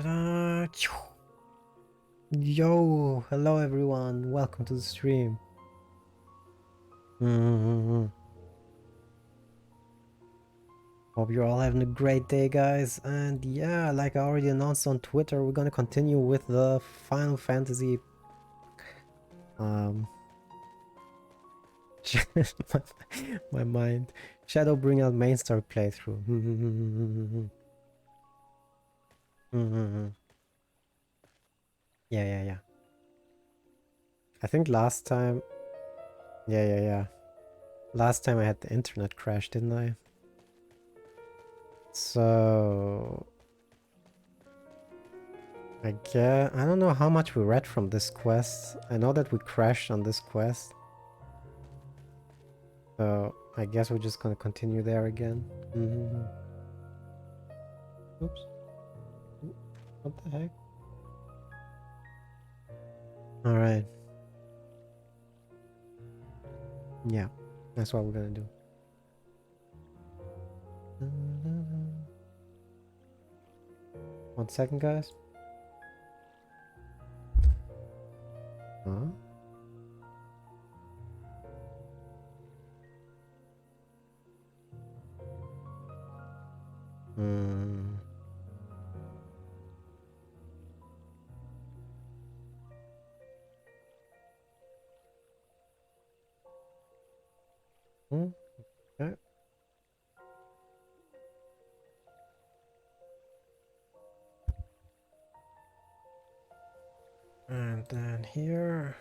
Ta-da! Yo, hello everyone, welcome to the stream. Hope you're all having a great day, guys. And yeah, like I already announced on Twitter, we're gonna continue with the Final Fantasy my, my mind. Shadowbringer main story playthrough. Yeah. I think last time... Yeah. Last time I had the internet crash, didn't I? So... I don't know how much we read from this quest. I know that we crashed on this quest. So I guess we're just gonna continue there again. Oops. What the heck? Alright. Yeah, that's what we're gonna do. 1 second, guys. Huh? Okay. And then here.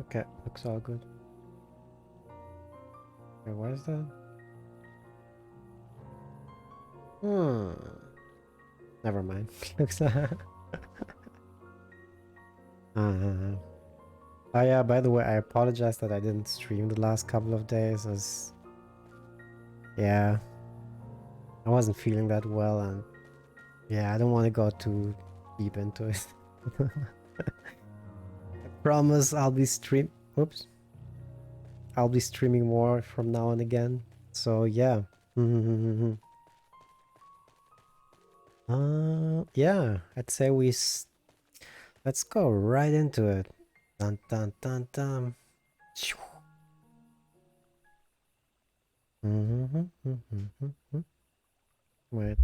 Okay, looks all good. Okay, what is that? Never mind. Looks Oh yeah, by the way, I apologize that I didn't stream the last couple of days, as yeah, I wasn't feeling that well, and yeah, I don't want to go too deep into it. I promise I'll be I'll be streaming more from now on again. So yeah. Yeah, I'd say let's go right into it. Dun dun dun dun. Wait.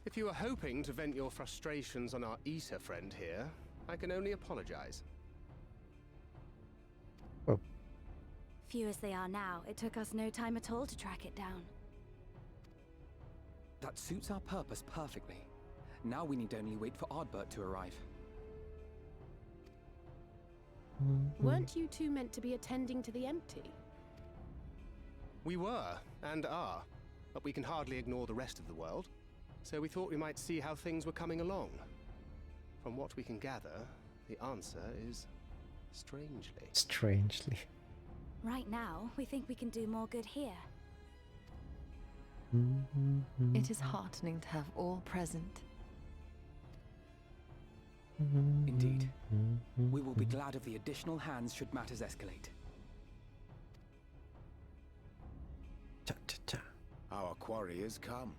If you were hoping to vent your frustrations on our Issa friend here, I can only apologize. Oh. Few as they are now, it took us no time at all to track it down. That suits our purpose perfectly. Now we need only wait for Ardbert to arrive. Weren't you two meant to be attending to the empty? We were, and are, but we can hardly ignore the rest of the world. So we thought we might see how things were coming along. From what we can gather, the answer is strangely. Strangely. Right now, we think we can do more good here. It is heartening to have all present. Indeed. We will be glad of the additional hands should matters escalate. Cha-cha-cha. Our quarry has come.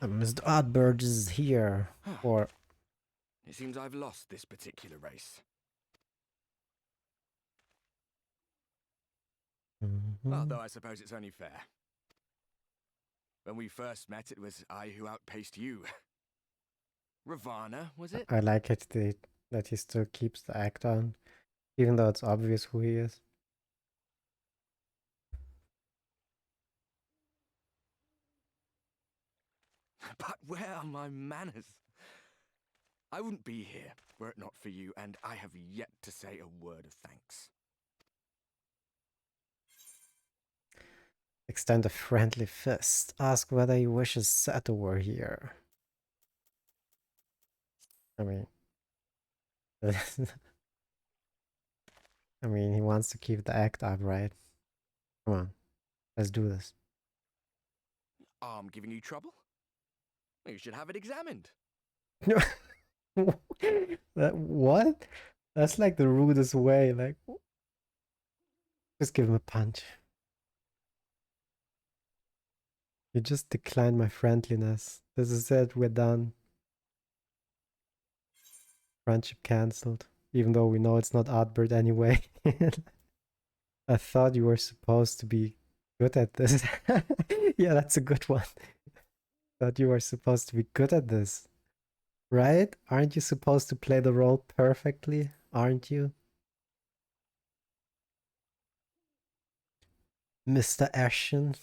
Mr. Oddbird is here. Or It seems I've lost this particular race. Although I suppose it's only fair. When we first met, it was I who outpaced you. Ravana, was it? I like it that he still keeps the act on, even though it's obvious who he is. But where are my manners? I wouldn't be here were it not for you, and I have yet to say a word of thanks. Extend a friendly fist. Ask whether he wishes Sato were here. I mean... I mean, he wants to keep the act up, right? Come on, let's do this. Arm giving you trouble? You should have it examined. What? That's like the rudest way. Like, just give him a punch. You just declined my friendliness. This is it. We're done. Friendship cancelled. Even though we know it's not Artbird anyway. I thought you were supposed to be good at this. Yeah, that's a good one. Thought you were supposed to be good at this. Right? Aren't you supposed to play the role perfectly? Aren't you? Mr. Ashton.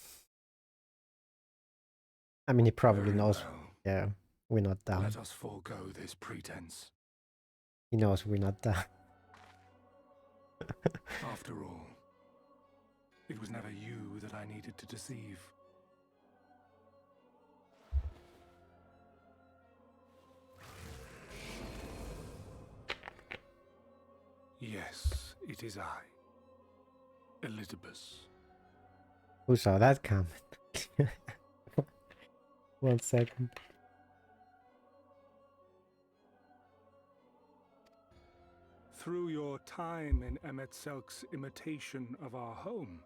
I mean, he probably Very knows. well. Yeah, we're not down. Let us forego this pretense. He knows we're not down. After all, it was never you that I needed to deceive. Yes, it is I, Elizabeth. Who saw that comment? 1 second. Through your time in Emet-Selk's imitation of our home,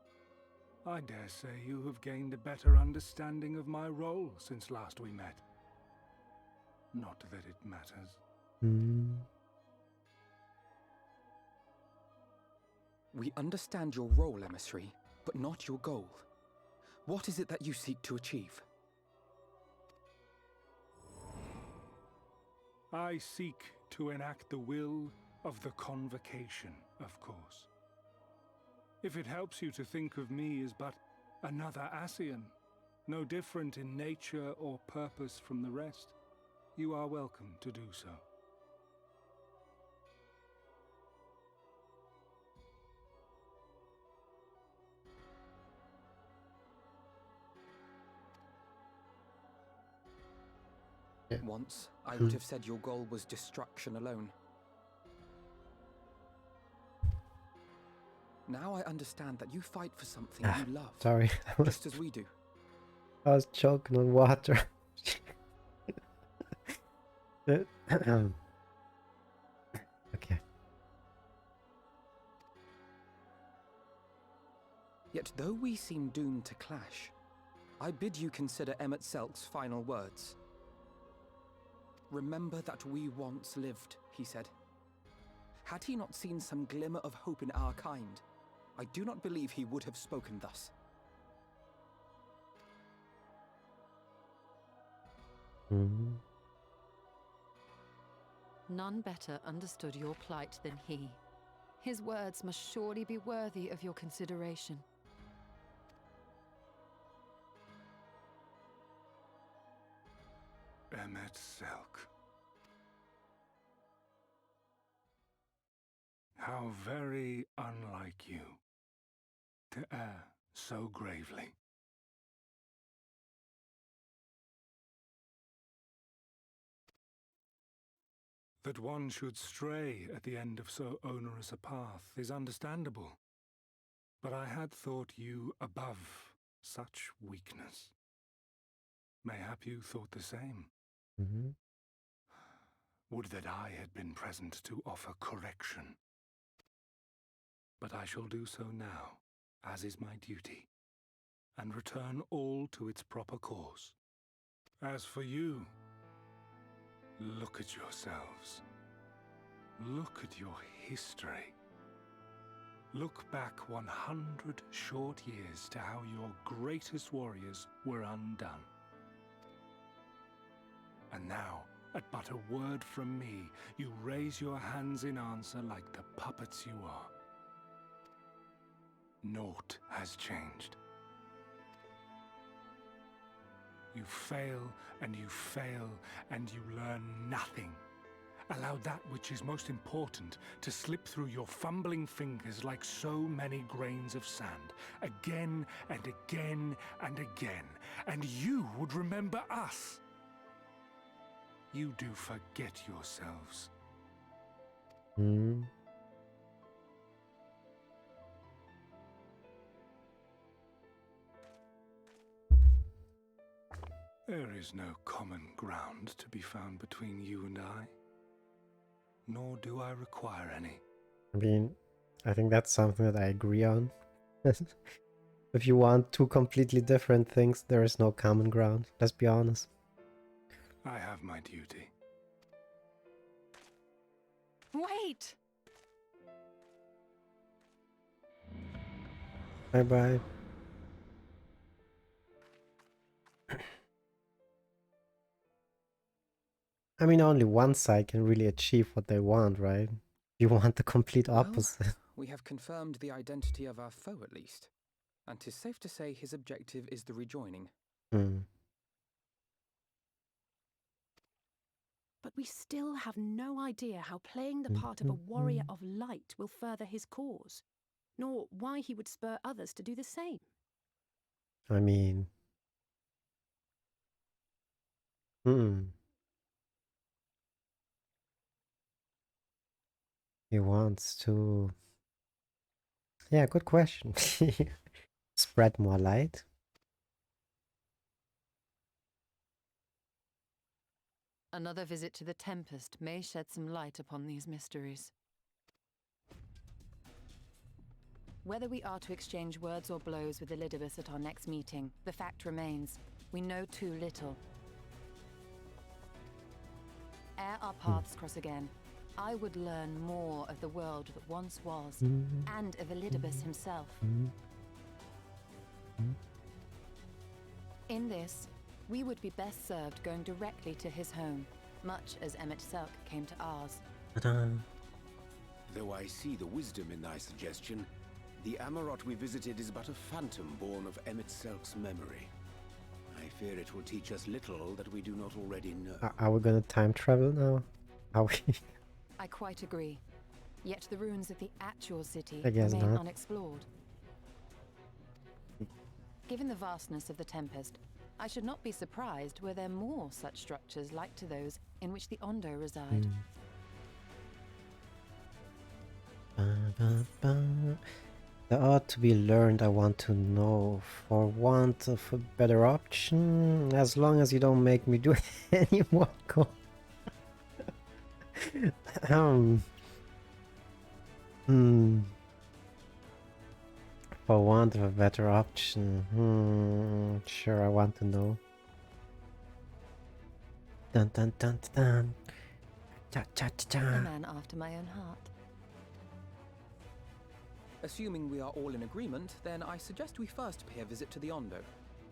I dare say you have gained a better understanding of my role since last we met. Not that it matters. We understand your role, emissary, but not your goal. What is it that you seek to achieve? I seek to enact the will of the Convocation, of course. If it helps you to think of me as but another Ascian, no different in nature or purpose from the rest, you are welcome to do so. Yeah. Once, I would have said your goal was destruction alone. Now I understand that you fight for something you love. Sorry. Just as we do. I was choking on water. Okay. Yet though we seem doomed to clash, I bid you consider Emet-Selk's final words. Remember that we once lived, he said. Had he not seen some glimmer of hope in our kind, I do not believe he would have spoken thus. None better understood your plight than he. His words must surely be worthy of your consideration. Emet-Selk. How very unlike you to err so gravely. That one should stray at the end of so onerous a path is understandable, but I had thought you above such weakness. Mayhap you thought the same. Would that I had been present to offer correction. But I shall do so now, as is my duty, and return all to its proper course. As for you, look at yourselves. Look at your history. Look back 100 short years to how your greatest warriors were undone. And now, at but a word from me, you raise your hands in answer like the puppets you are. Naught has changed. You fail, and you fail, and you learn nothing. Allow that which is most important to slip through your fumbling fingers like so many grains of sand, again and again and again, and you would remember us. You do forget yourselves. There is no common ground to be found between you and I, nor do I require any. I mean, I think that's something that I agree on. If you want two completely different things, there is no common ground. Let's be honest. I have my duty. Wait! Bye-bye. I mean, only one side can really achieve what they want, right? You want the complete opposite. Well, we have confirmed the identity of our foe at least. And 'tis safe to say his objective is the rejoining. Hmm. But we still have no idea how playing the part of a warrior of light will further his cause, nor why he would spur others to do the same. I mean... He wants to... Yeah, good question. Spread more light? Another visit to the Tempest may shed some light upon these mysteries. Whether we are to exchange words or blows with Elidibus at our next meeting, the fact remains, we know too little. Ere our paths cross again, I would learn more of the world that once was, and of Elidibus himself. In this, we would be best served going directly to his home, much as Emmett Selk came to ours. Though I see the wisdom in thy suggestion, the Amarot we visited is but a phantom born of Emmett Selk's memory. I fear it will teach us little that we do not already know. Are we gonna time travel now? Are we? I quite agree. Yet the ruins of the actual city I guess remain not. unexplored. Given the vastness of the Tempest, I should not be surprised were there more such structures like to those in which the Ondo reside. There ought to be learned, I want to know, for want of a better option, as long as you don't make me do any more go. For want of a better option, sure, I want to know. Dun dun dun dun. Cha cha cha cha. A man after my own heart. Assuming we are all in agreement, then I suggest we first pay a visit to the Ondo.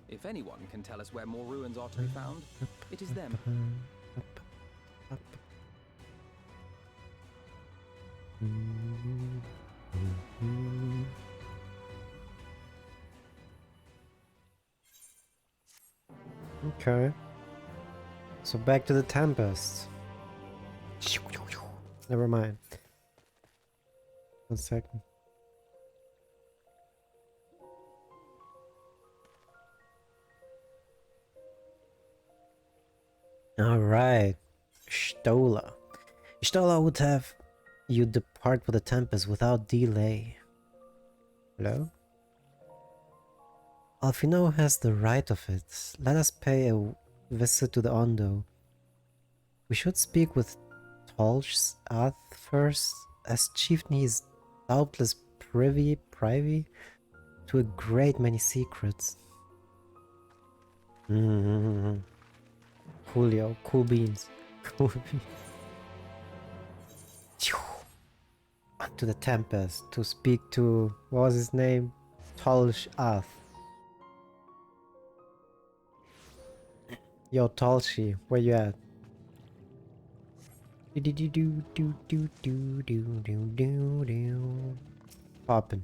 If anyone can tell us where more ruins are to be found, it is them. Okay. So back to the Tempest. Never mind. 1 second. Alright. Stola. Stola would have you depart with the Tempest without delay. Hello? Alfino has the right of it. Let us pay a visit to the Ondo. We should speak with Tolch's first, as chieftain is doubtless privy to a great many secrets. Coolio, cool beans. Cool beans. On to the Tempest to speak to, what was his name? Tolch Ath. Yo, Tolshi, where you at? Poppin'.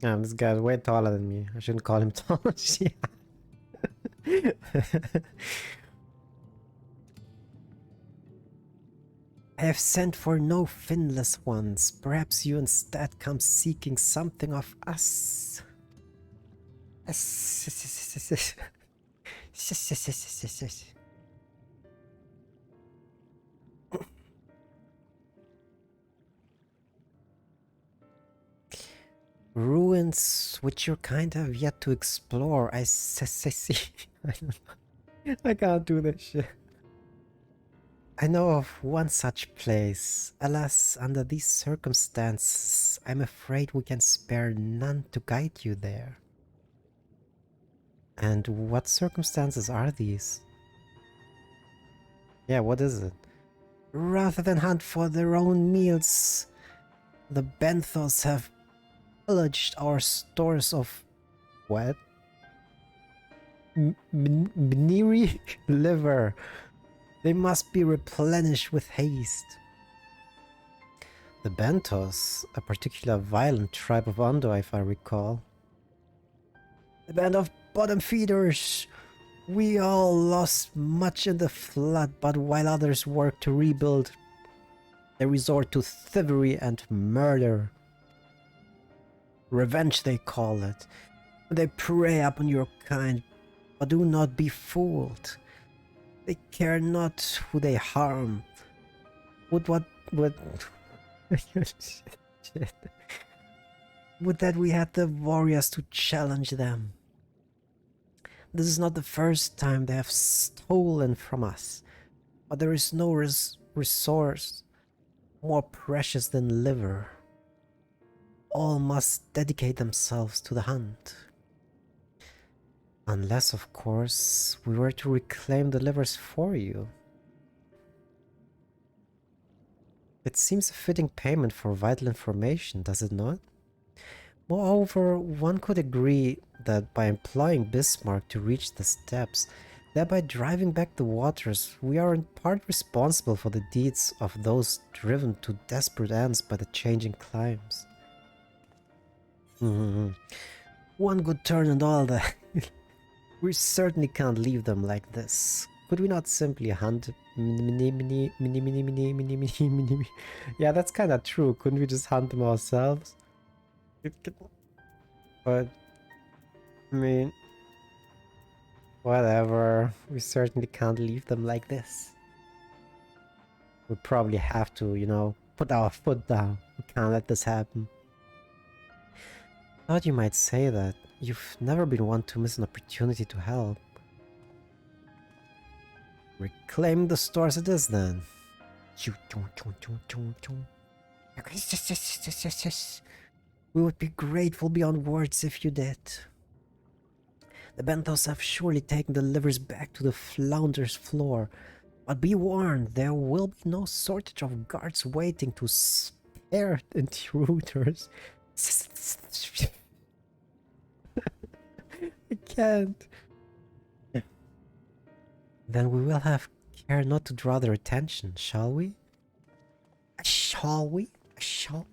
Damn, this guy's way taller than me. I shouldn't call him Tolshi. I have sent for no finless ones. Perhaps you instead come seeking something of us. ruins which you're kind of yet to explore. I see. I don't know. I can't do this shit. I know of one such place. Alas, under these circumstances, I'm afraid we can spare none to guide you there. And what circumstances are these? Yeah, what is it? Rather than hunt for their own meals, the Benthos have pillaged our stores of what? Mniri liver. They must be replenished with haste. The Benthos, a particular violent tribe of Ondo, if I recall. A band of bottom feeders. We all lost much in the flood, but while others work to rebuild, they resort to thievery and murder. Revenge, they call it. They prey upon your kind, but do not be fooled. They care not who they harm. Would shit. Would that we had the warriors to challenge them. This is not the first time they have stolen from us, but there is no resource more precious than liver. All must dedicate themselves to the hunt. Unless, of course, we were to reclaim the livers for you. It seems a fitting payment for vital information, does it not? Moreover, one could agree that by employing Bismarck to reach the steppes, thereby driving back the waters, we are in part responsible for the deeds of those driven to desperate ends by the changing climes. One good turn and all that. We certainly can't leave them like this. Could we not simply hunt? Yeah, that's kind of true. Couldn't we just hunt them ourselves? But, I mean, whatever. We certainly can't leave them like this. We probably have to, you know, put our foot down. We can't let this happen. Thought you might say that. You've never been one to miss an opportunity to help. Reclaim the stores it is then. We would be grateful beyond words if you did. The Benthos have surely taken the livers back to the Flounder's floor. But be warned, there will be no shortage of guards waiting to spare intruders. I can't. Then we will have care not to draw their attention, shall we? Shall we?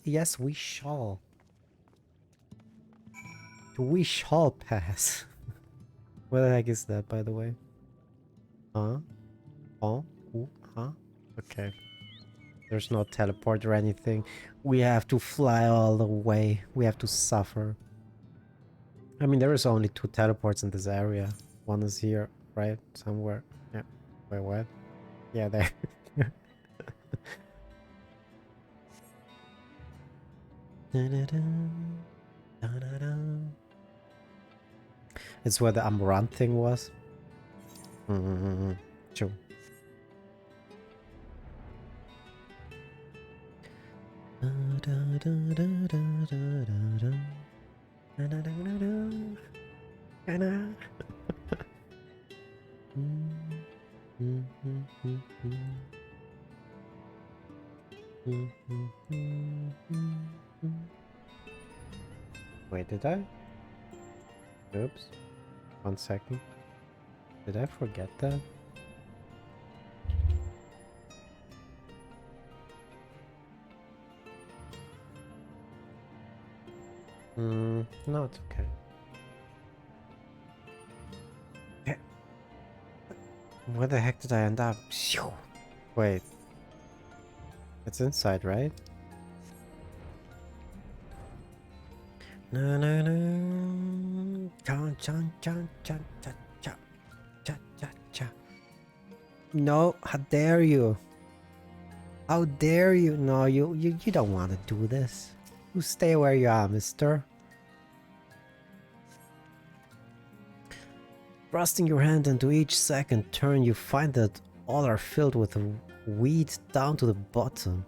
Yes, we shall. We shall pass. What the heck is that, by the way? Huh? Oh? Ooh, huh? Okay. There's no teleport or anything. We have to fly all the way. We have to suffer. I mean, there is only 2 teleports in this area. One is here, right? Somewhere. Yeah. Wait, what? Yeah, there. It's where the Amaranth thing was. True. Wait, did I? Oops. 1 second. Did I forget that? No, it's okay. Where the heck did I end up? Wait. It's inside, right? No, no, no. Chan, chan, chan, chan, cha, cha, cha, cha, cha. No, how dare you? How dare you? No, you don't want to do this. You stay where you are, mister. Thrusting your hand into each second turn, you find that all are filled with wheat down to the bottom.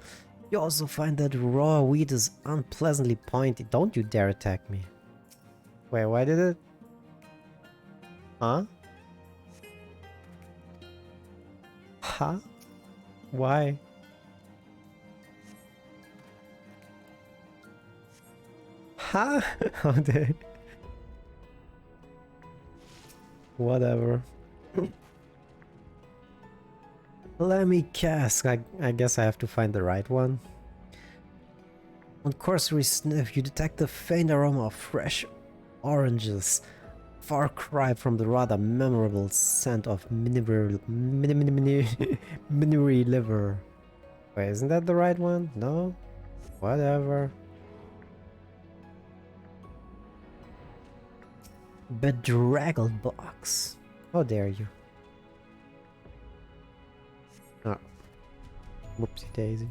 You also find that raw wheat is unpleasantly pointy. Don't you dare attack me. Wait, why did it? Huh? Huh? Why? Huh? How did? Whatever. Let me cast. I guess I have to find the right one. On cursory sniff, you detect the faint aroma of fresh oranges. Far cry from the rather memorable scent of minery liver. Wait, isn't that the right one? No? Whatever. Bedraggled box. How dare you? Oh. Whoopsie daisy.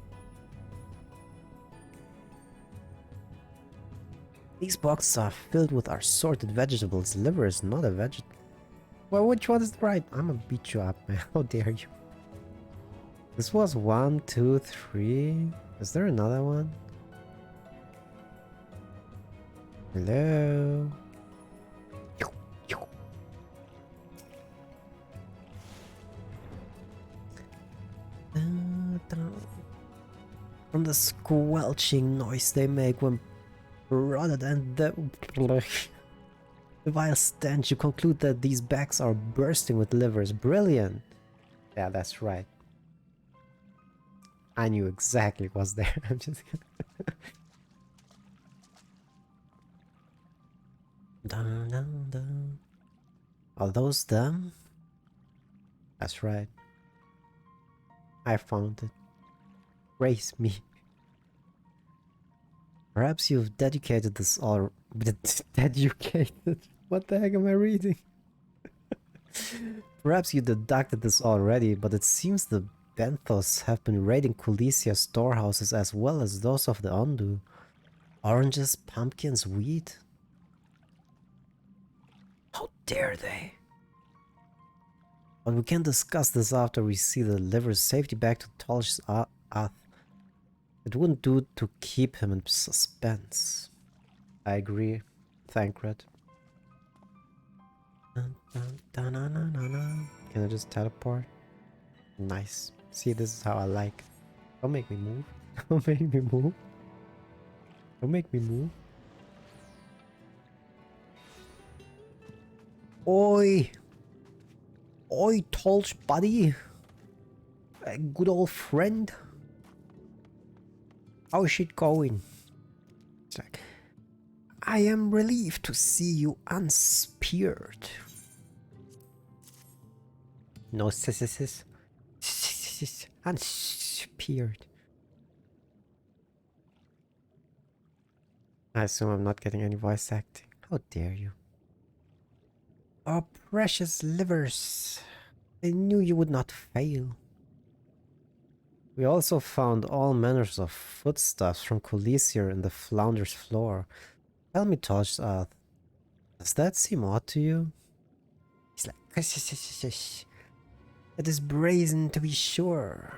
These boxes are filled with assorted vegetables. Liver is not a vegetable. Well, which one is the right? I'm gonna beat you up, man. How dare you? This was 1, 2, 3. Is there another one? Hello? From the squelching noise they make when prodded and the vile stench, you conclude that these bags are bursting with livers. Brilliant! Yeah, that's right. I knew exactly what was there. I'm just dun, dun, dun. Are those them? That's right. I found it. Praise me. Perhaps you've dedicated this all... Dedicated? What the heck am I reading? Perhaps you deducted this already, but it seems the Benthos have been raiding Kulisia's storehouses as well as those of the Ondu. Oranges, pumpkins, wheat? How dare they? But we can discuss this after we see the liver's safety back to Tolsh's Ath. It wouldn't do to keep him in suspense. I agree. Thancred. Can I just teleport? Nice. See, this is how I like. Don't make me move. Don't make me move. Don't make me move. Oi! Oi, Tolsh buddy! A good old friend. How's it going? It's like, I am relieved to see you unspeared. No sis. Unspeared. I assume I'm not getting any voice acting. How dare you? Oh, precious livers. I knew you would not fail. We also found all manners of foodstuffs from Kulisia in the flounder's floor. Tell me, Tosh, does that seem odd to you? He's like, it is brazen to be sure.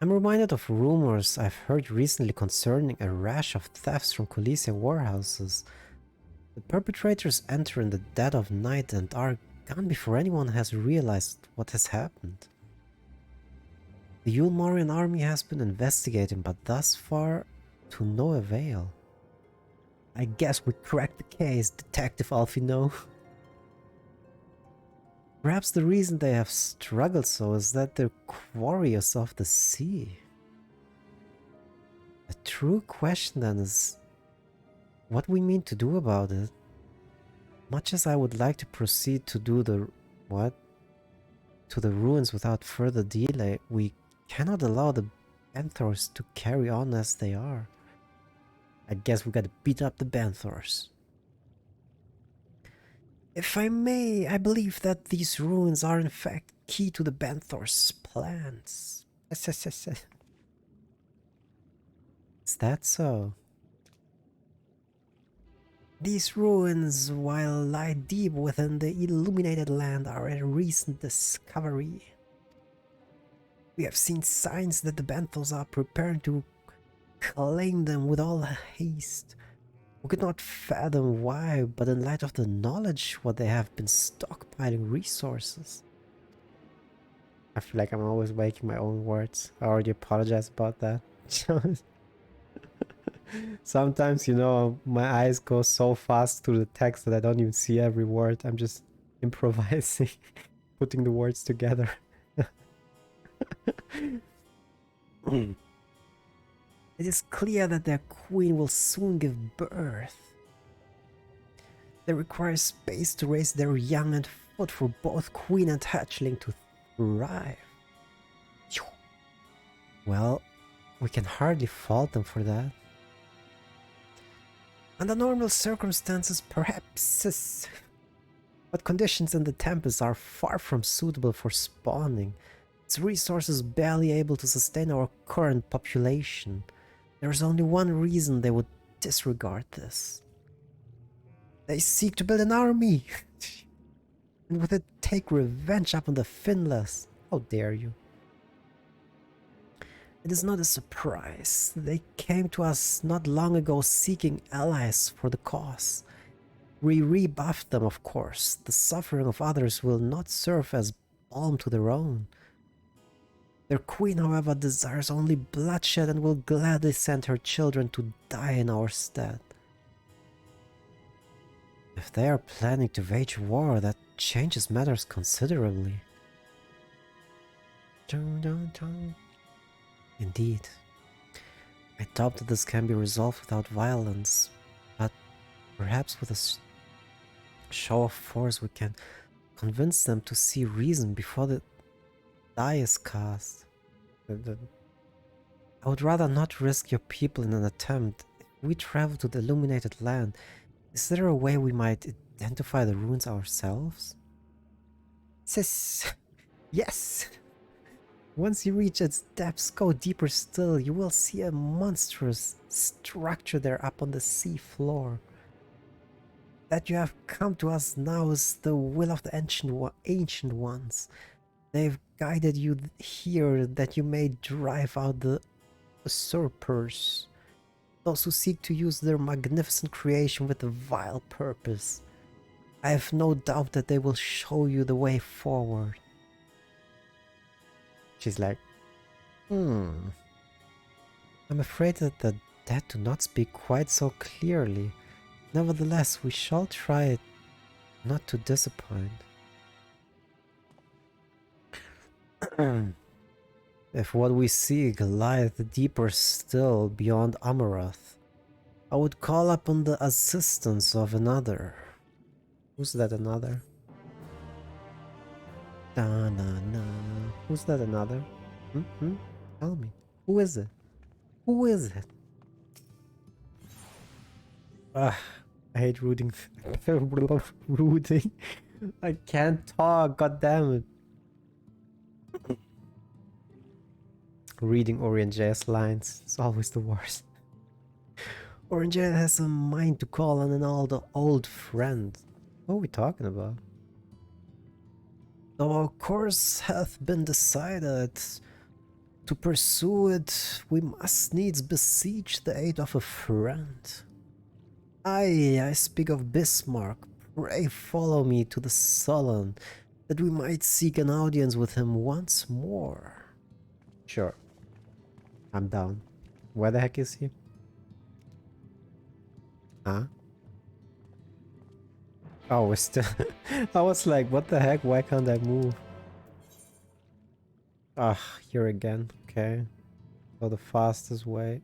I'm reminded of rumors I've heard recently concerning a rash of thefts from Kulisia warehouses. The perpetrators enter in the dead of night and are gone before anyone has realized what has happened. The Yulmorian army has been investigating, but thus far to no avail. I guess we cracked the case, Detective Alfino. Perhaps the reason they have struggled so is that they're warriors of the sea. The true question then is what we mean to do about it. Much as I would like to proceed to do the to the ruins without further delay, we cannot allow the Benthors to carry on as they are. I guess we gotta beat up the Benthors. If I may, I believe that these ruins are in fact key to the Benthors' plans. Is that so? These ruins, while lie deep within the illuminated land, are a recent discovery. We have seen signs that the Banthos are preparing to claim them with all haste. We could not fathom why, but in light of the knowledge what they have been stockpiling resources. I feel like I'm always making my own words. I already apologize about that. Sometimes, you know, my eyes go so fast through the text that I don't even see every word. I'm just improvising, putting the words together. It is clear that their queen will soon give birth. They require space to raise their young and food for both queen and hatchling to thrive. Well, we can hardly fault them for that. Under normal circumstances, perhaps, but conditions in the Tempest are far from suitable for spawning. Its resources barely able to sustain our current population. There is only one reason they would disregard this. They seek to build an army, and with it take revenge upon the Finless. How dare you? It is not a surprise. They came to us not long ago seeking allies for the cause. We rebuffed them, of course. The suffering of others will not serve as balm to their own. Their queen, however, desires only bloodshed and will gladly send her children to die in our stead. If they are planning to wage war, that changes matters considerably. Indeed. I doubt that this can be resolved without violence, but perhaps with a show of force we can convince them to see reason before the die is cast. I would rather not risk your people in an attempt. If we travel to the illuminated land, is there a way we might identify the ruins ourselves? Yes! Once you reach its depths, go deeper still, you will see a monstrous structure there up on the sea floor. That you have come to us now is the will of the ancient ones. They've guided you here that you may drive out the usurpers, those who seek to use their magnificent creation with a vile purpose. I have no doubt that they will show you the way forward. She's like, I'm afraid that the dead do not speak quite so clearly. Nevertheless, we shall try not to disappoint. If what we seek lieth deeper still beyond Amarath, I would call upon the assistance of another. Who's that another? Da-na-na. Who's that another? Tell me. Who is it? Who is it? I hate rooting. Rooting. I can't talk, god damn it. Reading Orange's lines is always the worst. Orange has a mind to call on an old friend. What are we talking about? Though our course hath been decided, to pursue it, we must needs beseech the aid of a friend. I speak of Bismarck. Pray follow me to the Sullen, that we might seek an audience with him once more. Sure. I'm down. Where the heck is he? Huh? Oh, we're still... I was like, what the heck? Why can't I move? Ah, here again. Okay. So the fastest way.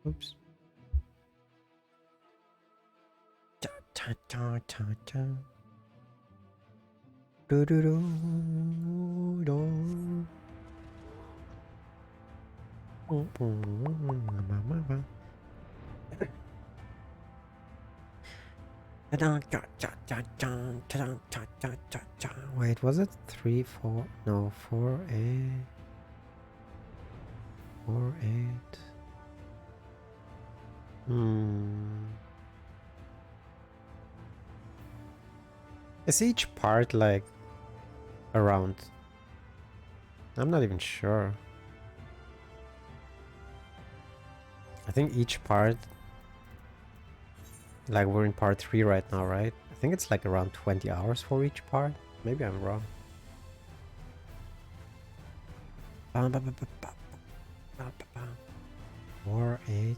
Oops. Wait, was it 3, 4? No, 4, 8. 4, 8. Is each part like around? I'm not even sure. I think each part, like we're in part 3 right now, right? I think it's like around 20 hours for each part. Maybe I'm wrong. 4, 8,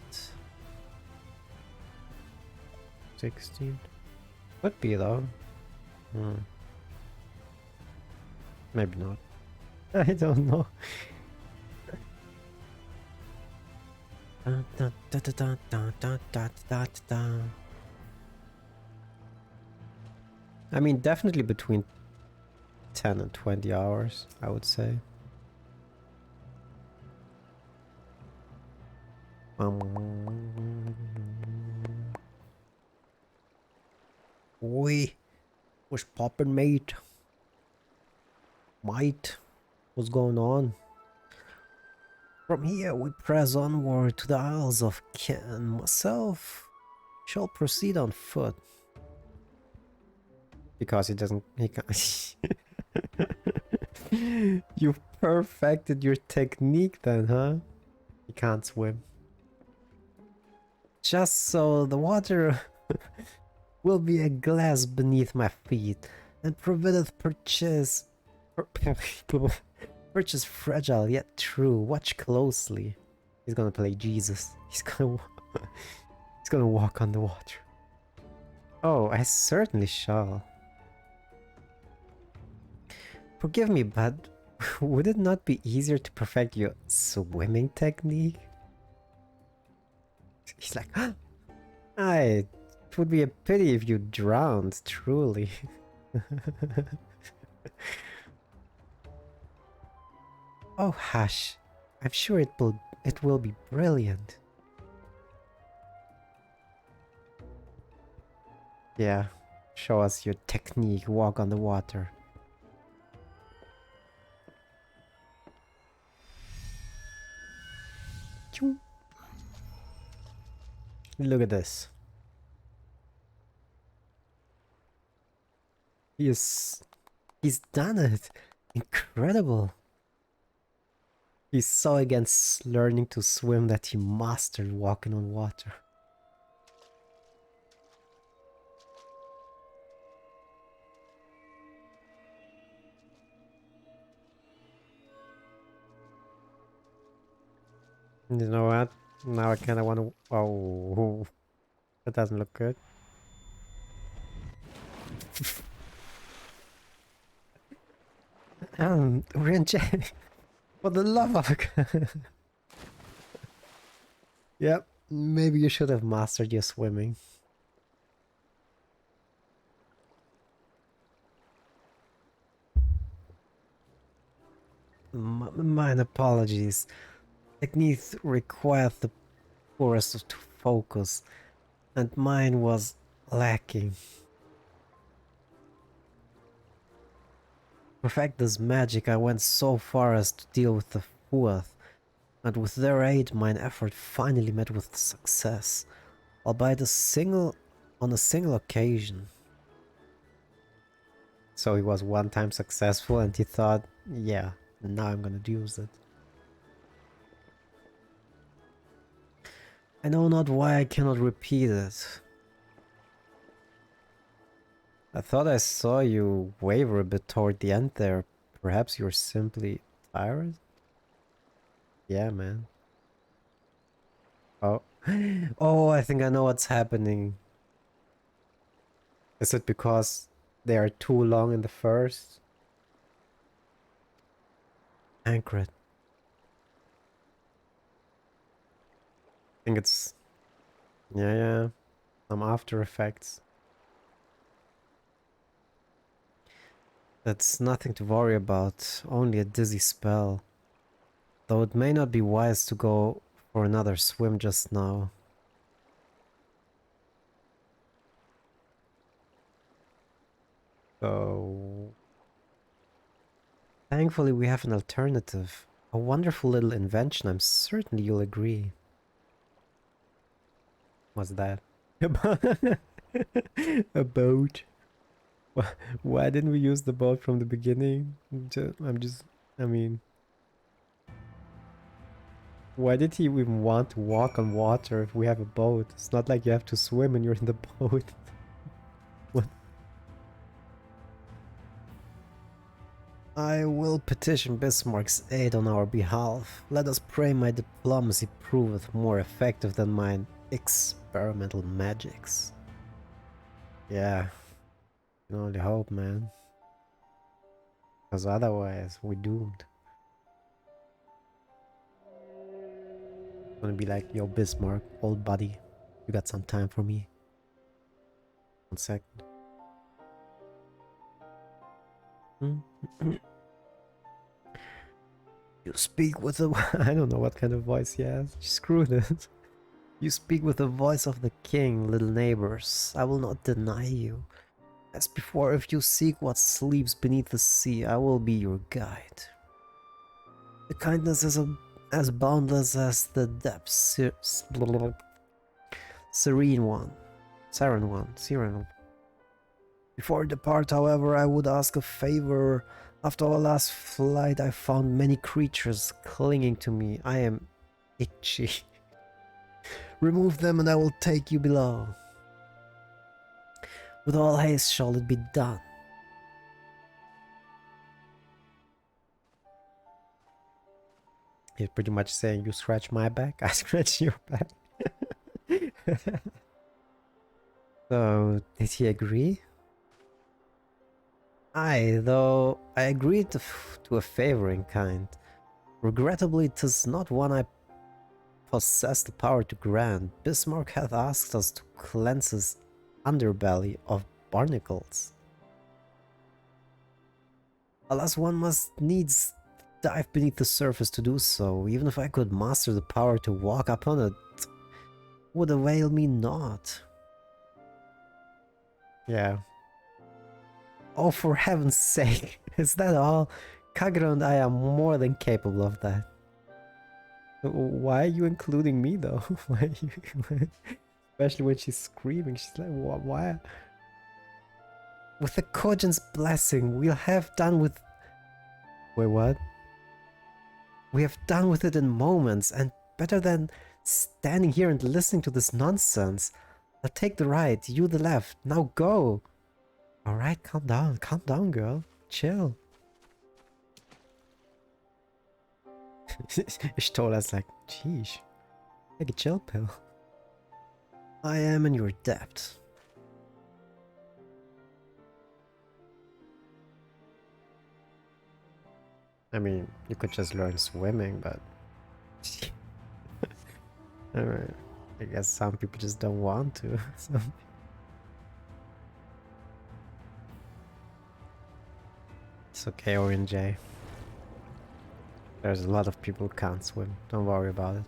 16. Could be though. Maybe not. I don't know. I mean, definitely between 10 and 20 hours, I would say. Oi, what's poppin', mate? Mate, what's going on? From here we press onward to the Isles of Ken. Myself shall proceed on foot. Because he doesn't... he can't... You perfected your technique then, huh? He can't swim. Just so the water will be a glass beneath my feet and preventeth purchase fragile yet true. Watch closely. He's gonna play Jesus. He's gonna walk on the water. Oh, I certainly shall. Forgive me, but would it not be easier to perfect your swimming technique? He's like, it would be a pity if you drowned, truly. Oh, hush. I'm sure it will be brilliant. Yeah, show us your technique, walk on the water. Look at this. He's done it. Incredible. He's so against learning to swim that he mastered walking on water. You know what? Now I kind of want to... Oh, that doesn't look good. Rinche, for the love of God. Yep, maybe you should have mastered your swimming. Mine apologies. Technique required the poorest to focus, and mine was lacking. To perfect this magic, I went so far as to deal with the fourth, and with their aid, mine effort finally met with success, albeit on a single occasion. So he was one time successful, and he thought, yeah, now I'm gonna use it. I know not why I cannot repeat it. I thought I saw you waver a bit toward the end there. Perhaps you're simply tired? Yeah, man. Oh. Oh, I think I know what's happening. Is it because they are too long in the first? Anchored. I think it's... Yeah. Some after effects. That's nothing to worry about, only a dizzy spell. Though it may not be wise to go for another swim just now. So thankfully we have an alternative. A wonderful little invention, I'm certain you'll agree. What's that? A boat. Why didn't we use the boat from the beginning? I mean, why did he even want to walk on water if we have a boat? It's not like you have to swim and you're in the boat. What? I will petition Bismarck's aid on our behalf. Let us pray my diplomacy proveth more effective than mine experimental magics. Yeah, can only hope, man. Because otherwise, we're doomed. I'm gonna be like, yo, Bismarck, old buddy, you got some time for me? 1 second. You speak with a... I don't know what kind of voice he has. Screw this. You speak with the voice of the king, little neighbors. I will not deny you. As before, if you seek what sleeps beneath the sea, I will be your guide. The kindness is as boundless as the depths. Serene one. Before I depart, however, I would ask a favor. After our last flight, I found many creatures clinging to me. I am itchy. Remove them and I will take you below. With all haste shall it be done. He's pretty much saying, you scratch my back, I scratch your back. So, did he agree? Though I agreed to a favoring kind. Regrettably, 'tis not one I possess the power to grant. Bismarck hath asked us to cleanse his underbelly of barnacles. Alas, one must needs dive beneath the surface to do so. Even if I could master the power to walk upon it, would avail me not. Yeah. Oh, for heaven's sake, is that all? Kagero and I are more than capable of that. Why are you including me though? Why are you... Especially when she's screaming, she's like, why? With the Kojin's blessing, we'll have done with... Wait, what? We have done with it in moments, and better than standing here and listening to this nonsense. I'll take the right, you the left, now go! Alright, calm down, girl. Chill. Ishtola's like, geesh, take a chill pill. I am in your debt. I mean, you could just learn swimming, but... Alright, I guess some people just don't want to. It's okay, Orion J. There's a lot of people who can't swim. Don't worry about it.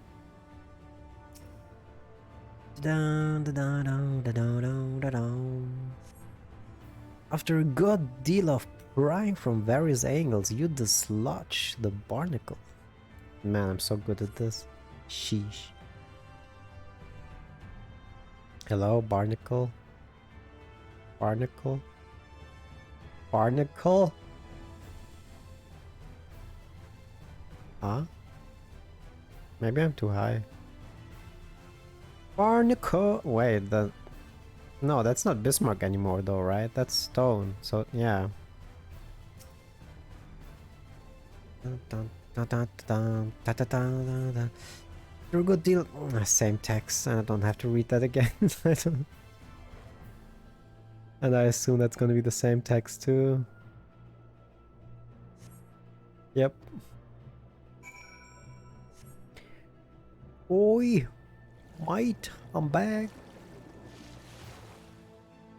After a good deal of prying from various angles, you dislodge the barnacle. Man, I'm so good at this. Sheesh. Hello, barnacle? Barnacle? Barnacle? Huh? Maybe I'm too high. Barnacle! Wait, no, that's not Bismarck anymore though, right? That's stone, so yeah. You're a good deal. Same text, I don't have to read that again. And I assume that's gonna be the same text too. Yep. Oi, mate, I'm back.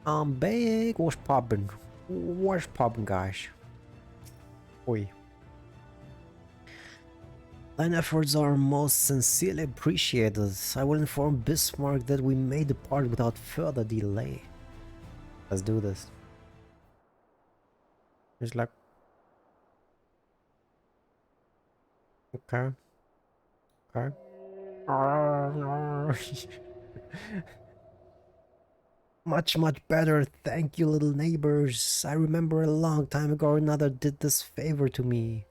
I'm back. What's poppin'? What's poppin', guys? Oi. Thine efforts are most sincerely appreciated. I will inform Bismarck that we may depart without further delay. Let's do this. He's like, okay, okay. Much, much better. Thank you, little neighbors. I remember a long time ago another did this favor to me.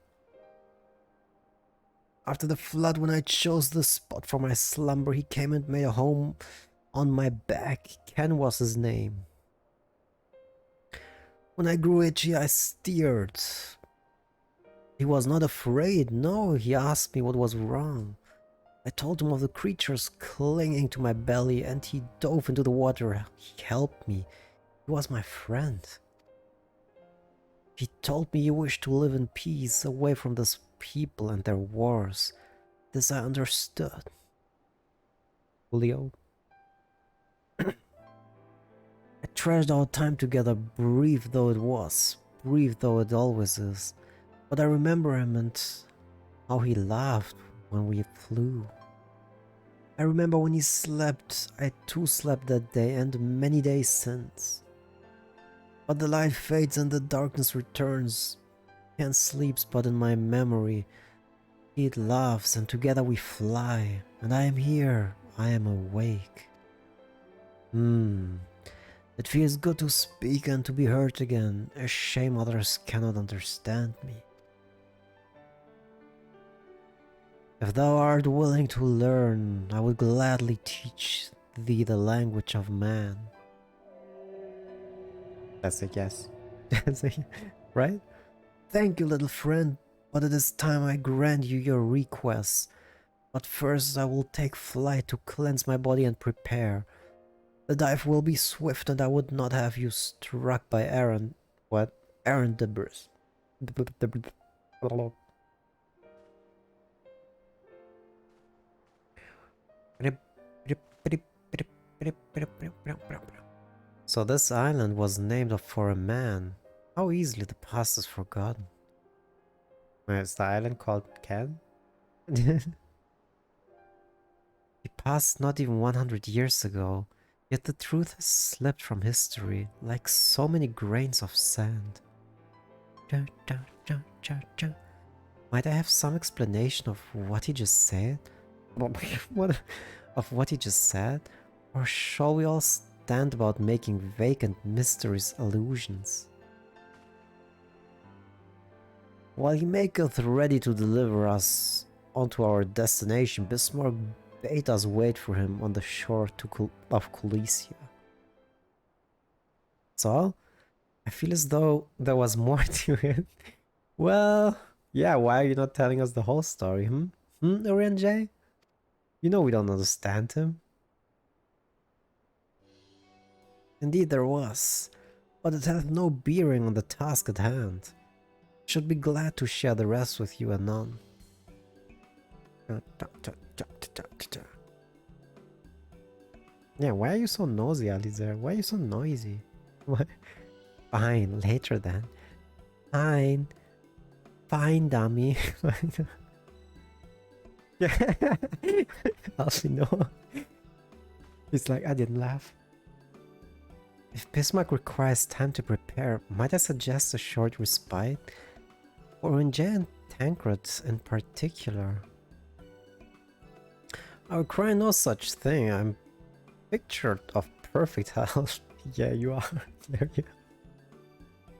After the flood, when I chose the spot for my slumber, he came and made a home on my back. Ken was his name. When I grew itchy, I steered. He was not afraid. No, he asked me what was wrong. I told him of the creatures clinging to my belly, and he dove into the water. He helped me. He was my friend. He told me he wished to live in peace, away from these people and their wars. This I understood. Julio. I treasured our time together, brief though it was, brief though it always is. But I remember him and how he laughed when we flew. I remember when he slept. I too slept that day and many days since. But the light fades and the darkness returns. Ken sleeps, but in my memory he laughs, and together we fly. And I am here, I am awake. It feels good to speak and to be heard again. A shame others cannot understand me. If thou art willing to learn, I would gladly teach thee the language of man. That's a yes. Right? Thank you, little friend, but it is time I grant you your request. But first I will take flight to cleanse my body and prepare. The dive will be swift, and I would not have you struck by errand... What? Errand debris. So this island was named for a man. How easily the past is forgotten. Is the island called Ken? He passed not even 100 years ago, yet the truth has slipped from history like so many grains of sand. Might I have some explanation of what he just said? Of what he just said? Or shall we all stand about making vacant mysteries illusions? While he maketh ready to deliver us onto our destination, Bismarck bade us wait for him on the shore of Colicia. So, I feel as though there was more to it. Well, yeah, why are you not telling us the whole story, Orion J? You know we don't understand him. Indeed there was, but it hath no bearing on the task at hand. Should be glad to share the rest with you anon. Yeah, why are you so nosy, Alizer? Why are you so noisy? What? Fine, later then. Fine. Fine, dummy. Yeah. Alfie, no. He's like, I didn't laugh. If Bismarck requires time to prepare, might I suggest a short respite? Or in Jay and Tancred in particular? I would cry no such thing. I'm pictured of perfect health. Yeah, you are.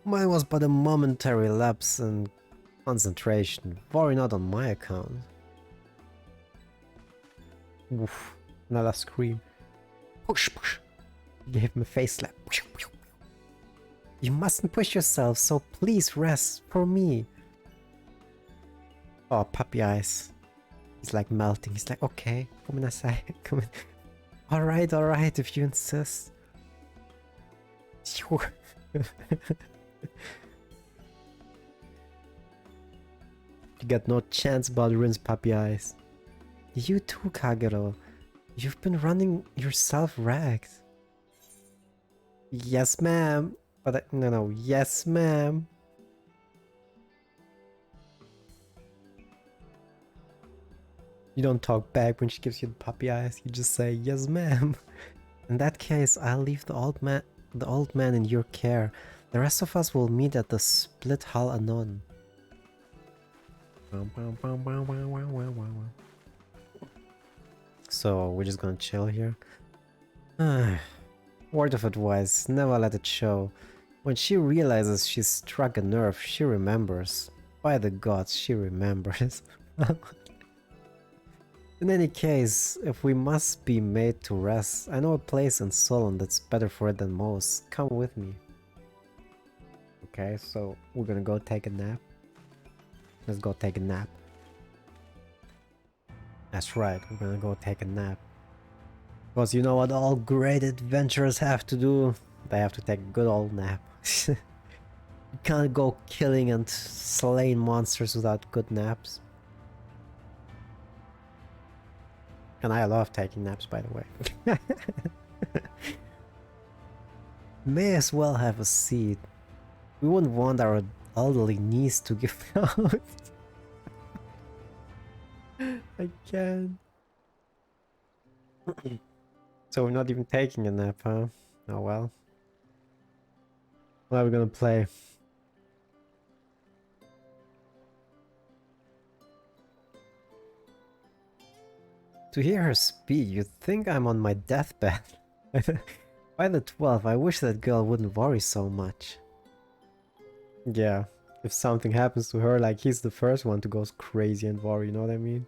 Mine was but a momentary lapse in concentration. Worry not on my account. Oof, another scream. Push, push. Gave him a face slap. You mustn't push yourself, so please rest for me. Oh, puppy eyes. He's like melting. He's like, okay, come in aside. Come in. Alright, if you insist. You got no chance, Baldurin's puppy eyes. You too, Kagero. You've been running yourself ragged. Yes, ma'am. But no, yes, ma'am. You don't talk back when she gives you the puppy eyes. You just say, yes, ma'am. In that case, I'll leave the old man in your care. The rest of us will meet at the Split Hull anon. So we're just gonna chill here. Word of advice, never let it show. When she realizes she's struck a nerve, she remembers. By the gods, she remembers. In any case, if we must be made to rest, I know a place in Solon that's better for it than most. Come with me. Okay, so we're gonna go take a nap. Let's go take a nap. That's right, we're gonna go take a nap. Because you know what all great adventurers have to do? They have to take a good old nap. You can't go killing and slaying monsters without good naps. And I love taking naps, by the way. May as well have a seat. We wouldn't want our elderly niece to give out. I can't. So we're not even taking a nap, huh? Oh well. What are we gonna play? To hear her speak, you'd think I'm on my deathbed. By the 12th, I wish that girl wouldn't worry so much. Yeah, if something happens to her, like he's the first one to go crazy and worry, you know what I mean?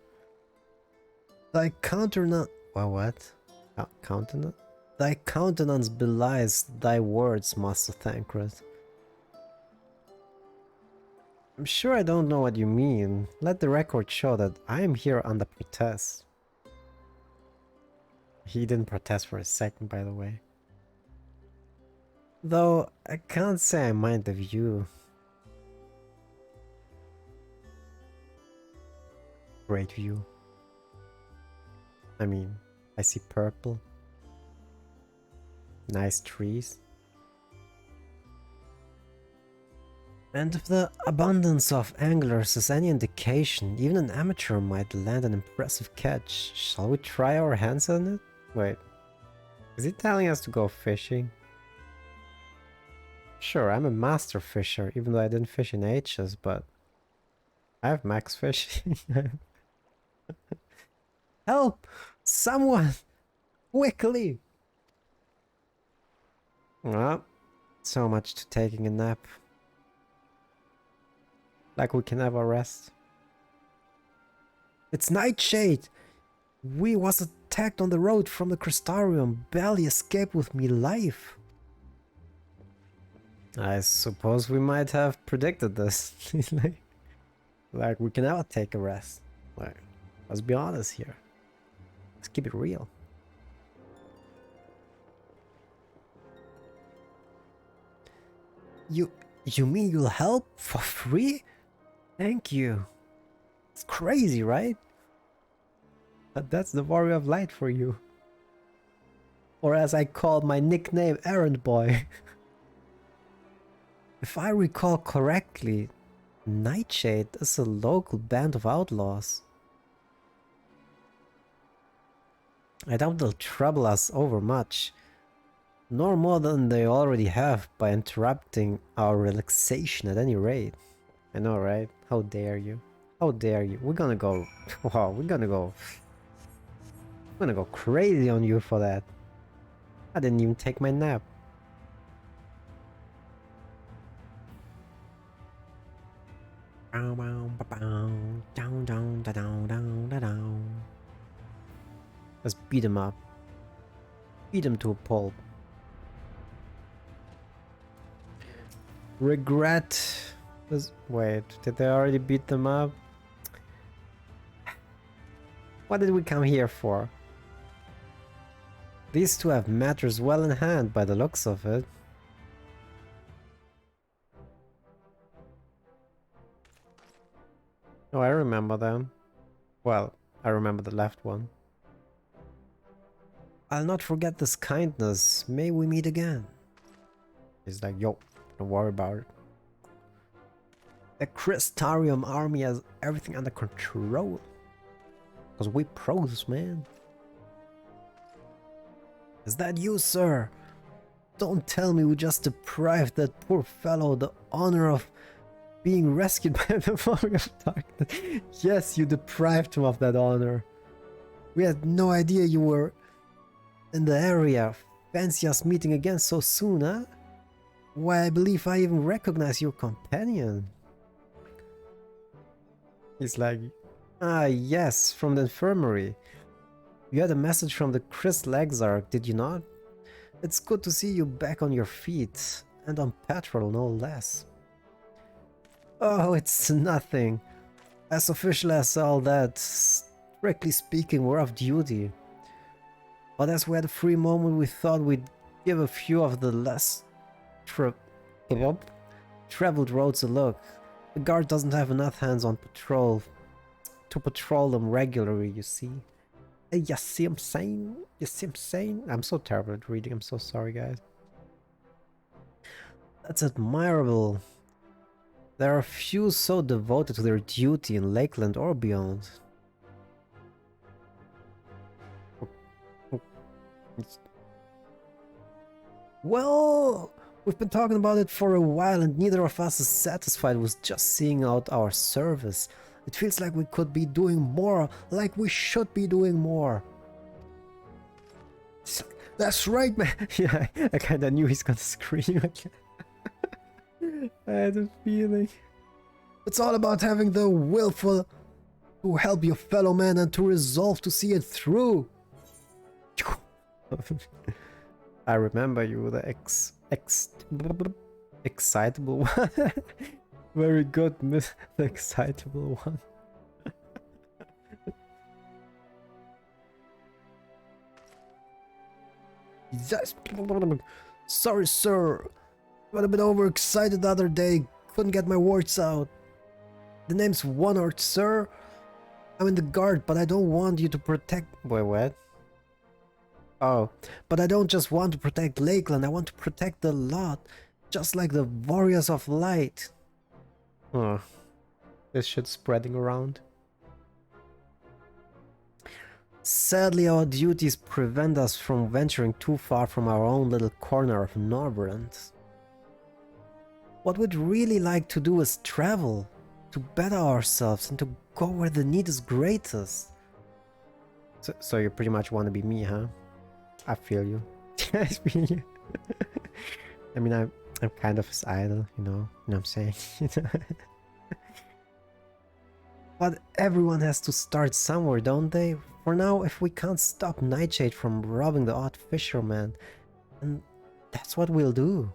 Thy countenance... Well, what? Countenance? Thy countenance belies thy words, Master Thancred. I'm sure I don't know what you mean. Let the record show that I am here under protest. He didn't protest for a second, by the way. Though, I can't say I mind the view. Great view. I mean, I see purple. Nice trees. And if the abundance of anglers is any indication, even an amateur might land an impressive catch. Shall we try our hands on it? Wait, is he telling us to go fishing? Sure, I'm a master fisher, even though I didn't fish in ages, but I have max fishing. Help! Someone! Quickly! Well, so much to taking a nap. Like we can never rest. It's Nightshade! We was attacked on the road from the Crystarium, barely escaped with me life. I suppose we might have predicted this. like we can never take a rest. Like, let's be honest here. Let's keep it real. You mean you'll help for free? Thank you. It's crazy, right? But that's the Warrior of Light for you. Or as I call my nickname, Errand Boy. If I recall correctly, Nightshade is a local band of outlaws. I doubt they'll trouble us overmuch, nor more than they already have by interrupting our relaxation at any rate. I know, right? How dare you? How dare you? We're gonna go... Wow, we're gonna go crazy on you for that. I didn't even take my nap. Let's beat him up. Beat him to a pulp. Regret. Wait, did they already beat them up? What did we come here for? These two have matters well in hand by the looks of it. Oh, I remember them. Well, I remember the left one. I'll not forget this kindness. May we meet again. He's like, yo, don't worry about it. The Crystarium army has everything under control. Because we pros, man. Is that you, sir? Don't tell me we just deprived that poor fellow the honor of being rescued by the Warrior of Darkness. Yes, you deprived him of that honor. We had no idea you were in the area. Fancy us meeting again so soon, huh? Why, I believe I even recognize your companion. He's like, ah, yes, from the infirmary. You had a message from the Crystal Exarch, did you not? It's good to see you back on your feet, and on patrol, no less. Oh, it's nothing. As official as all that, strictly speaking, we're off duty. But as we had a free moment, we thought we'd give a few of the less traveled roads a look. The guard doesn't have enough hands on patrol to patrol them regularly, you see. You see I'm saying? You see I'm saying? I'm so terrible at reading, I'm so sorry, guys. That's admirable. There are few so devoted to their duty in Lakeland or beyond. Well, we've been talking about it for a while and neither of us is satisfied with just seeing out our service. It feels like we could be doing more, like we should be doing more. That's right, man. Yeah, I kinda knew he's gonna scream again. I had a feeling. It's all about having the will to help your fellow man and to resolve to see it through. I remember you, the excitable one. Very good, the excitable one. Yes. Sorry, sir. Got a bit overexcited the other day. Couldn't get my words out. The name's Wonard, sir. I'm in the guard, but I don't want you to protect... Wait, what? Oh, but I don't just want to protect Lakeland, I want to protect the lot. Just like the Warriors of Light. Oh, this shit's spreading around. Sadly, our duties prevent us from venturing too far from our own little corner of Norbrand. What we'd really like to do is travel, to better ourselves and to go where the need is greatest. So you pretty much want to be me, huh? I feel you. I feel you. I mean, I'm kind of his idol, you know what I'm saying? But everyone has to start somewhere, don't they? For now, if we can't stop Nightshade from robbing the odd fisherman, and that's what we'll do.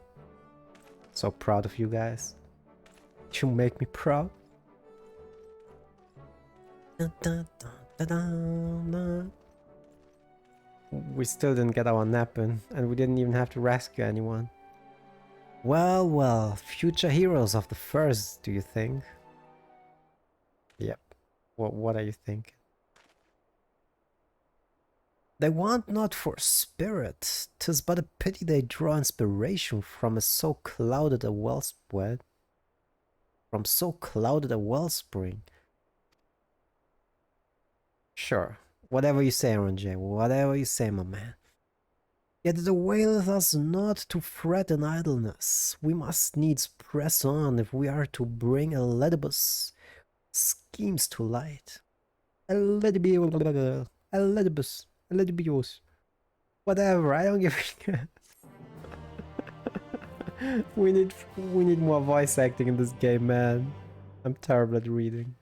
So proud of you guys. You make me proud. We still didn't get our nap in, and we didn't even have to rescue anyone. Well, well, future heroes of the first, do you think? Yep. What are you thinking? They want not for spirit, 'tis but a pity they draw inspiration from so clouded a wellspring. From so clouded a wellspring. Sure, whatever you say, RNJ, whatever you say, my man. Yet it availeth us not to fret in idleness. We must needs press on if we are to bring Elidibus schemes to light. Elidibus. Whatever, I don't give a we need more voice acting in this game, man. I'm terrible at reading.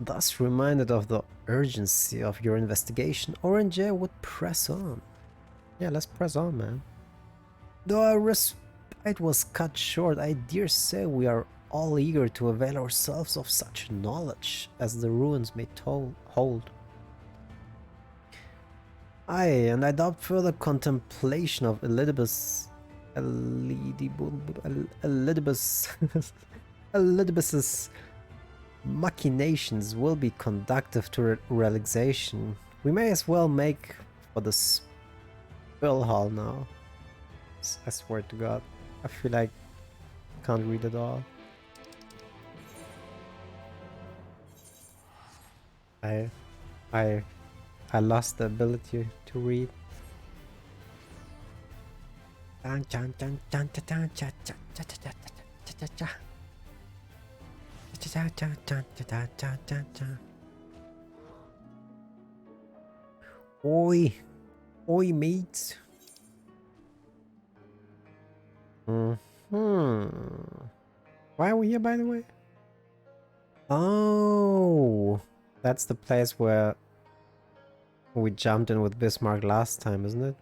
Thus reminded of the urgency of your investigation, Orange would press on. Yeah, let's press on, man. Though our respite was cut short, I dare say we are all eager to avail ourselves of such knowledge as the ruins may hold. Aye, and I doubt further contemplation of Elidibus's machinations will be conductive to realization. We may as well make for the spill hall now. I swear to God, I feel like I can't read at all. I lost the ability to read. Oi, oi, mates. Why are we here, by the way? Oh, that's the place where we jumped in with Bismarck last time, isn't it?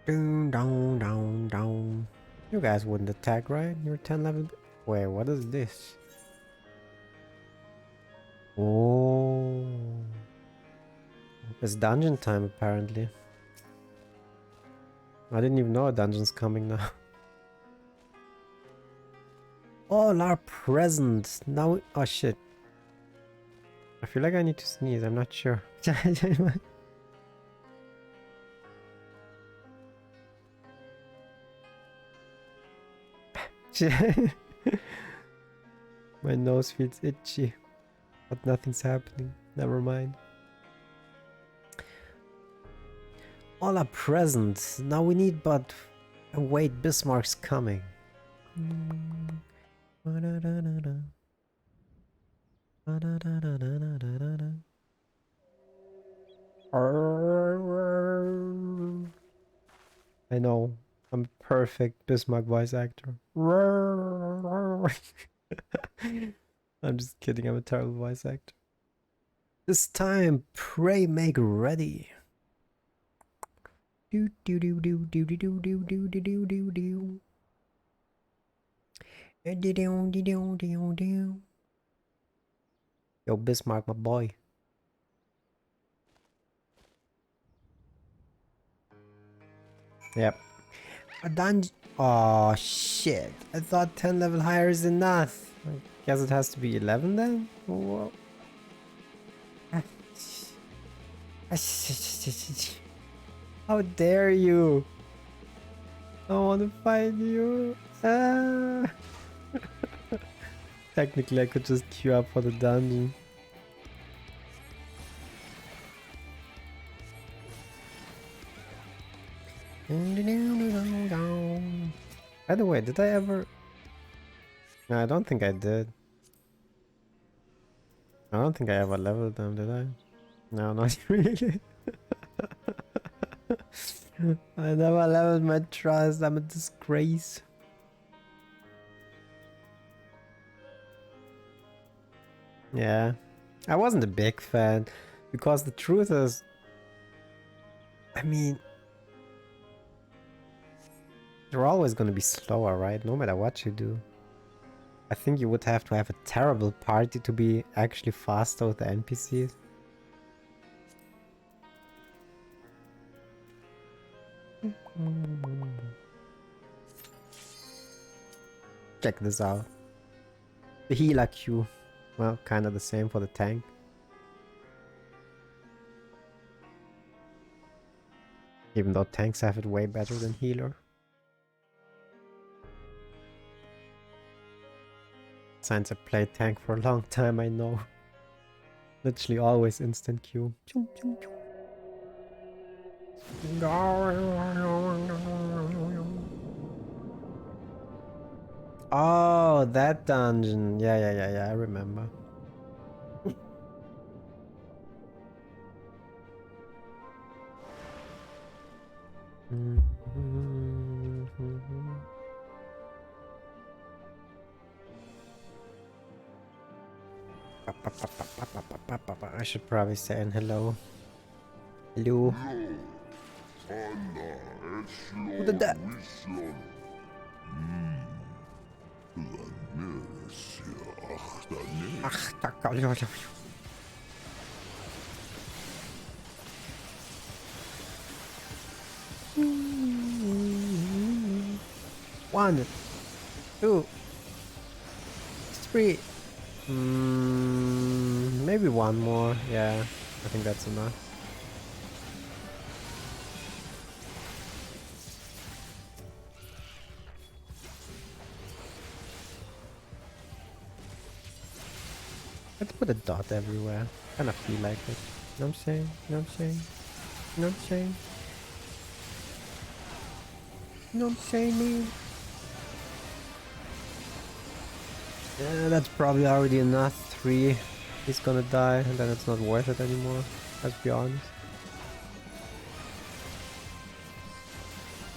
Down, down, down. You guys wouldn't attack, right? You're 10 level. Wait, what is this? Oh, it's dungeon time apparently. I didn't even know a dungeon's coming now. All are present now. Oh shit! I feel like I need to sneeze. I'm not sure. My nose feels itchy, but nothing's happening. Never mind. All are present. Now we need but wait, Bismarck's coming. I know. I'm a perfect Bismarck voice actor. I'm just kidding, I'm a terrible voice actor. This time, pray make ready. Do do do do do do do do do do do do do. Yo, Bismarck, my boy. Yep. A dungeon. Oh shit! I thought 10 level higher is enough. I guess it has to be 11 then. Whoa. How dare you! I want to fight you. Ah. Technically, I could just queue up for the dungeon. By the way, did I ever... No, I don't think I did. I don't think I ever leveled them, did I? No, not really. I never leveled my trust, I'm a disgrace. Yeah, I wasn't a big fan, because the truth is, I mean, you're always gonna be slower, right? No matter what you do. I think you would have to have a terrible party to be actually faster with the NPCs. Check this out. The healer queue. Well, kind of the same for the tank. Even though tanks have it way better than healer. Since I played tank for a long time, I know. Literally always instant queue. Oh, that dungeon. Yeah, I remember. I should probably say hello. Hello. Who did that? One, two, three. Maybe one more. Yeah, I think that's enough. Let's put a dot everywhere. Kind of feel like it. You know what I'm saying? You know what I'm saying? Not shame. Not shame me. Yeah, that's probably already enough. 3. He's gonna die, and then it's not worth it anymore. Let's be honest.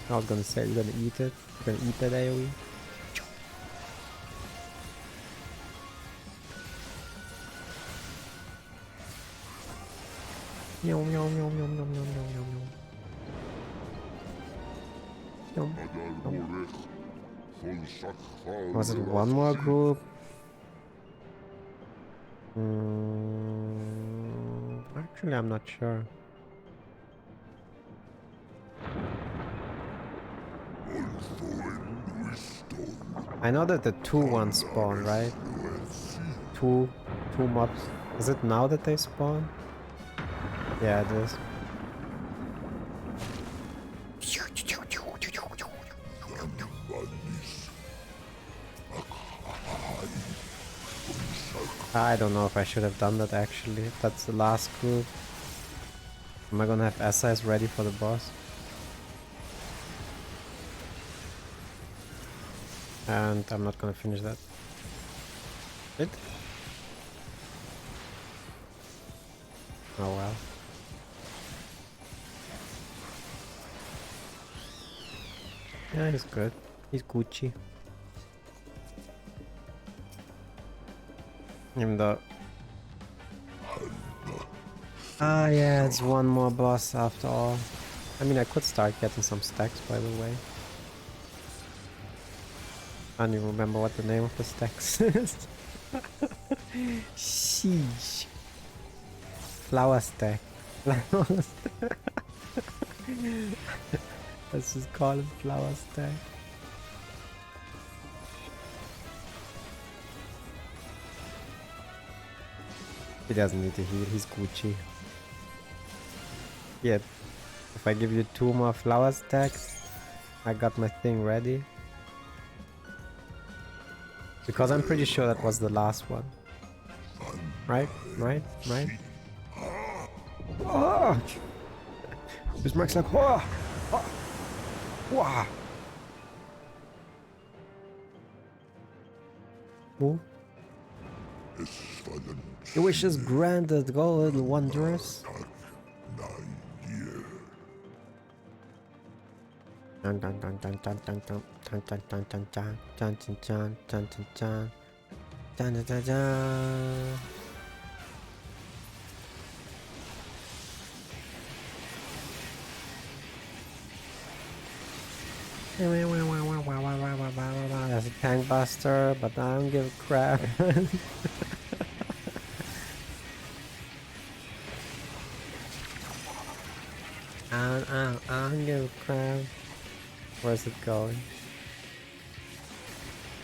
I was gonna say you're gonna eat it. You're gonna eat that AoE. Yum yum yum yum yum yum yum yum yum. Was it one more group? Actually, I'm not sure. I know that the 2 ones spawn, right? Two mobs. Is it now that they spawn? Yeah, it is. I don't know if I should have done that actually. That's the last group. Am I gonna have SIs ready for the boss? And I'm not gonna finish that. It? Oh well. Yeah, he's good. He's Gucci. Even though... Ah yeah, it's one more boss after all. I mean, I could start getting some stacks, by the way. I don't even remember what the name of the stacks is. Sheesh. Flower stack. Flower stack. Let's just call it flower stack. He doesn't need to heal, he's Gucci. Yeah, if I give you 2 more flower stacks, I got my thing ready. Because I'm pretty sure that was the last one. Right? Right? Right? Oh! This Max like, oh! Oh! Wow! Oh. Your wish is granted, go little wanderers. Dun dun dun dun dun dun dun dun dun dun dun dun dun dun dun dun dun dun dun dun. That's a tank buster, but I don't give a crap. I don't give a crap. Where's it going?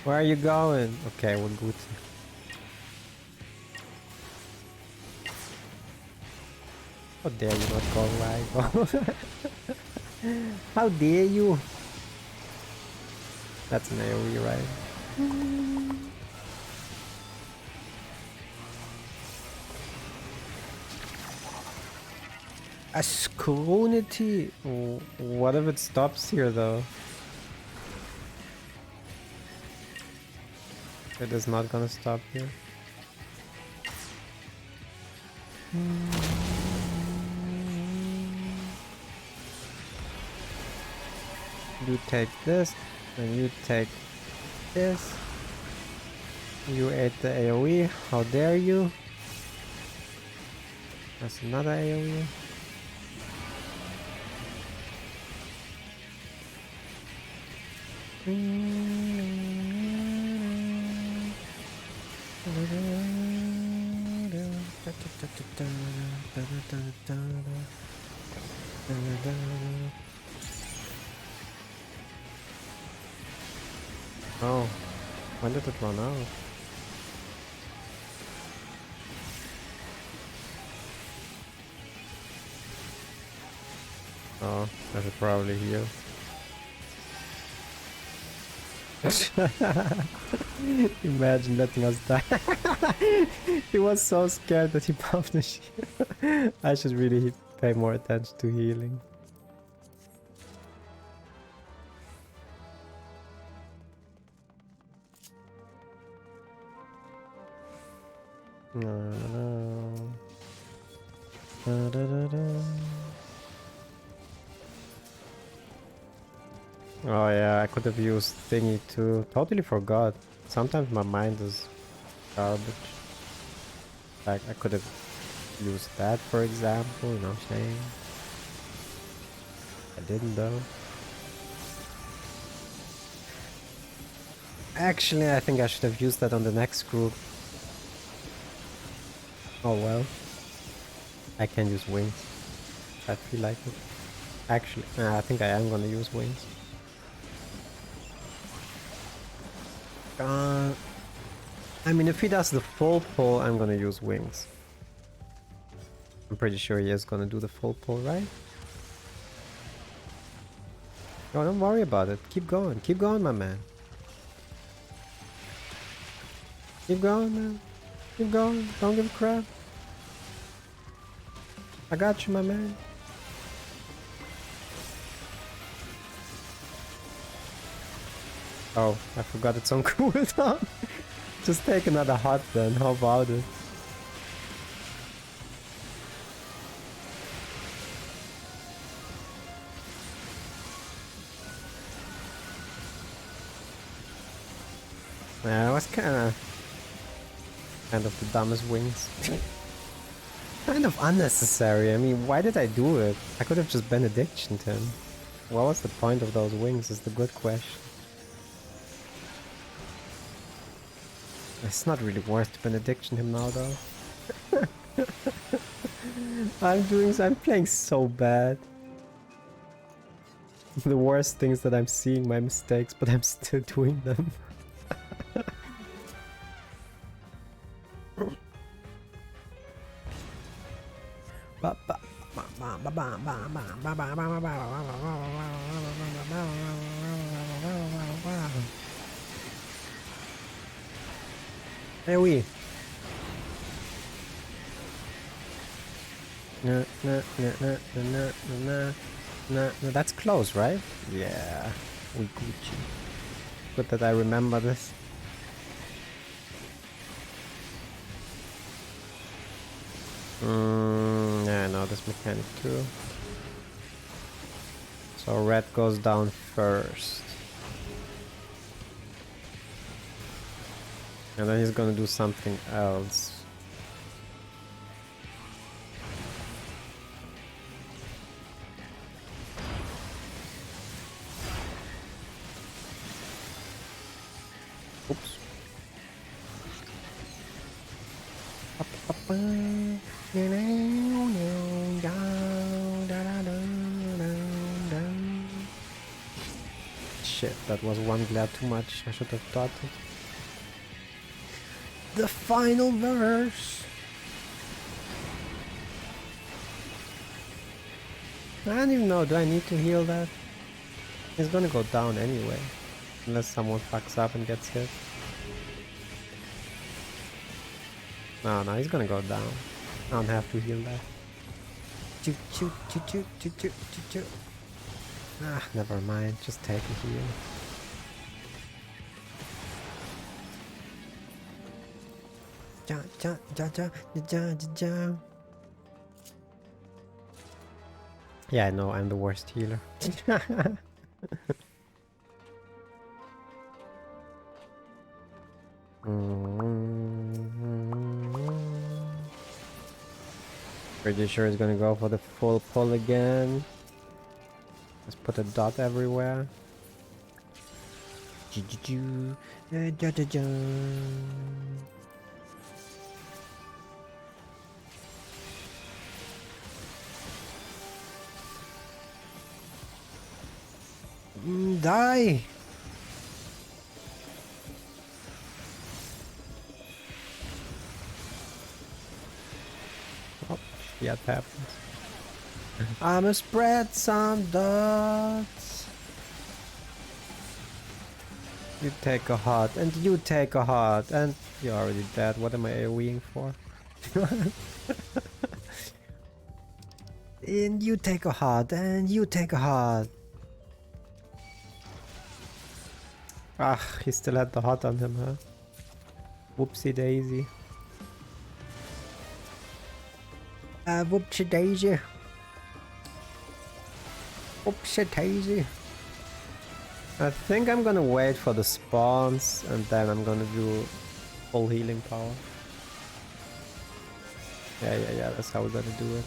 Where are you going? Okay, we're good. How dare you not go where I go? How dare you? That's an AoE, right? A scrunity? What if it stops here though? It is not gonna stop here. You take this, and you take this. You ate the AoE, how dare you? That's another AoE. Oh, when did it run out? Oh, I should probably heal. Imagine letting us die. He was so scared that he popped the shield. I should really pay more attention to healing. No. Da, da, da, da. Oh yeah, I could have used thingy too. Totally forgot. Sometimes my mind is garbage. Like I could have used that, for example, you know what I'm saying? I didn't though. Actually, I think I should have used that on the next group. Oh well. I can use wings. I feel like it. Actually, I think I am gonna use wings. I mean, if he does the full pull, I'm gonna use wings. I'm pretty sure he is gonna do the full pull, right? No, don't worry about it. Keep going. Keep going, my man. Keep going, man. Keep going. Don't give a crap. I got you, my man. Oh, I forgot it's on cooldown. Just take another hot then. How about it? Yeah, it was kind of the dumbest wings. Kind of unnecessary. I mean, why did I do it? I could have just benedictioned him. What was the point of those wings is the good question. It's not really worth to benediction him now though. I'm playing so bad. The worst things that I'm seeing my mistakes, but I'm still doing them. There we. No, that's close, right? Yeah, we Gucci. Good that I remember this. Yeah, I know this mechanic too. So red goes down first. And then he's gonna do something else. Oops. Shit, that was one glare too much. I should have thought it. The final verse. I don't even know, do I need to heal that? He's gonna go down anyway. Unless someone fucks up and gets hit. No, he's gonna go down. I don't have to heal that. Choo choo choo choo choo choo choo choo. Ah, never mind, just take a heal. Ja, ja, ja, ja, ja, ja, ja. Yeah, I know, I'm the worst healer. Pretty sure he's gonna go for the full pull again. Let's put a dot everywhere. Die! Oh, yeah, it happens. I'ma spread some dots. You take a heart, and you take a heart, and you're already dead. What am I AoEing for? And you take a heart, and you take a heart. Ah, he still had the heart on him, huh? Whoopsie daisy. Whoopsie daisy. Whoopsie daisy. I think I'm gonna wait for the spawns and then I'm gonna do full healing power. Yeah, that's how we're gonna do it.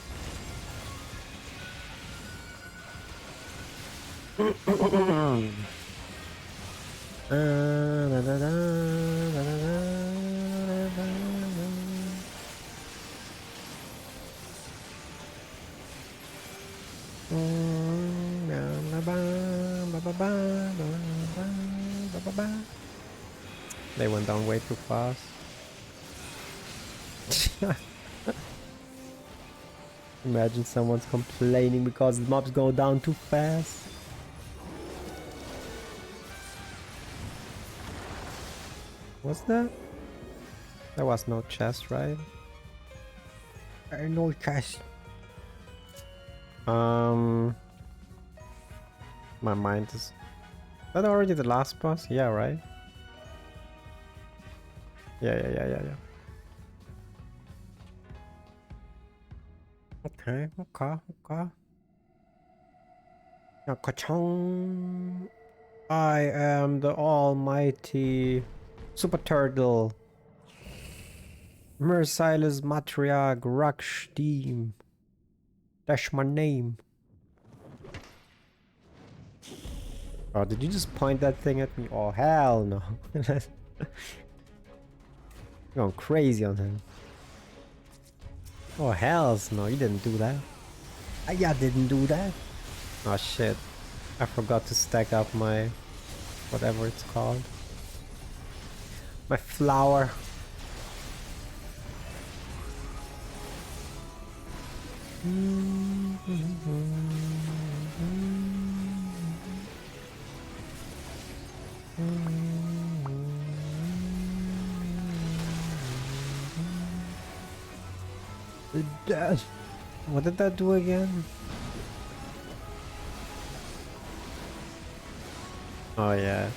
They went down way too fast. Imagine someone's complaining because the mobs go down too fast. What's that? There was no chest, right? No chest. My mind is... Is that already the last boss? Yeah, right? Yeah. Okay. Now, ka-chong. I am the almighty Super Turtle. Merciless Matriarch Rakshdeem. That's my name. Oh, did you just point that thing at me? Oh, hell no. You're going crazy on him. Oh, hells no, you didn't do that. I didn't do that. Oh, shit. I forgot to stack up my... whatever it's called. My flower. What did that do again? Oh yeah,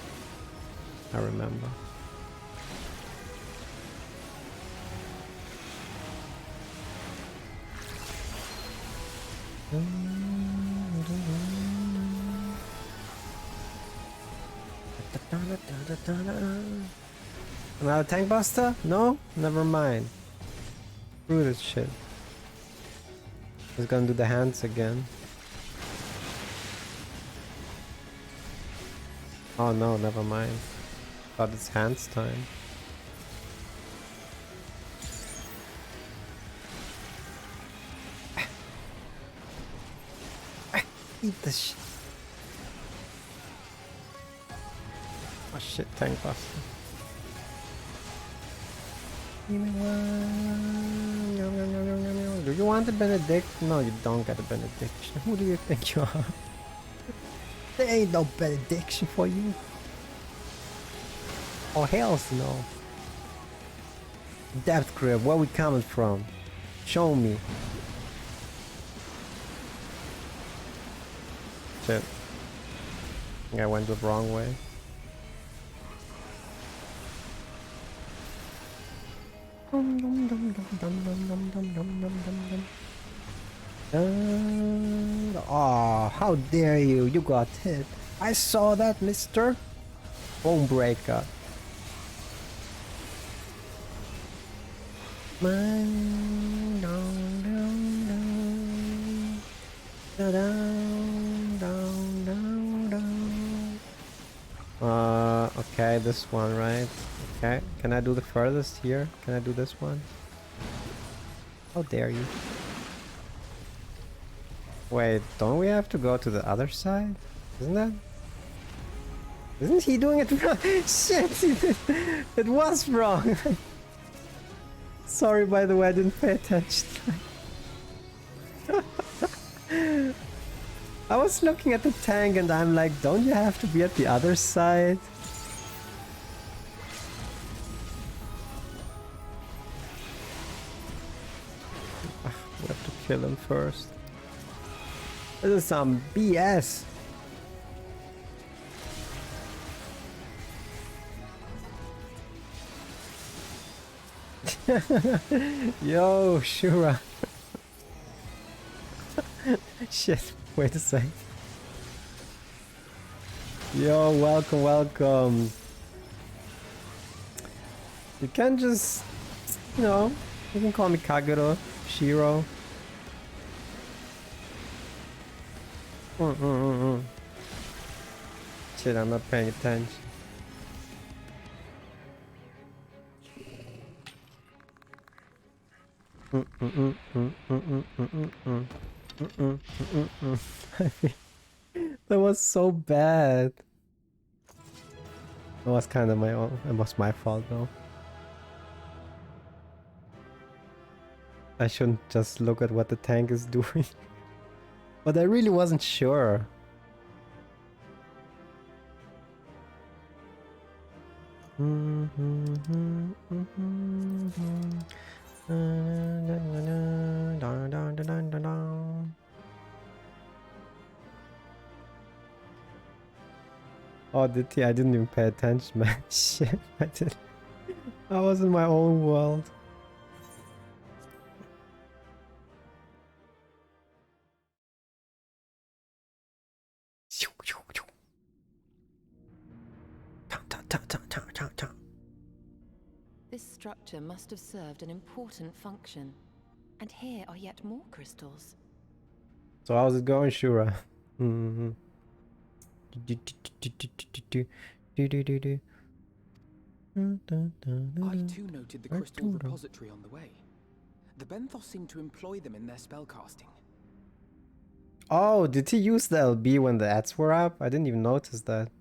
I remember. Another tank buster? No? Never mind. Screw this shit. He's gonna do the hands again. Oh no, never mind. Thought it's hands time. Eat this shit. Oh shit, tank buster. Give me one. Do you want a benediction? No, you don't get a benediction. Who do you think you are? There ain't no benediction for you. Oh, hells no. Depth grip, where we coming from? Show me. Shit. I think I went the wrong way. Oh, how dare you! You got hit. I saw that, mister. Bone breaker. Okay, this one, right? Okay, can I do the furthest here? Can I do this one? How dare you? Wait, don't we have to go to the other side? Isn't that? Isn't he doing it wrong? Shit! It was wrong! Sorry, by the way, I didn't pay attention. I was looking at the tank and I'm like, don't you have to be at the other side? We have to kill him first. This is some BS. Yo, Shura. Shit, wait a sec. Yo, welcome, welcome. You can just, you know, you can call me Kagero, Shiro. Shit, I'm not paying attention. That was so bad. It was kind of my own. It was my fault though. I shouldn't just look at what the tank is doing. But I really wasn't sure. Oh, did he? I didn't even pay attention, man. Shit, I did. I was in my own world. This structure must have served an important function. And here are yet more crystals. So how's it going, Shura? I too noted the crystal repository on the way. The Benthos seem to employ them in their spellcasting. Oh, did he use the LB when the ads were up? I didn't even notice that.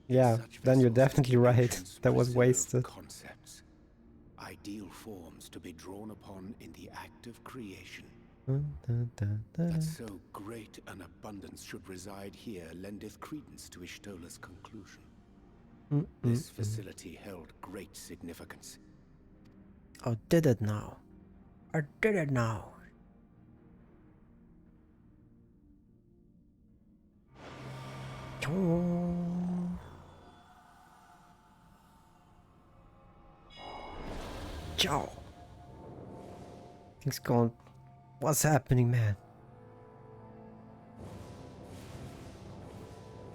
Yeah, then you're definitely right. That was wasted. Concepts, ideal forms to be drawn upon in the act of creation. That so great an abundance should reside here lendeth credence to Ishtola's conclusion. This facility held great significance. Oh, did it now? I did it now. Ciao. Things going. What's happening, man?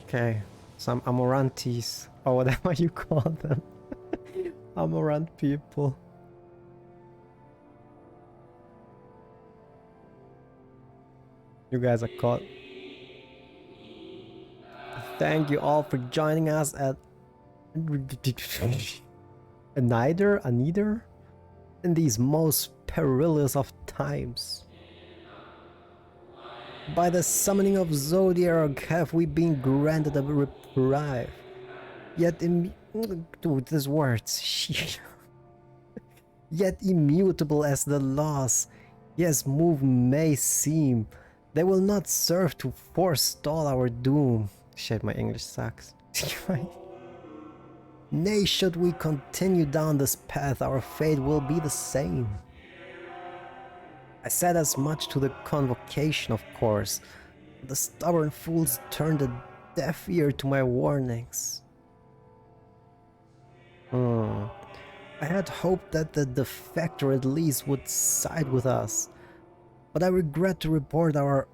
Okay, some Amorantes, or whatever you call them. Amorant people. You guys are caught. Thank you all for joining us at neither in these most perilous of times. By the summoning of Zodiac have we been granted a reprieve. Yet dude, these words. Yet immutable as the laws, yes, move may seem, they will not serve to forestall our doom. Shit, my English sucks. Nay, should we continue down this path, our fate will be the same. I said as much to the convocation, of course. The stubborn fools turned a deaf ear to my warnings. I had hoped that the defector at least would side with us, but I regret to report our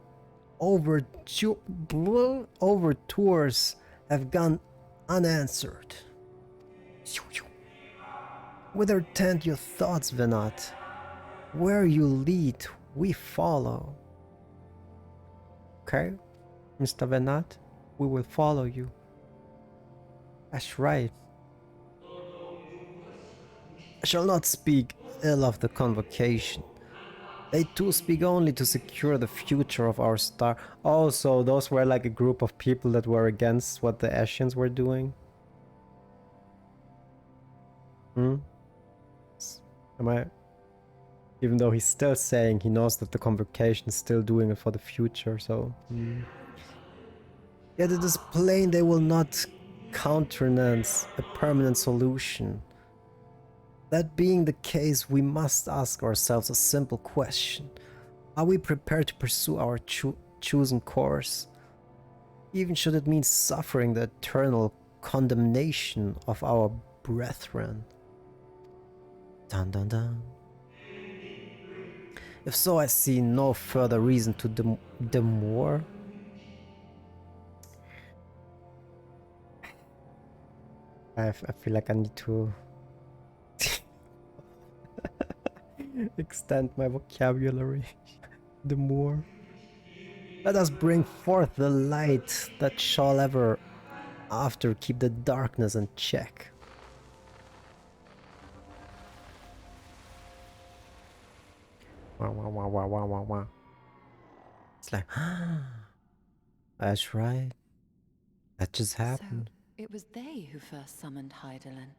overtures have gone unanswered. Whither tend your thoughts, Venat? Where you lead, we follow. Okay, Mr. Venat, we will follow you. That's right. I shall not speak ill of the convocation. They too speak only to secure the future of our star. Oh, so those were like a group of people that were against what the Ascians were doing? Am I... Even though he's still saying he knows that the convocation is still doing it for the future, so... Yet it is plain they will not countenance a permanent solution. That being the case, we must ask ourselves a simple question. Are we prepared to pursue our chosen course? Even should it mean suffering the eternal condemnation of our brethren? Dun dun dun. If so, I see no further reason to demur. I feel like I need to extend my vocabulary. Demur. Let us bring forth the light that shall ever after keep the darkness in check. Wow, wow, wow, wow, wow, wow, wow. It's like, that's right. That just happened. So, it was they who first summoned Hydaelyn.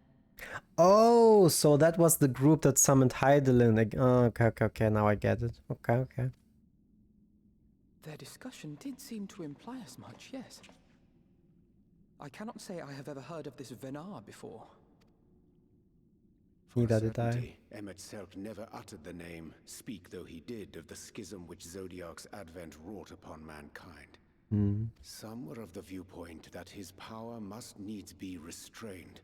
Oh, so that was the group that summoned Hydaelyn. Oh, okay, now I get it. Okay. Their discussion did seem to imply as much, yes. I cannot say I have ever heard of this Venar before. Neither did I. Emmett Selk never uttered the name, speak though he did, of the schism which Zodiark's advent wrought upon mankind. Some were of the viewpoint that his power must needs be restrained,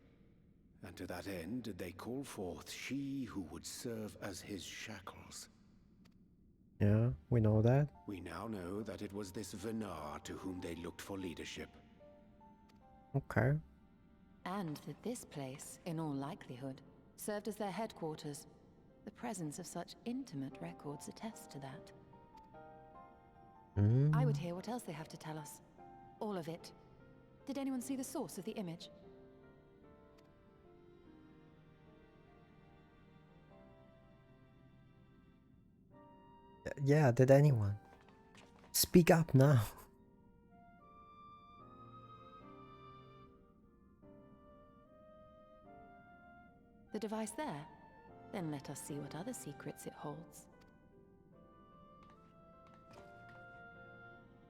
and to that end did they call forth she who would serve as his shackles. Yeah, we know that. We now know that it was this Venar to whom they looked for leadership. Okay. And that this place, in all likelihood, served as their headquarters. The presence of such intimate records attests to that. I would hear what else they have to tell us. All of it. Did anyone see the source of the image? Yeah, did anyone? Speak up now. The device there? Then let us see what other secrets it holds.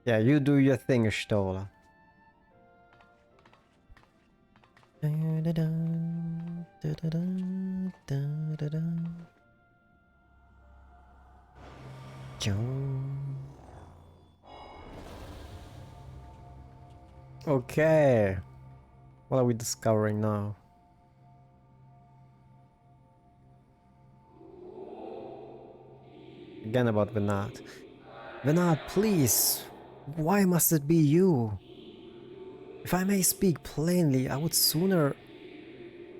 Yeah, you do your thing, Stola. Okay. What are we discovering now? Again about Venat. Venat, please. Why must it be you? If I may speak plainly, I would sooner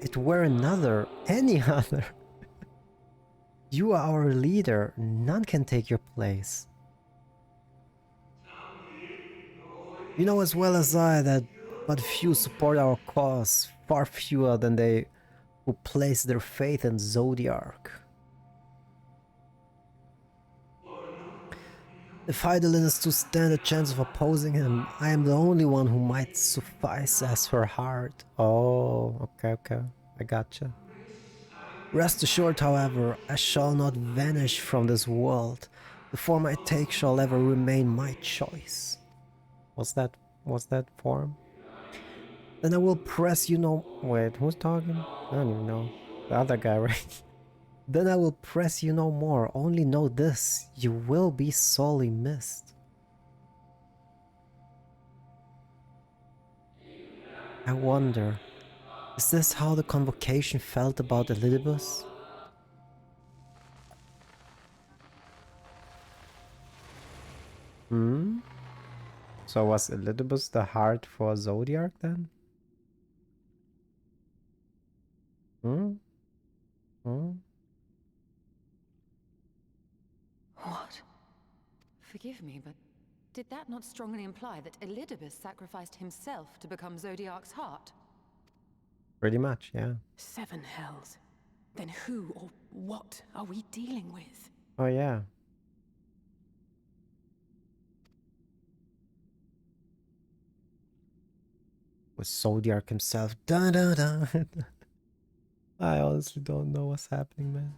it were another, any other. You are our leader. None can take your place. You know as well as I that but few support our cause, far fewer than they who place their faith in Zodiark. If Hydaelyn is to stand a chance of opposing him, I am the only one who might suffice as her heart. Oh, okay, I gotcha. Rest assured, however, I shall not vanish from this world. The form I take shall ever remain my choice. What's that form? Then I will press you no... Wait, who's talking? I don't even know. The other guy, right? Then I will press you no more. Only know this, you will be sorely missed. I wonder, is this how the convocation felt about Elidibus? So was Elidibus the heart for Zodiark then? What? Forgive me, but did that not strongly imply that Elidibus sacrificed himself to become Zodiark's heart? Pretty much, yeah. 7 hells. Then who or what are we dealing with? Oh yeah. Was Zodiark himself. Dun, dun, dun. I honestly don't know what's happening, man.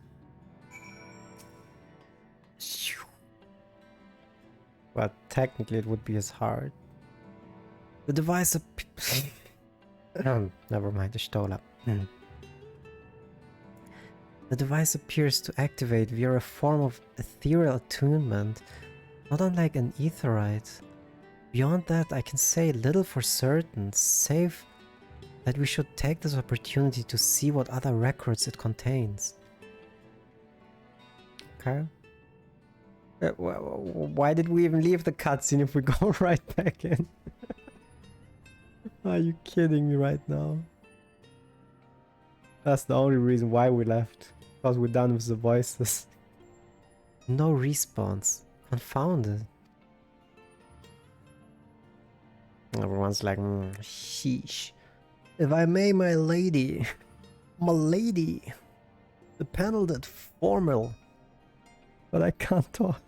But technically it would be his heart. The device never mind, the Stola. The device appears to activate via a form of ethereal attunement, not unlike an aetherite. Beyond that, I can say little for certain, save that we should take this opportunity to see what other records it contains. Okay. Why did we even leave the cutscene if we go right back in? Are you kidding me right now? That's the only reason why we left. Because we're done with the voices. No response. Confounded. Everyone's like, sheesh. If I may, my lady. My lady. The panel that formal. But I can't talk.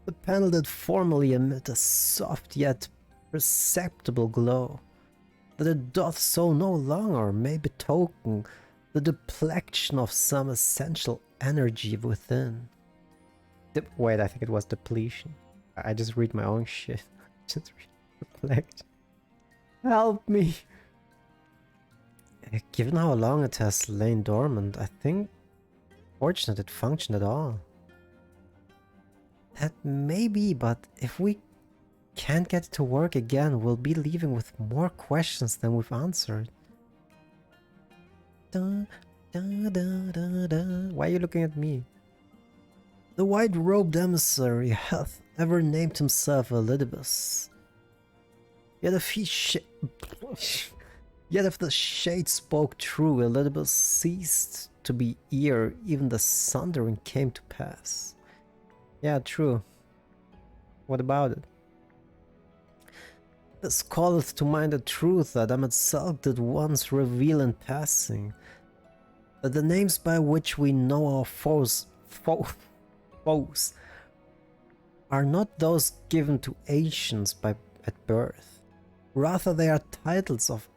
The panel that formerly emit a soft yet perceptible glow. That it doth so no longer may betoken the depletion of some essential energy within. Wait, I think it was depletion. I just read my own shit. Just read depletion. Help me! Given how long it has lain dormant, I think fortunate it functioned at all. That may be, but if we can't get it to work again, we'll be leaving with more questions than we've answered. Da, da, da, da, da. Why are you looking at me? The white-robed emissary hath ever named himself Elidibus. Yet if the shade spoke true, Elidibus ceased to be ere even the sundering came to pass. Yeah, true. What about it? This calleth to mind a truth that I myself did once reveal in passing, that the names by which we know our foes are not those given to ancients at birth. Rather they are titles of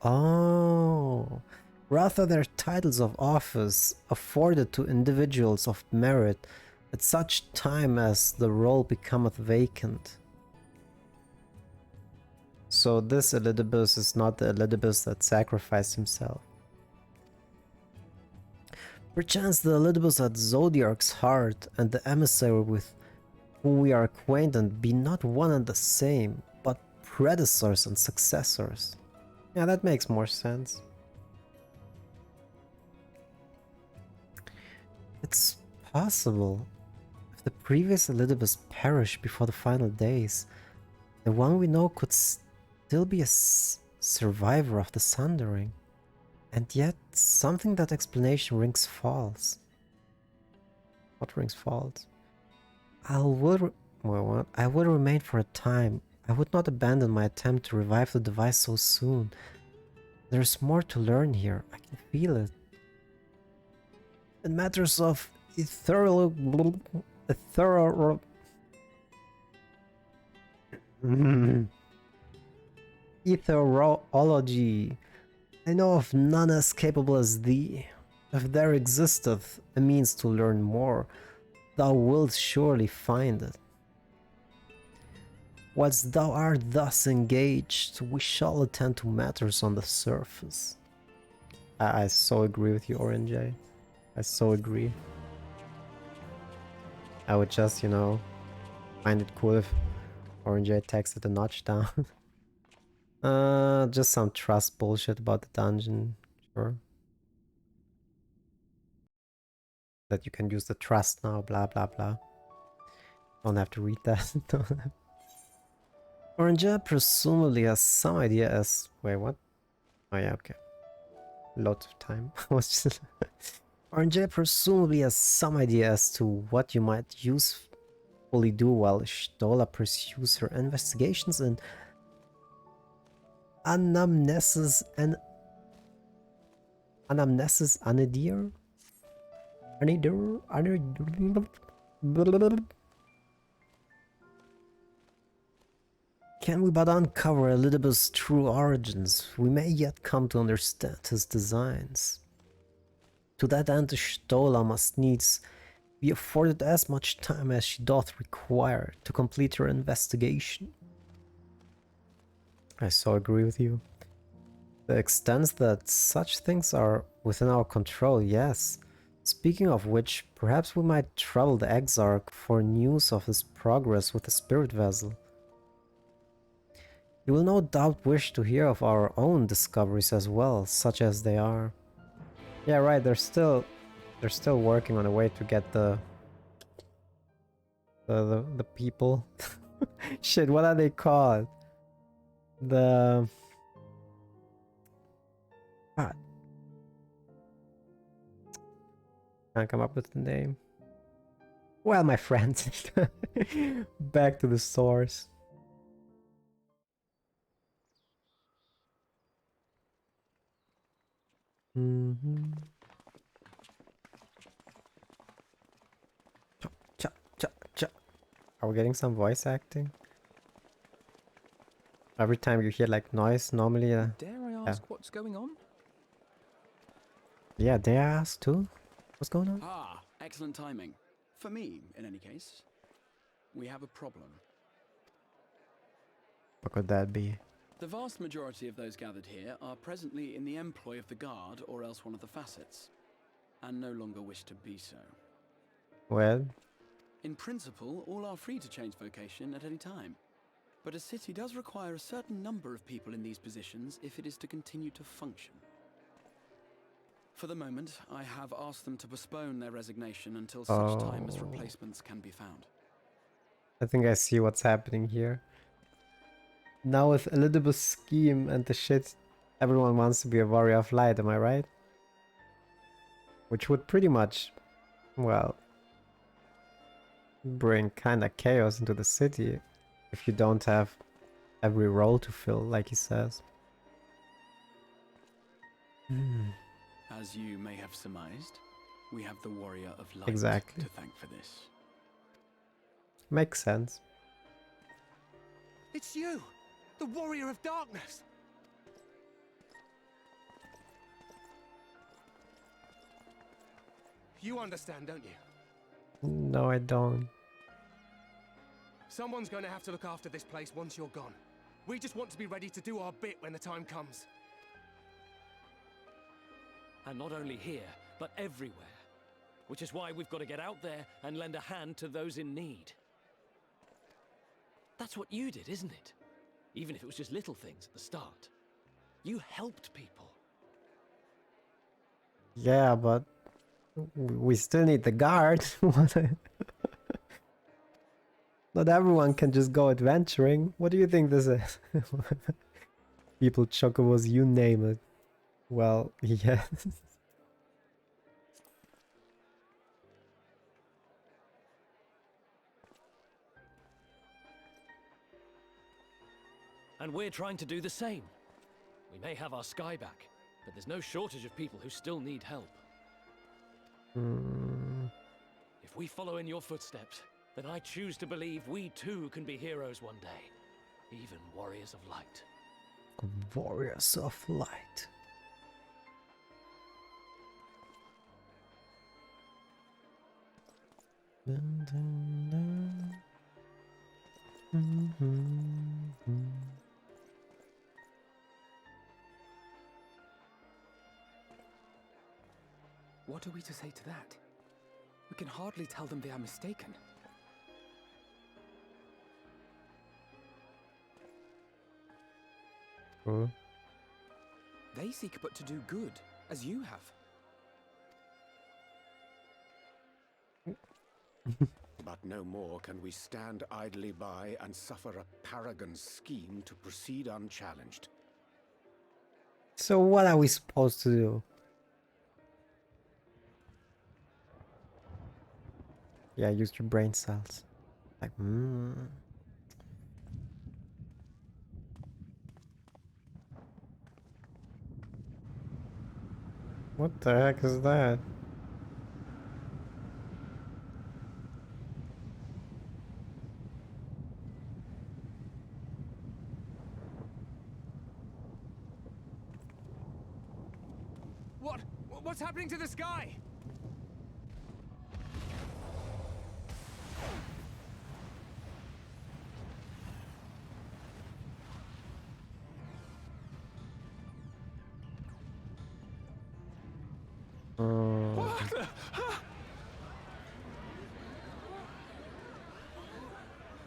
office afforded to individuals of merit at such time as the role becometh vacant. So this Elidibus is not the Elidibus that sacrificed himself. Perchance the Elidibus at Zodiark's heart and the emissary with whom we are acquainted be not one and the same, but predecessors and successors. Yeah, that makes more sense. It's possible. If the previous Elidibus perished before the final days, the one we know could still be a survivor of the Sundering. And yet, something that explanation rings false. What rings false? I will remain for a time. I would not abandon my attempt to revive the device so soon. There's more to learn here. I can feel it. In matters of etherology, I know of none as capable as thee. If there existeth a means to learn more, thou wilt surely find it. Whilst thou art thus engaged, we shall attend to matters on the surface. I so agree with you, Orange. I so agree. I would just, you know, find it cool if Orange texted a notch down. Just some trust bullshit about the dungeon, sure. That you can use the trust now, blah blah blah. Don't have to read that. Orange presumably has some idea as... Wait, what? Oh yeah, okay. Lots of time. Orange presumably has some idea as to what you might usefully do while Stola pursues her investigations in Anamnesis Anadir? Can we but uncover Elidibus' true origins, we may yet come to understand his designs. To that end, Stola must needs be afforded as much time as she doth require to complete her investigation. I so agree with you. The extent that such things are within our control, yes. Speaking of which, perhaps we might trouble the Exarch for news of his progress with the spirit vessel. He will no doubt wish to hear of our own discoveries as well, such as they are. Yeah, right, they're still working on a way to get the people. Shit, what are they called? The God. Can't come up with the name. Well, my friends. Back to the source. Are we getting some voice acting? Every time you hear like noise, normally Dare I ask what's going on? Yeah, dare I ask too? What's going on? Ah, excellent timing. For me, in any case. We have a problem. What could that be? The vast majority of those gathered here are presently in the employ of the Guard or else one of the facets, and no longer wish to be so. Well, in principle, all are free to change vocation at any time. But a city does require a certain number of people in these positions if it is to continue to function. For the moment, I have asked them to postpone their resignation until such time as replacements can be found. I think I see what's happening here. Now with Elizabeth's scheme and the shit, everyone wants to be a warrior of light, am I right? Which would pretty much, well, bring kinda chaos into the city if you don't have every role to fill, like he says. As you may have surmised, we have the Warrior of Light Exactly. to thank for this. Makes sense. It's you! The Warrior of Darkness! You understand, don't you? No, I don't. Someone's going to have to look after this place once you're gone. We just want to be ready to do our bit when the time comes. And not only here, but everywhere. Which is why we've got to get out there and lend a hand to those in need. That's what you did, isn't it? Even if it was just little things at the start. You helped people. Yeah, but we still need the guard. Not everyone can just go adventuring. What do you think this is? People, chocobos, you name it. Well, yes. And we're trying to do the same. We may have our sky back, but there's no shortage of people who still need help. If we follow in your footsteps, then I choose to believe we too can be heroes one day. Even warriors of light. Warriors of light. What are we to say to that? We can hardly tell them they are mistaken. They seek but to do good, as you have. But no more can we stand idly by and suffer a paragon's scheme to proceed unchallenged. So what are we supposed to do? Yeah, use your brain cells. Like, What the heck is that? What's happening to the sky?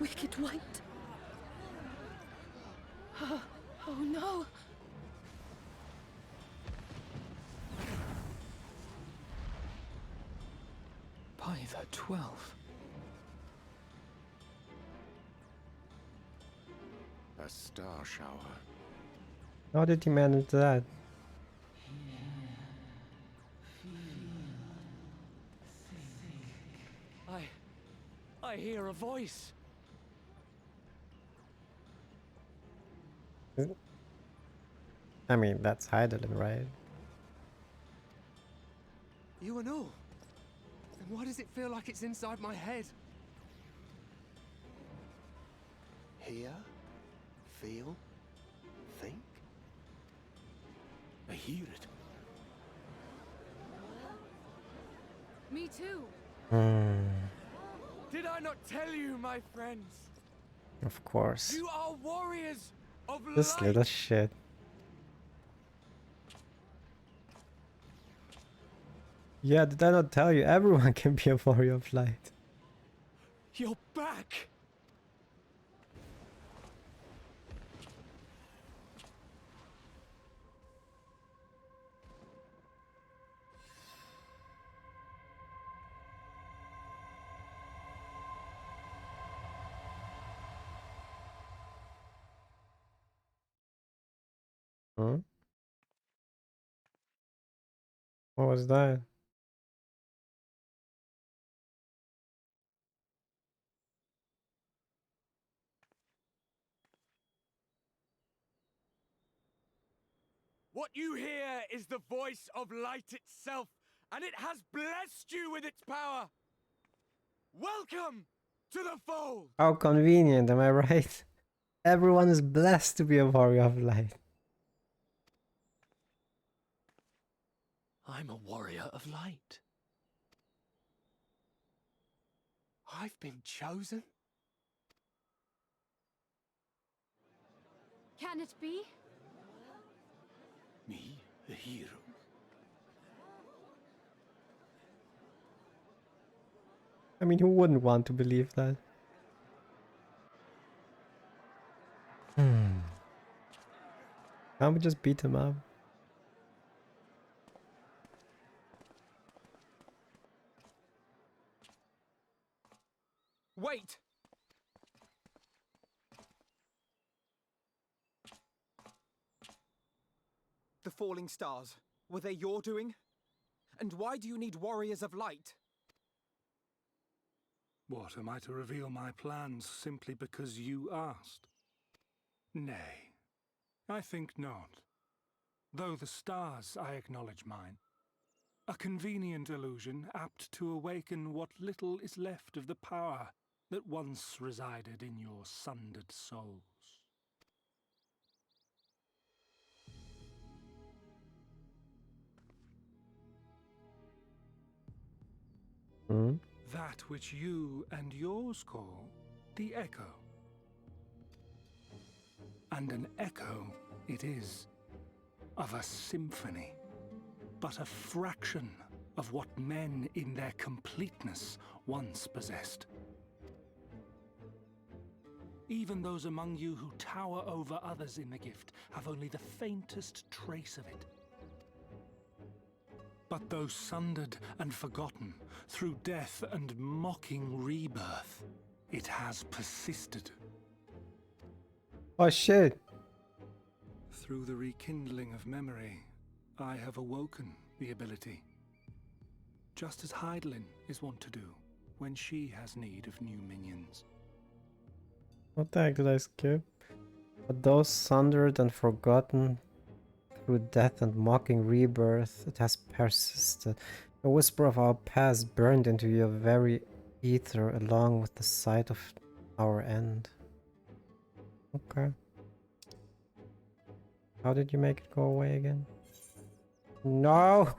Wicked White. Oh no. By the 12. A star shower. How did he manage that? I hear a voice. I mean, that's Heidelin, right? You and all. And why does it feel like it's inside my head? Hear, feel, think. I hear it. Me too. Did I not tell you, my friends? Of course. You are warriors of This light. little shit. Yeah, did I not tell you? Everyone can be a warrior of light. You're back. Hmm? What was that? What you hear is the voice of light itself, and it has blessed you with its power. Welcome to the fold. How convenient, am I right? Everyone is blessed to be a warrior of light. I'm a warrior of light. I've been chosen? Can it be? Me, a hero. I mean, who wouldn't want to believe that? Can't we just beat him up? Wait! The falling stars, were they your doing? And why do you need warriors of light? What, am I to reveal my plans simply because you asked? Nay, I think not. Though the stars, I acknowledge mine. A convenient illusion apt to awaken what little is left of the power that once resided in your sundered souls. Hmm? That which you and yours call the echo. And an echo it is, of a symphony, but a fraction of what men in their completeness once possessed. Even those among you who tower over others in the gift have only the faintest trace of it. But though sundered and forgotten, through death and mocking rebirth, it has persisted. Oh shit! Through the rekindling of memory, I have awoken the ability. Just as Heidelin is wont to do when she has need of new minions. What the heck did I skip? But those sundered and forgotten, through death and mocking rebirth, it has persisted. The whisper of our past burned into your very ether along with the sight of our end. Okay. How did you make it go away again? No!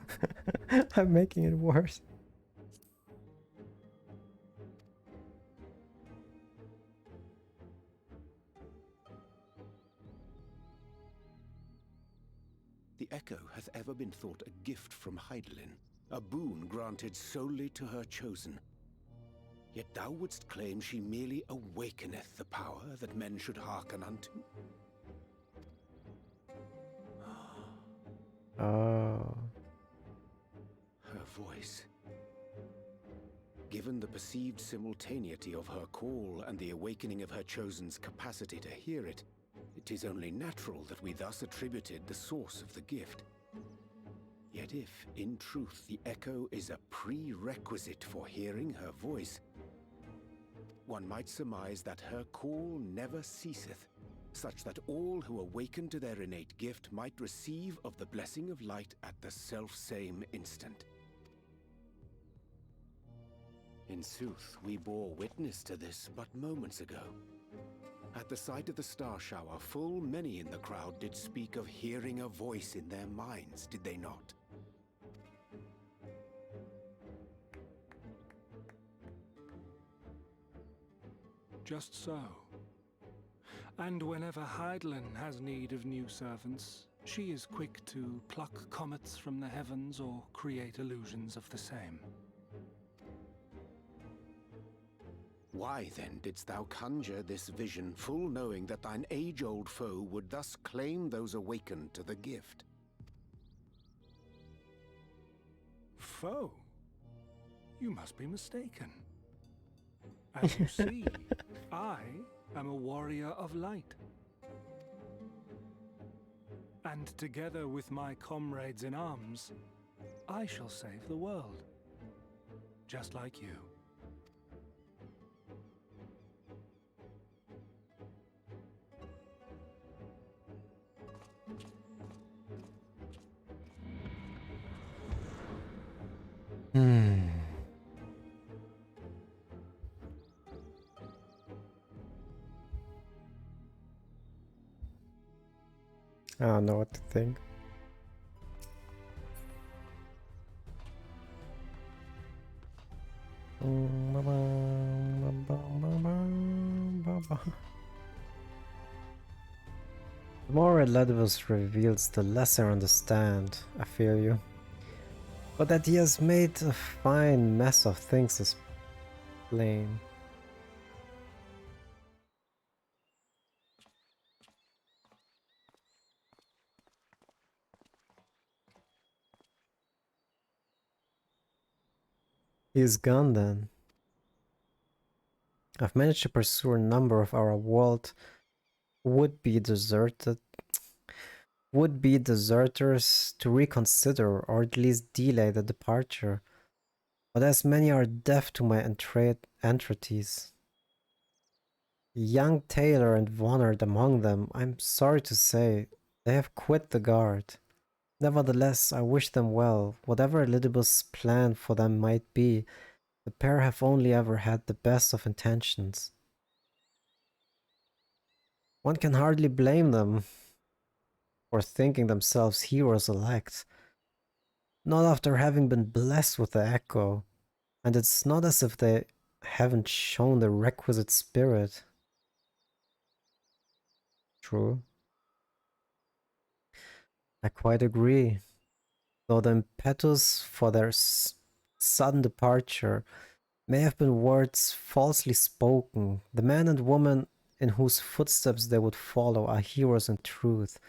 I'm making it worse. The echo hath ever been thought a gift from Heidelin, a boon granted solely to her chosen. Yet thou wouldst claim she merely awakeneth the power that men should hearken unto? Oh. Her voice. Given the perceived simultaneity of her call and the awakening of her chosen's capacity to hear it, it is only natural that we thus attributed the source of the gift. Yet if, in truth, the echo is a prerequisite for hearing her voice, one might surmise that her call never ceaseth, such that all who awaken to their innate gift might receive of the blessing of light at the self-same instant. In sooth, we bore witness to this but moments ago. At the sight of the star shower, full many in the crowd did speak of hearing a voice in their minds, did they not? Just so. And whenever Hydaelyn has need of new servants, she is quick to pluck comets from the heavens or create illusions of the same. Why then didst thou conjure this vision, full knowing that thine age-old foe would thus claim those awakened to the gift? Foe? You must be mistaken. As you see, I am a warrior of light. And together with my comrades in arms, I shall save the world. Just like you. I don't know what to think. The more Ledibus reveals, the less I understand. I feel you. But that he has made a fine mess of things is plain. He is gone then. I've managed to pursue a number of our world would-be deserters to reconsider or at least delay the departure, but as many are deaf to my entreaties. Young Taylor and Vonard among them, I'm sorry to say, they have quit the guard. Nevertheless, I wish them well. Whatever Elidibus' plan for them might be, the pair have only ever had the best of intentions. One can hardly blame them for thinking themselves heroes elect. Not after having been blessed with the echo, and it's not as if they haven't shown the requisite spirit. True. I quite agree. Though the impetus for their sudden departure may have been words falsely spoken, the man and woman in whose footsteps they would follow are heroes in truth,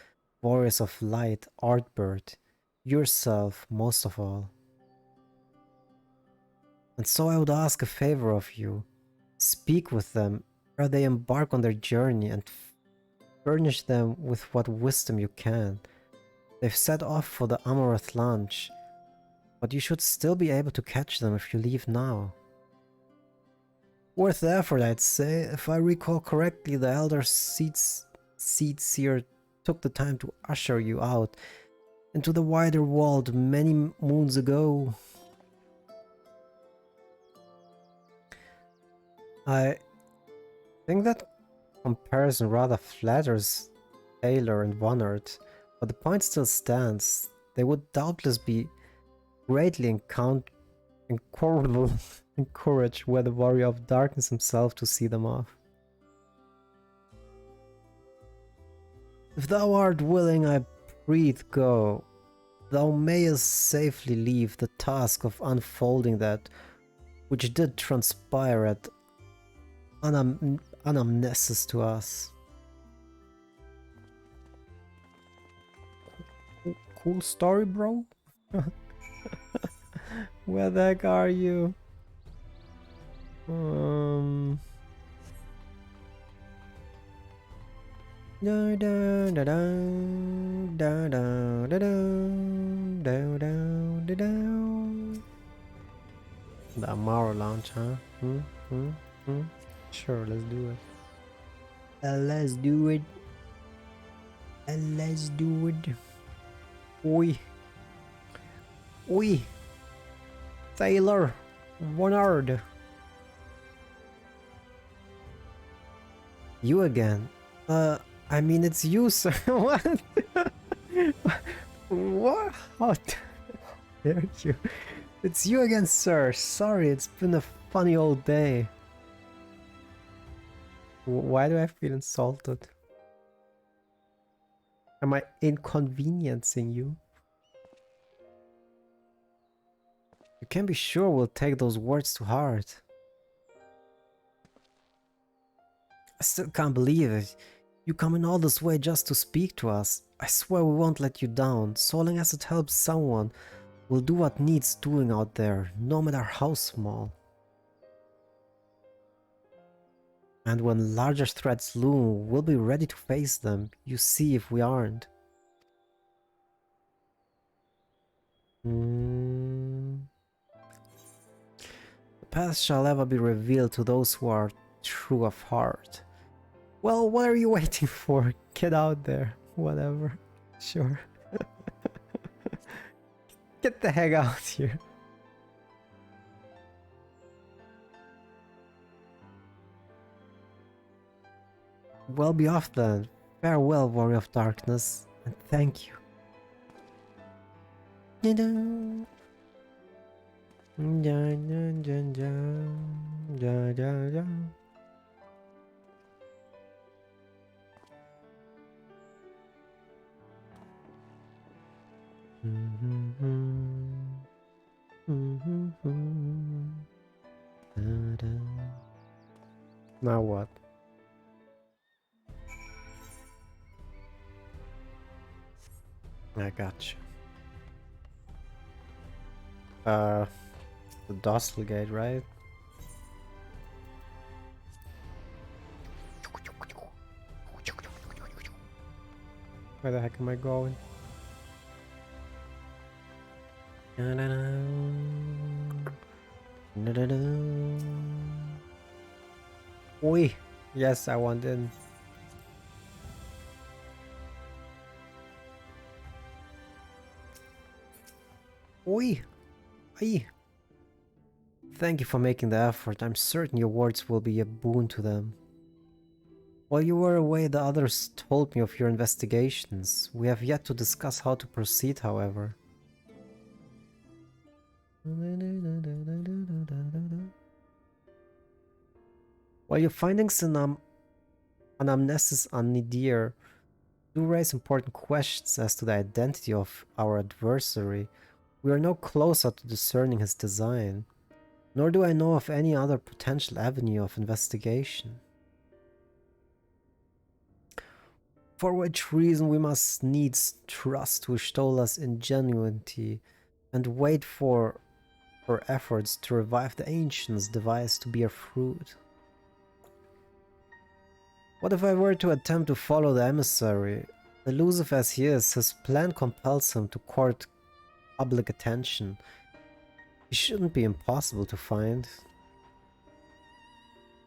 warriors of light, Artbird, yourself most of all. And so I would ask a favor of you. Speak with them ere they embark on their journey and furnish them with what wisdom you can. They've set off for the Amaranth Launch, but you should still be able to catch them if you leave now. Worth the effort, I'd say. If I recall correctly, the Elder Seedseer took the time to usher you out into the wider world many moons ago. I think that comparison rather flatters Taylor and Vonard, but the point still stands. They would doubtless be greatly encouraged were the warrior of darkness himself to see them off. If thou art willing, I breathe go. thou mayest safely leave the task of unfolding that which did transpire at anamnesis to us. Cool story, bro? Where the heck are you? Da da da da da da da da da da. The Amaro launch, huh? Sure, let's do it. Let's do it. Let's do it. Oi. Oi. Taylor. Bernard. You again? I mean, it's you, sir. What? What? How dare you? It's you again, sir. Sorry, it's been a funny old day. Why do I feel insulted? Am I inconveniencing you? You can be sure we'll take those words to heart. I still can't believe it. You coming all this way just to speak to us. I swear we won't let you down. So long as it helps someone, we'll do what needs doing out there, no matter how small. And when larger threats loom, we'll be ready to face them. You see if we aren't. The past shall ever be revealed to those who are true of heart. Well, what are you waiting for? Get out there. Whatever. Sure. Get the heck out here. Well, be off then. Farewell, Warrior of Darkness, and thank you. Now what? I got you. The Dostal Gate, right? Where the heck am I going? Oi! Yes, I want in. Oi! Aye. Thank you for making the effort. I'm certain your words will be a boon to them. While you were away, the others told me of your investigations. We have yet to discuss how to proceed, however. While your findings in Anamnesis on Nidir do raise important questions as to the identity of our adversary, we are no closer to discerning his design, nor do I know of any other potential avenue of investigation. For which reason we must needs trust Wishtola's ingenuity and wait for her efforts to revive the Ancients' device to bear fruit. What if I were to attempt to follow the emissary? Elusive as he is, his plan compels him to court public attention. He shouldn't be impossible to find.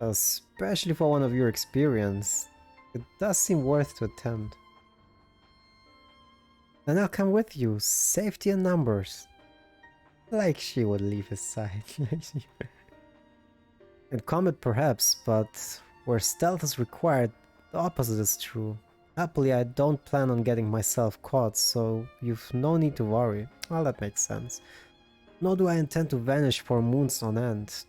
Especially for one of your experience. It does seem worth to attempt. Then I'll come with you. Safety in numbers. Like she would leave his side. In combat perhaps, but where stealth is required, the opposite is true. Happily, I don't plan on getting myself caught, so you've no need to worry. Well, that makes sense. Nor do I intend to vanish for moons on end.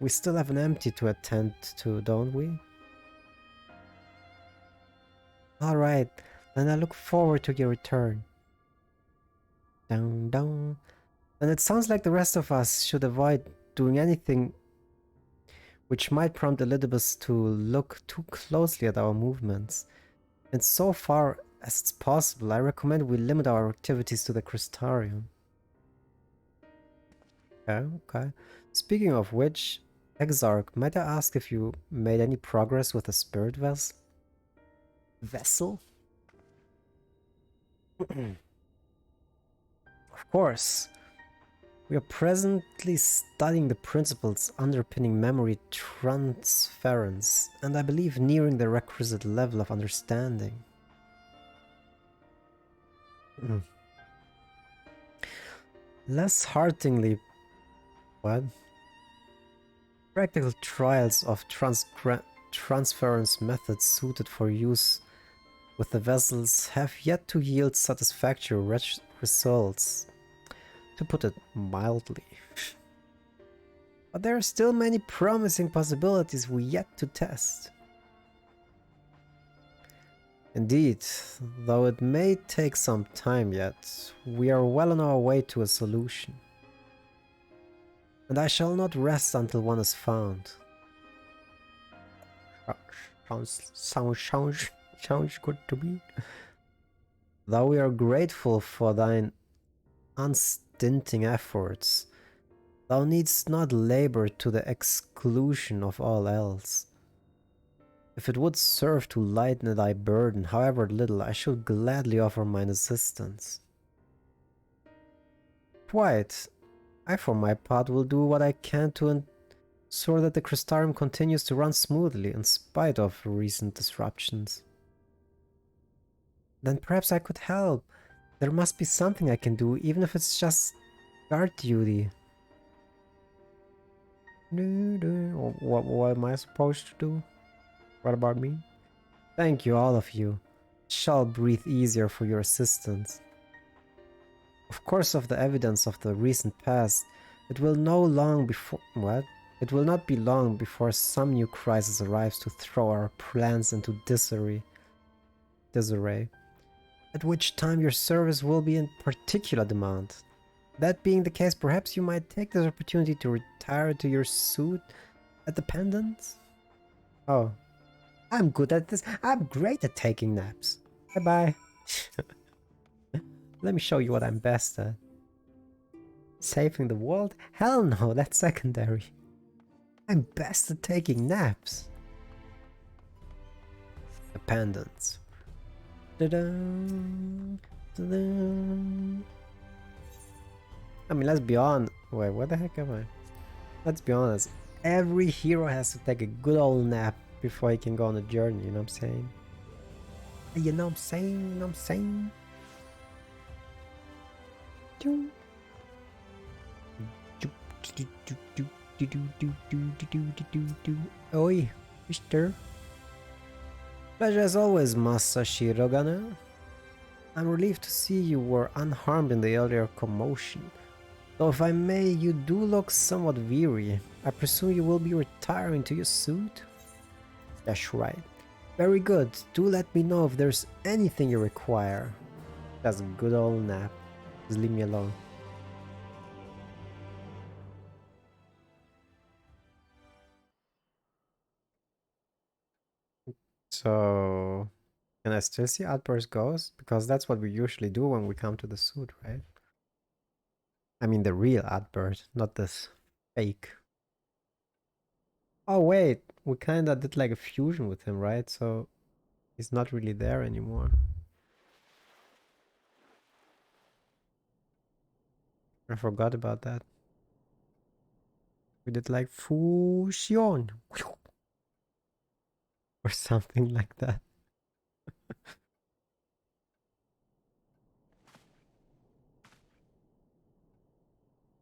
We still have an empty to attend to, don't we? Alright, then I look forward to your return. Down, down. And it sounds like the rest of us should avoid doing anything which might prompt Elizabeth to look too closely at our movements. And so far as it's possible, I recommend we limit our activities to the Crystarium. Okay, okay. Speaking of which, Exarch, might I ask if you made any progress with the spirit vessel? Of course. We are presently studying the principles underpinning memory transference, and I believe nearing the requisite level of understanding. Less heartily, what? Practical trials of transference methods suited for use with the vessels have yet to yield satisfactory results, to put it mildly. But there are still many promising possibilities we yet to test. Indeed, though it may take some time yet, we are well on our way to a solution. And I shall not rest until one is found. Sounds good to me. Though we are grateful for thine unstinting efforts, thou needst not labor to the exclusion of all else. If it would serve to lighten thy burden, however little, I should gladly offer mine assistance. Quite. I for my part will do what I can to ensure that the Crystarium continues to run smoothly in spite of recent disruptions. Then perhaps I could help. There must be something I can do, even if it's just guard duty. What am I supposed to do? What about me? Thank you, all of you. I shall breathe easier for your assistance. Of course, of the evidence of the recent past, it will not be long before some new crisis arrives to throw our plans into disarray. At which time your service will be in particular demand. That being the case, perhaps you might take this opportunity to retire to your suit at the Pendant? Oh, I'm good at this. I'm great at taking naps. Bye-bye. Let me show you what I'm best at. Saving the world? Hell no, that's secondary. I'm best at taking naps. The Pendants. Ta-da, ta-da. I mean, let's be honest. Wait, what the heck am I? Let's be honest. Every hero has to take a good old nap before he can go on a journey, you know what I'm saying? You know what I'm saying? You know what I'm saying? Oi, mister. Pleasure as always, Masashi Rogana. I'm relieved to see you were unharmed in the earlier commotion. Though if I may, you do look somewhat weary. I presume you will be retiring to your suit? That's right. Very good. Do let me know if there's anything you require. That's a good old nap. Just leave me alone. So, can I still see Outburst Ghost? Because that's what we usually do when we come to the suit, right? I mean the real Outburst, not this fake. Oh wait, we kinda did like a fusion with him, right? So he's not really there anymore. I forgot about that. We did like fusion or something like that.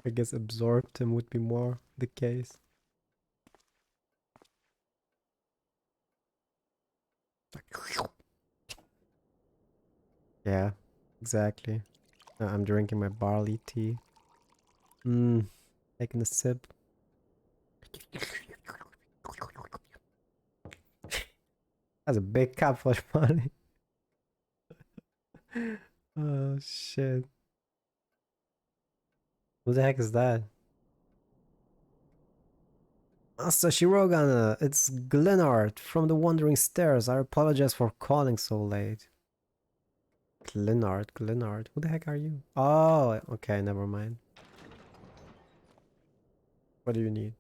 I guess absorbed him would be more the case. Yeah, exactly. I'm drinking my barley tea. Taking a sip. That's a big cup for barley. Oh shit. Who the heck is that? Master Shirogane, it's Glenard from the Wandering Stairs. I apologize for calling so late. Glenard, who the heck are you? Oh, okay, never mind. What do you need?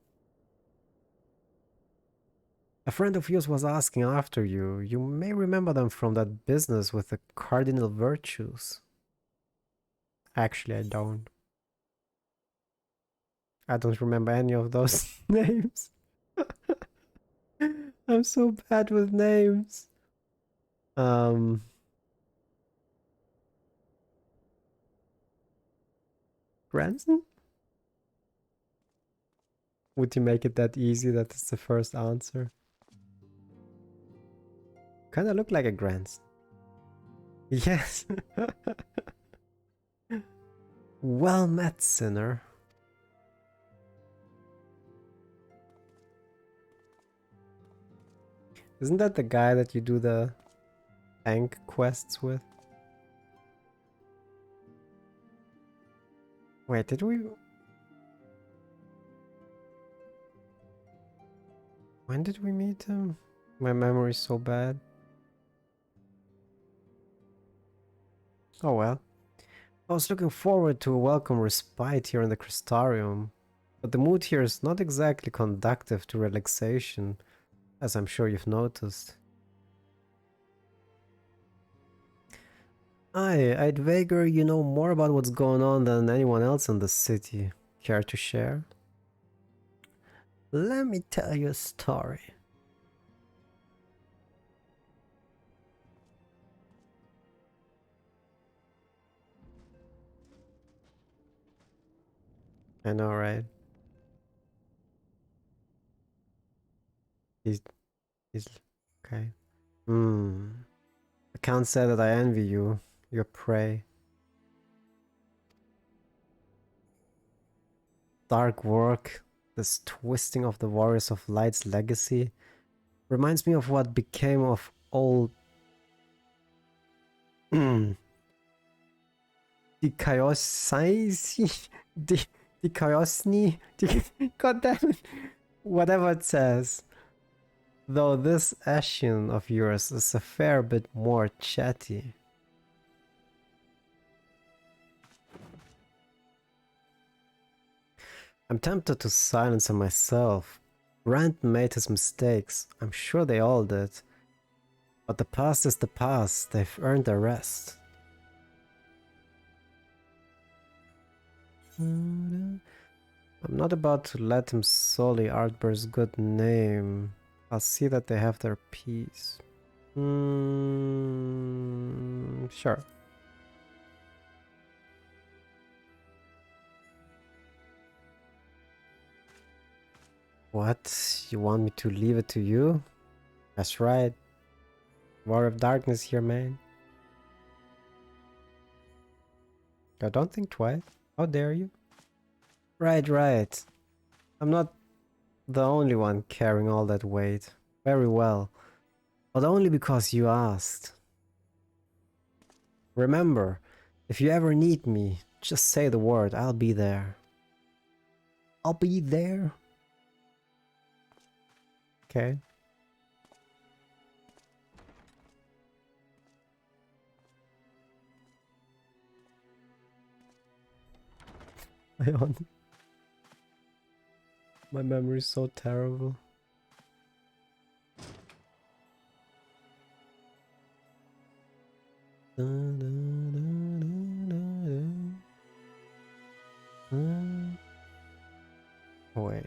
A friend of yours was asking after you. You may remember them from that business with the cardinal virtues. Actually, I don't. I don't remember any of those names. I'm so bad with names. Branson? Would you make it that easy that it's the first answer? Kinda look like a grandson. Yes. Well met, sinner. Isn't that the guy that you do the tank quests with? Wait, did we... When did we meet him? My memory's so bad. Oh well. I was looking forward to a welcome respite here in the Crystarium, but the mood here is not exactly conducive to relaxation, as I'm sure you've noticed. I'd wager you know more about what's going on than anyone else in the city. Care to share? Let me tell you a story. I know, right? He's okay. I can't say that I envy you, your prey. Dark work, this twisting of the Warriors of Light's legacy, reminds me of what became of old Dikaiosni, Dikaiosni, God damn it, whatever it says. Though this Ashen of yours is a fair bit more chatty. I'm tempted to silence him myself. Rand made his mistakes, I'm sure they all did. But the past is the past, they've earned their rest. I'm not about to let him sully Artbur's good name. I'll see that they have their peace. Sure. What? You want me to leave it to you? That's right. War of Darkness here, man. I don't think twice. How dare you? Right. I'm not the only one carrying all that weight. Very well. But only because you asked. Remember, if you ever need me, just say the word, I'll be there. I'll be there? Okay. My memory is so terrible. Wait.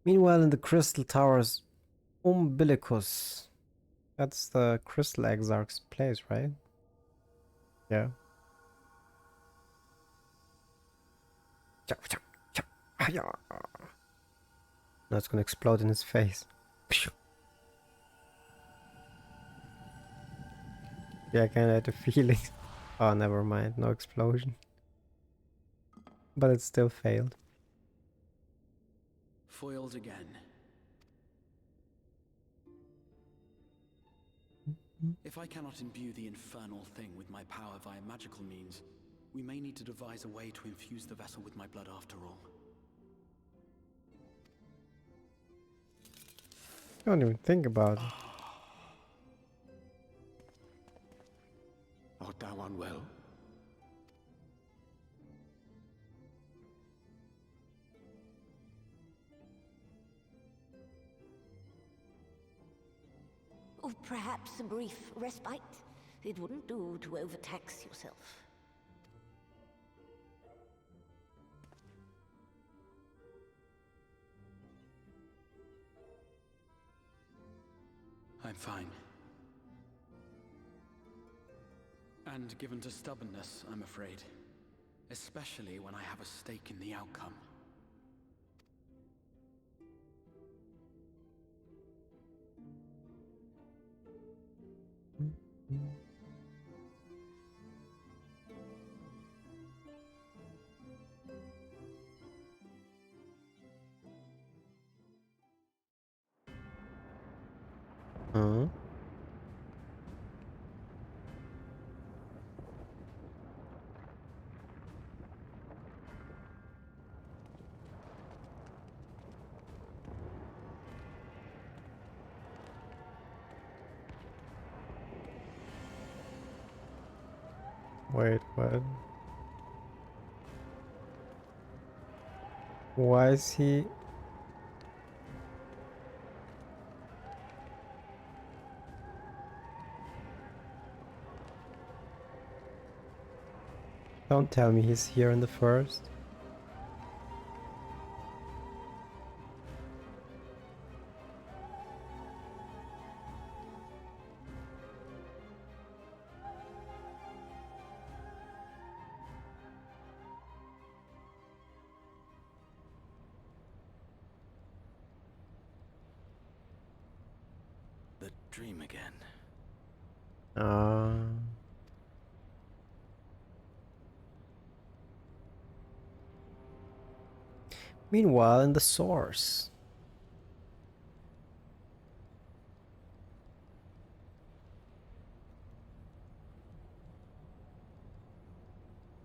Meanwhile, in the Crystal Tower's Umbilicus. That's the Crystal Exarch's place, right? Yeah. Now it's gonna explode in his face. Yeah, I kinda had a feeling. Oh, never mind. No explosion. But it still failed. Foiled again. If I cannot imbue the infernal thing with my power via magical means, we may need to devise a way to infuse the vessel with my blood after all. Don't even think about it. Art thou unwell? Or perhaps a brief respite? It wouldn't do to overtax yourself. I'm fine. And given to stubbornness, I'm afraid. Especially when I have a stake in the outcome. Huh? Wait, what? Why is he... Don't tell me he's here in the first. The dream again. Meanwhile, in the source.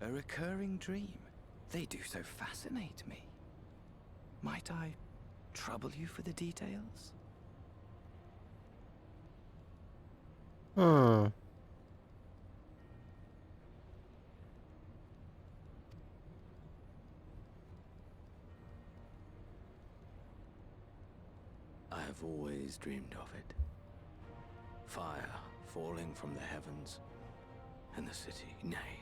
A recurring dream. They do so fascinate me. Might I trouble you for the details? Hmm. I have always dreamed of it. Fire falling from the heavens, and the city, nay,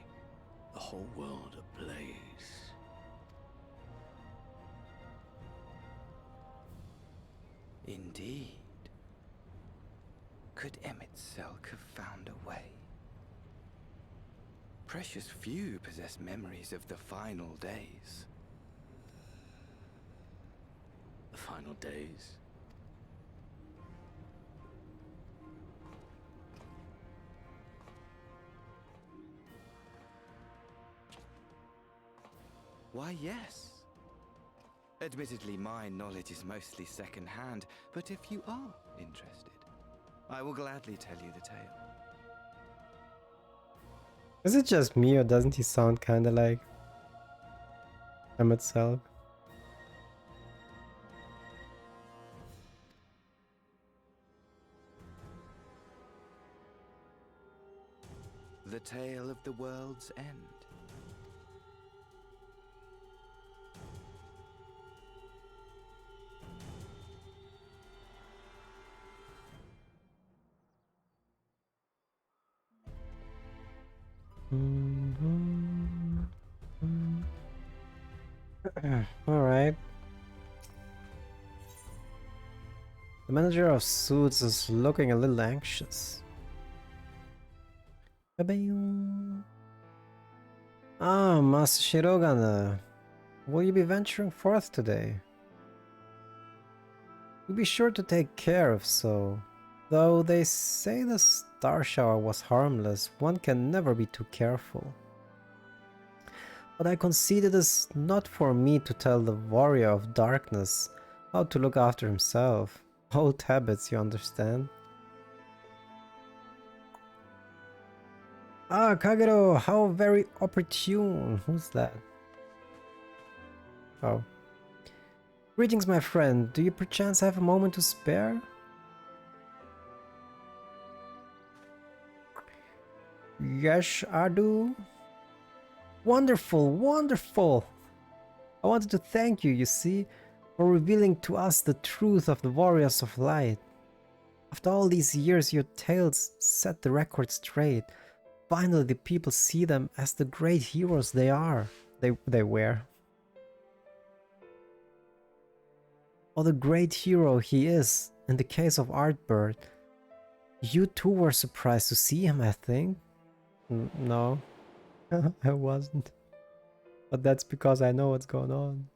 the whole world ablaze. Indeed. Could Emmett Selk have found a way? Precious few possess memories of the final days. The final days? Why, yes. Admittedly, my knowledge is mostly second-hand, but if you are interested, I will gladly tell you the tale. Is it just me, or doesn't he sound kinda like Emmett Selk? The tale of the world's end. Alright. The manager of Suits is looking a little anxious. Ah, Master Shirogane. Will you be venturing forth today? You'll be sure to take care if so. Though they say the star shower was harmless, one can never be too careful. But I concede it is not for me to tell the warrior of darkness how to look after himself. Old habits, you understand? Ah, Kagero, how very opportune. Who's that? Oh. Greetings, my friend. Do you perchance have a moment to spare? Yes, I do. Wonderful, wonderful. I wanted to thank you, you see, for revealing to us the truth of the Warriors of Light. After all these years, your tales set the record straight. Finally, the people see them as the great heroes they are. They were. Or the great hero he is, in the case of Artbird. You too were surprised to see him, I think? No, I wasn't. But that's because I know what's going on.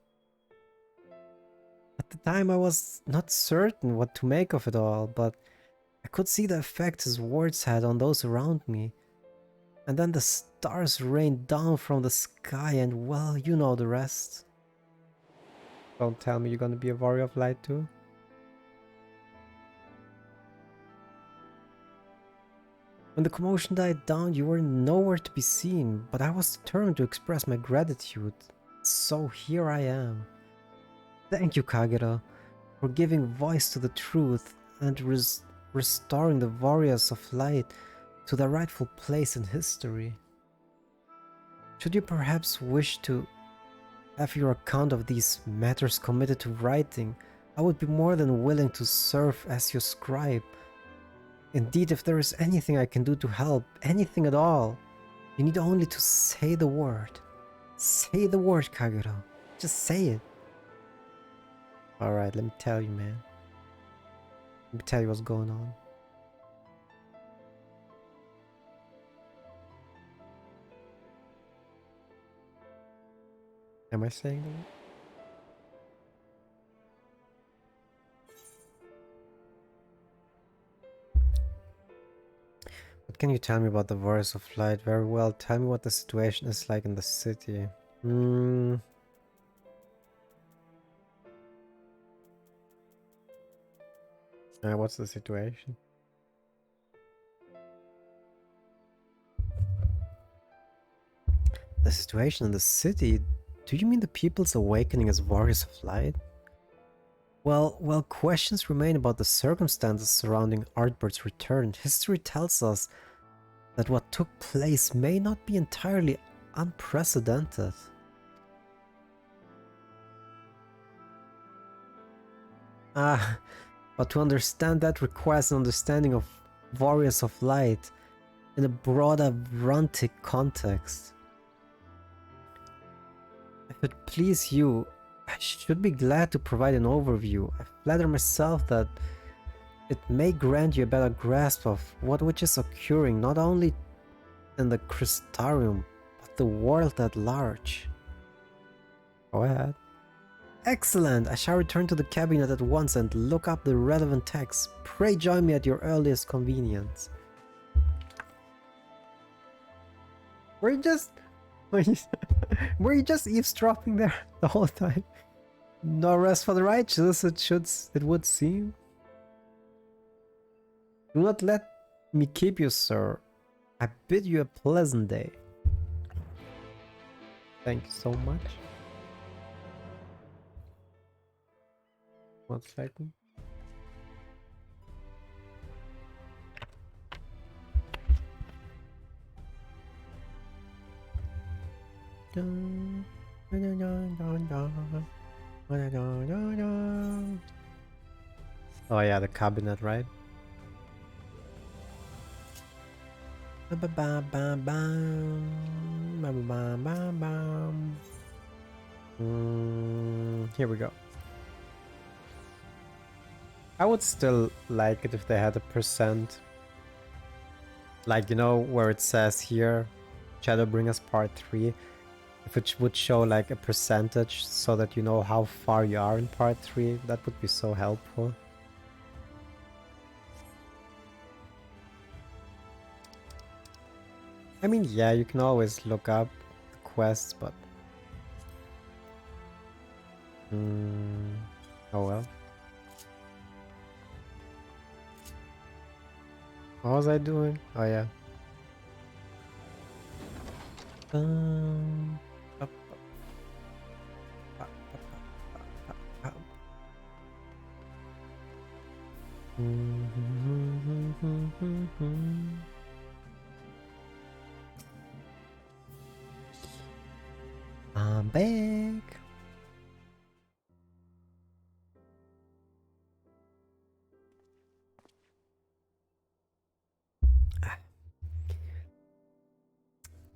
At the time I was not certain what to make of it all, but I could see the effect his words had on those around me. And then the stars rained down from the sky and, well, you know the rest. Don't tell me you're gonna be a warrior of light too. When the commotion died down, you were nowhere to be seen, but I was determined to express my gratitude. So here I am. Thank you, Kagero, for giving voice to the truth and restoring the warriors of light to their rightful place in history. Should you perhaps wish to have your account of these matters committed to writing, I would be more than willing to serve as your scribe. Indeed, if there is anything I can do to help, anything at all, you need only to say the word. Say the word, Kagero. Just say it. Alright, let me tell you, man. Let me tell you what's going on. Am I saying the word? What can you tell me about the Warriors of Light? Very well, tell me what the situation is like in the city. What's the situation? The situation in the city? Do you mean the people's awakening as Warriors of Light? Well, questions remain about the circumstances surrounding Artbird's return. History tells us that what took place may not be entirely unprecedented. But to understand that requires an understanding of Warriors of Light in a broader Runtic context. If it please you, I should be glad to provide an overview. I flatter myself that it may grant you a better grasp of which is occurring not only in the Crystarium, but the world at large. Go ahead. Excellent! I shall return to the cabinet at once and look up the relevant text. Pray join me at your earliest convenience. Were you just eavesdropping there the whole time? No rest for the righteous, it would seem. Do not let me keep you, sir. I bid you a pleasant day. Thank you so much. 1 second. Oh yeah, the cabinet, right? Here we go. I would still like it if they had a percent. Like, you know, where it says here, Shadowbringers Part 3. If it would show like a percentage so that you know how far you are in Part 3, that would be so helpful. I mean, yeah, you can always look up the quests, but... oh well. What was I doing? Oh yeah. Up, up, up. I'm back.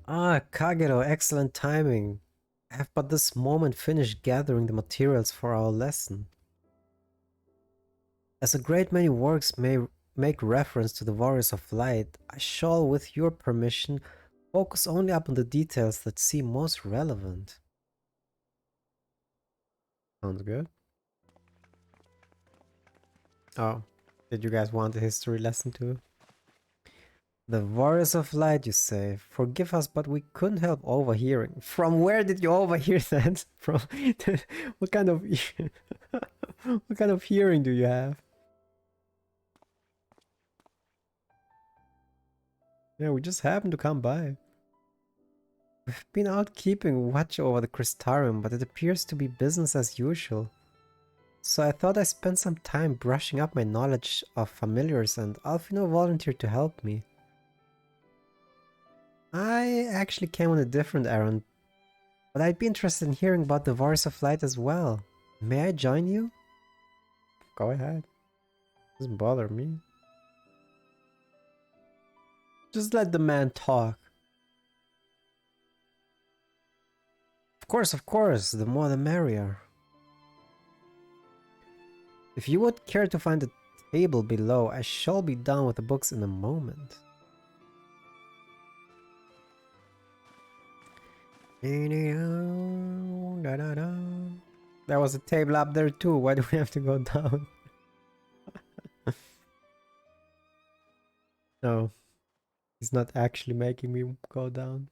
Ah, Kagero, excellent timing. I have but this moment finished gathering the materials for our lesson. As a great many works may make reference to the Warriors of Light, I shall, with your permission, focus only upon the details that seem most relevant. Sounds good. Oh, did you guys want a history lesson too? The Warriors of Light, you say. Forgive us, but we couldn't help overhearing. From where did you overhear that? From what kind of what kind of hearing do you have? Yeah, we just happened to come by. We've been out keeping watch over the Crystarium, but it appears to be business as usual. So I thought I'd spend some time brushing up my knowledge of familiars, and Alfino volunteered to help me. I actually came on a different errand, but I'd be interested in hearing about the Warriors of Light as well. May I join you? Go ahead. Doesn't bother me. Just let the man talk. Of course, the more the merrier. If you would care to find the table below, I shall be down with the books in a moment. There was a table up there too, why do we have to go down? No, he's not actually making me go down.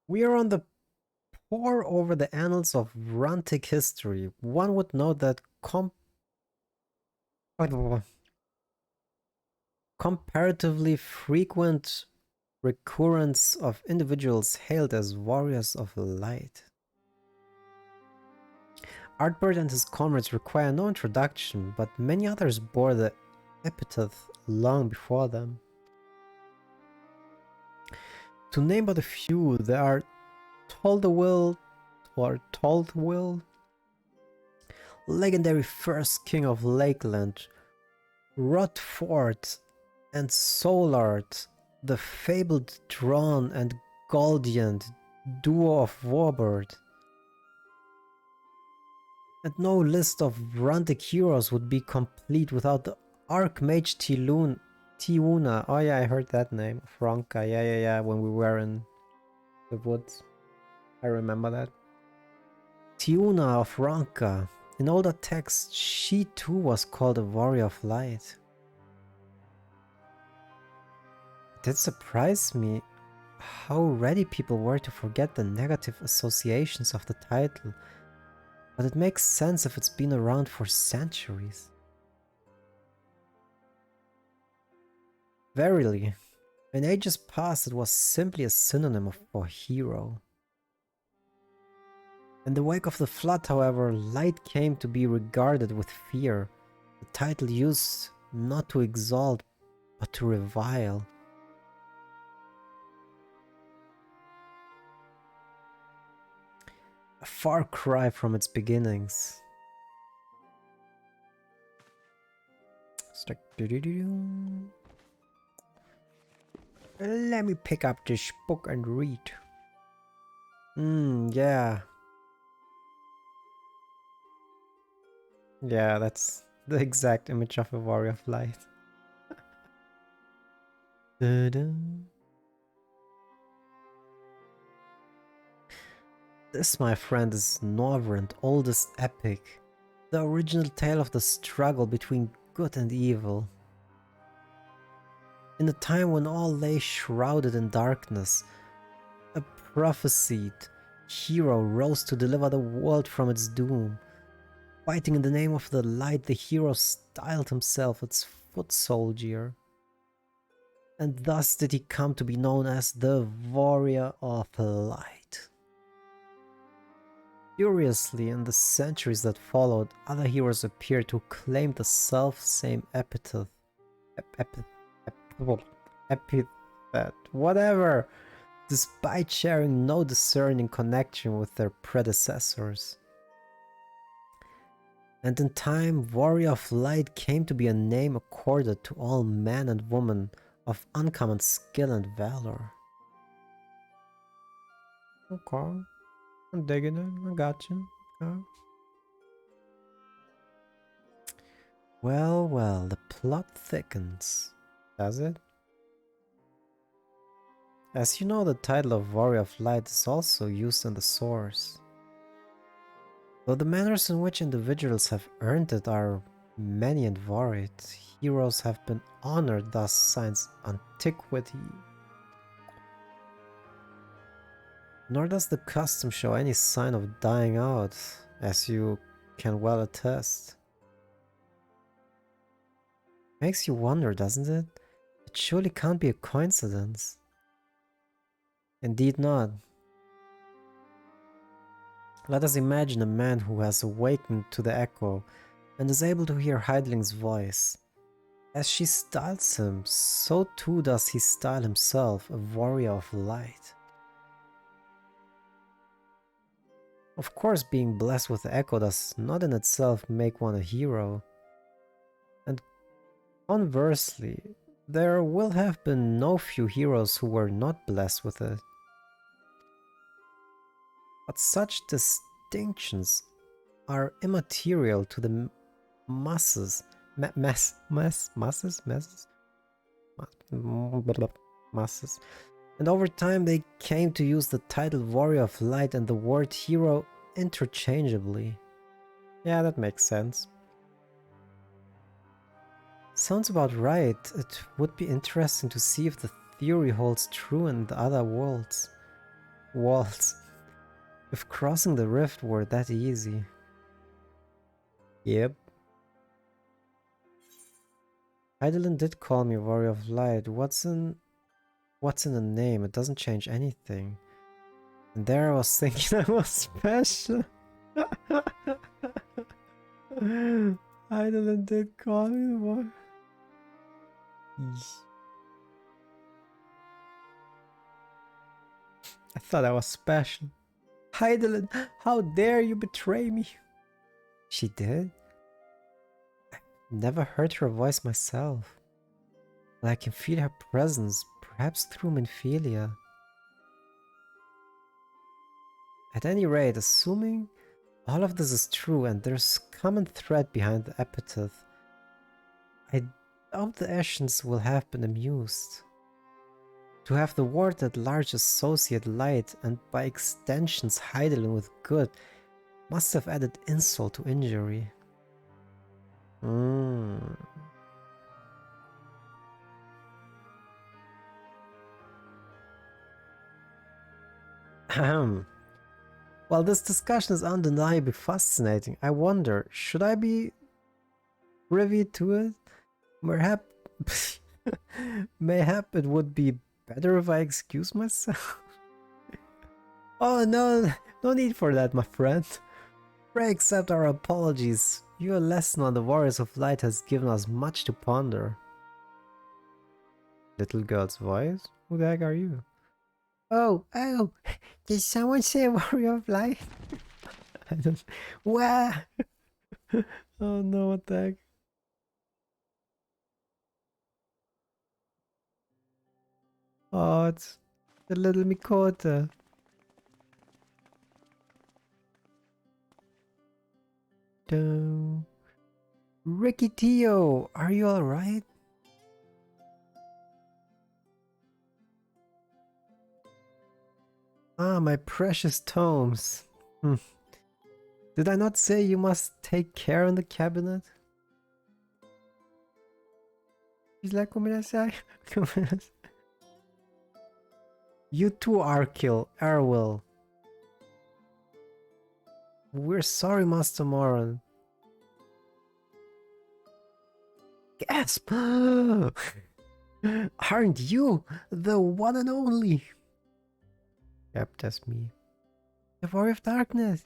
We are on the pore over the annals of Rantic history. One would note that comparatively frequent recurrence of individuals hailed as warriors of light. Artbird and his comrades require no introduction, but many others bore the epithet long before them. To name but a few, there are Toldewill, legendary first king of Lakeland, Rotfort, and Solart, the fabled Drawn and Goldiant duo of Warbird. And no list of Rantic heroes would be complete without the Archmage Tiuna. Oh yeah, I heard that name. Franca, yeah, when we were in the woods. I remember that. Tiuna of Ranka. In older texts, she too was called a warrior of light. It did surprise me how ready people were to forget the negative associations of the title, but it makes sense if it's been around for centuries. Verily, in ages past it was simply a synonym for hero. In the wake of the flood, however, light came to be regarded with fear, the title used not to exalt, but to revile. A far cry from its beginnings. Let me pick up this book and read. Yeah. Yeah, that's the exact image of a warrior of light. This, my friend, is Norvrand's oldest epic, the original tale of the struggle between good and evil. In a time when all lay shrouded in darkness, a prophesied hero rose to deliver the world from its doom. Fighting in the name of the light, the hero styled himself its foot soldier. and thus did he come to be known as the Warrior of Light. Curiously, in the centuries that followed, other heroes appeared who claimed the self-same epithet, whatever, despite sharing no discerning connection with their predecessors. And in time, Warrior of Light came to be a name accorded to all men and women of uncommon skill and valor. Okay, I'm digging it, I got you. Okay. Well, well, the plot thickens, does it? As you know, the title of Warrior of Light is also used in the source. Though the manners in which individuals have earned it are many and varied, heroes have been honored thus since antiquity. Nor does the custom show any sign of dying out, as you can well attest. Makes you wonder, doesn't it? It surely can't be a coincidence. Indeed not. Let us imagine a man who has awakened to the echo and is able to hear Heideling's voice. As she styles him, so too does he style himself a warrior of light. Of course, being blessed with the echo does not in itself make one a hero. And conversely, there will have been no few heroes who were not blessed with it. But such distinctions are immaterial to the masses. Masses? And over time they came to use the title Warrior of Light and the word hero interchangeably. Yeah, that makes sense. Sounds about right. It would be interesting to see if the theory holds true in the other worlds. If crossing the rift were that easy. Yep. Heidelin did call me Warrior of Light. What's in a name? It doesn't change anything. And there I was thinking I was special. Heidelin did call me Warrior. I thought I was special. Heidelin, how dare you betray me? She did? I never heard her voice myself. But I can feel her presence, perhaps through Minfilia. At any rate, assuming all of this is true and there's common thread behind the epithet, I doubt the Ashens will have been amused. To have the ward at large associate light and by extensions Heidelin with good must have added insult to injury. While this discussion is undeniably fascinating, I wonder, should I be privy to it? Mayhap it would be better if I excuse myself. Oh no, no need for that, my friend. Pray accept our apologies. Your lesson on the Warriors of Light has given us much to ponder. Little girl's voice? Who the heck are you? Oh, did someone say Warrior of Light? I don't... Wow! Oh no, what the heck? Oh, it's the little Mikota. Ricky Tio, are you alright? Ah, my precious tomes. Did I not say you must take care in the cabinet? He's like, you too, Arkil, Erwil. We're sorry, Master Moran. Gasp! Aren't you the one and only? Yep, that's me. The Warrior of Darkness.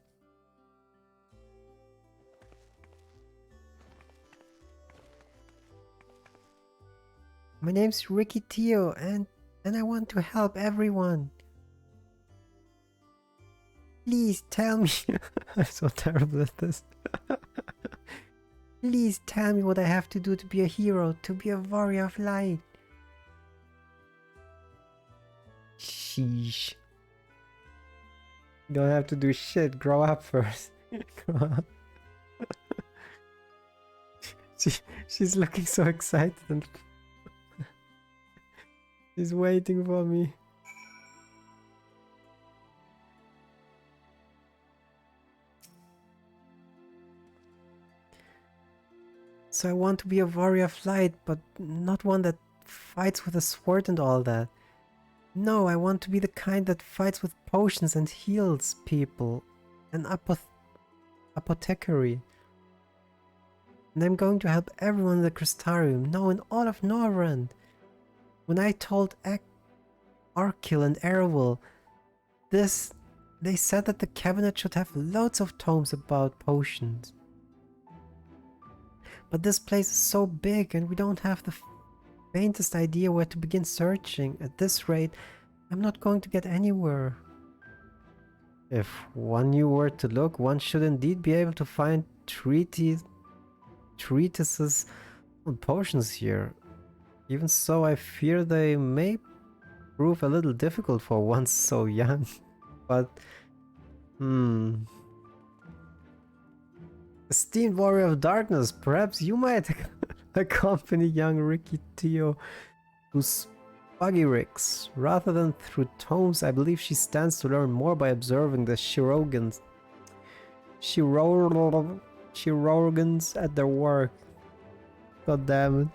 My name's Ricky Teo, and I want to help everyone. Please tell me. I'm so terrible at this. Please tell me what I have to do to be a hero, to be a warrior of light. Sheesh. You don't have to do shit. Grow up first. Grow up. She's looking so excited and she's waiting for me. So I want to be a warrior of light, but not one that fights with a sword and all that. No, I want to be the kind that fights with potions and heals people. An apothecary. And I'm going to help everyone in the Crystarium, no, in all of Norvrend. When I told Arkil and Erwil this, they said that the cabinet should have loads of tomes about potions. But this place is so big and we don't have the faintest idea where to begin searching. At this rate, I'm not going to get anywhere. If one knew where to look, one should indeed be able to find treatises on potions here. Even so, I fear they may prove a little difficult for one so young. But, Esteemed Warrior of Darkness, perhaps you might accompany young Ricky Teo to Spagirix. Rather than through tomes, I believe she stands to learn more by observing the Shirogans at their work. God damn it.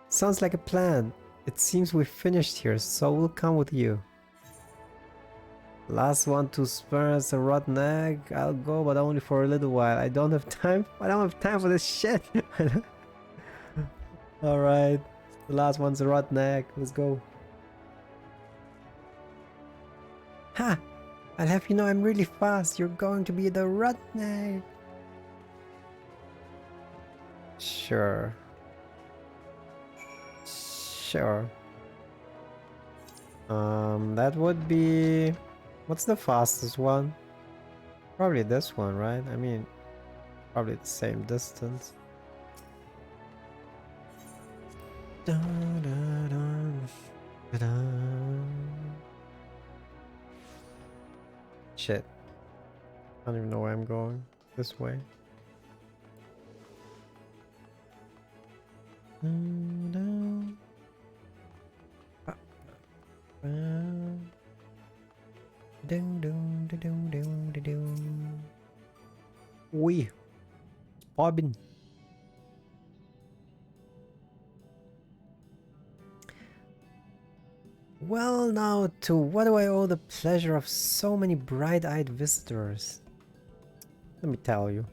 Sounds like a plan. It seems we've finished here, so we'll come with you. Last one to spare us a rotten egg. I'll go, but only for a little while. I don't have time for this shit. Alright. The last one's a rotten egg. Let's go. Ha! I'll have you know I'm really fast. You're going to be the rotten egg. Sure. Sure. That would be... What's the fastest one? Probably this one, right? I mean, probably the same distance. Shit. I don't even know where I'm going. This way. Ui, Bobbin. Well, now to what do I owe the pleasure of so many bright-eyed visitors? Let me tell you.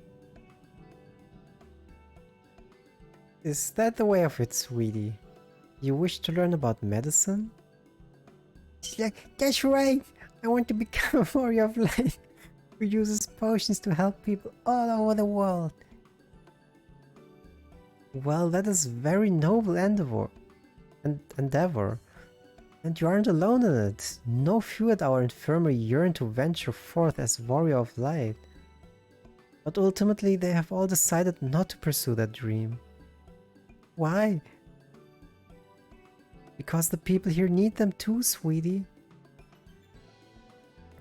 Is that the way of it, sweetie? You wish to learn about medicine? She's like, that's right! I want to become a warrior of light who uses potions to help people all over the world. Well, that is very noble endeavor. And you aren't alone in it. No few at our infirmary yearn to venture forth as warrior of light. But ultimately they have all decided not to pursue that dream. Why? Because the people here need them too, sweetie.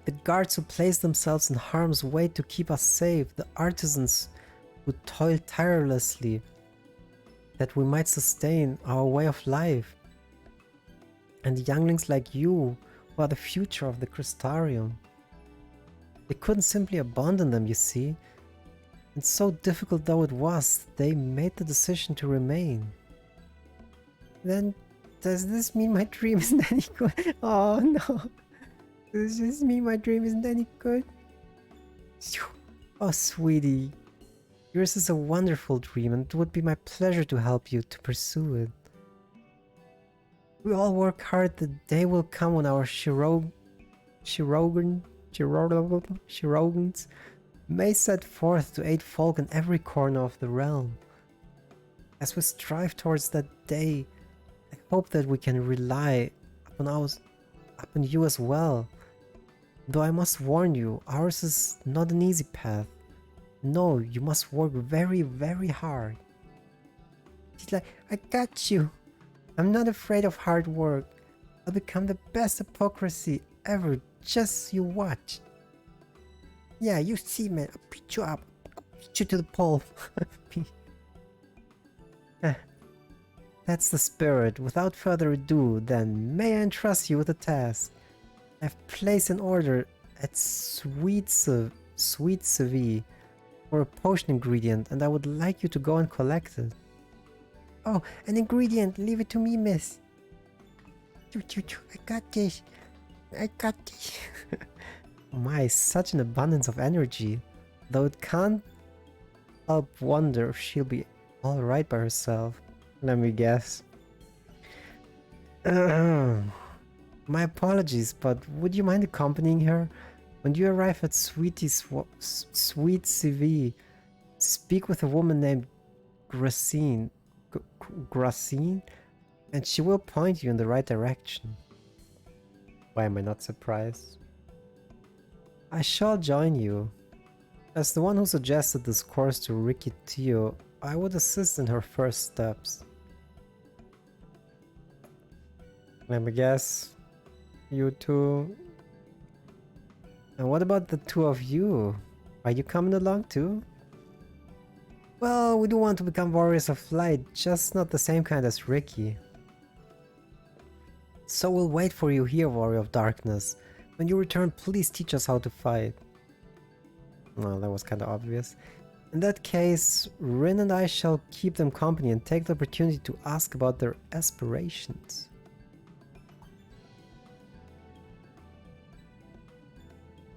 The guards who place themselves in harm's way to keep us safe, the artisans who toil tirelessly that we might sustain our way of life, and younglings like you who are the future of the Crystarium. They couldn't simply abandon them, you see, and so difficult though it was, they made the decision to remain. Then, does this mean my dream isn't any good? Oh no! Does this mean my dream isn't any good? Oh sweetie, yours is a wonderful dream and it would be my pleasure to help you to pursue it. We all work hard. The day will come when our Shirogans may set forth to aid folk in every corner of the realm. As we strive towards that day, I hope that we can rely upon you as well. Though I must warn you, ours is not an easy path. No, you must work very, very hard. She's like, I got you. I'm not afraid of hard work. I'll become the best hypocrisy ever. Just you watch. Yeah, you see, man. I'll beat you up. I'll beat you to the pole. That's the spirit. Without further ado, then, may I entrust you with a task? I've placed an order at Sweet Seville for a potion ingredient, and I would like you to go and collect it. Oh, an ingredient! Leave it to me, miss. I got this. I got this. My, such an abundance of energy. Though it can't help wonder if she'll be alright by herself. Let me guess. My apologies, but would you mind accompanying her? When you arrive at Sweet Seville, speak with a woman named Gracine, and she will point you in the right direction. Why am I not surprised? I shall join you. As the one who suggested this course to Ricky Tio, I would assist in her first steps. Let me guess. You two. And what about the two of you? Are you coming along too? Well, we do want to become warriors of light, just not the same kind as Ricky. So we'll wait for you here, warrior of darkness. When you return, please teach us how to fight. Well, that was kind of obvious. In that case, Rin and I shall keep them company and take the opportunity to ask about their aspirations.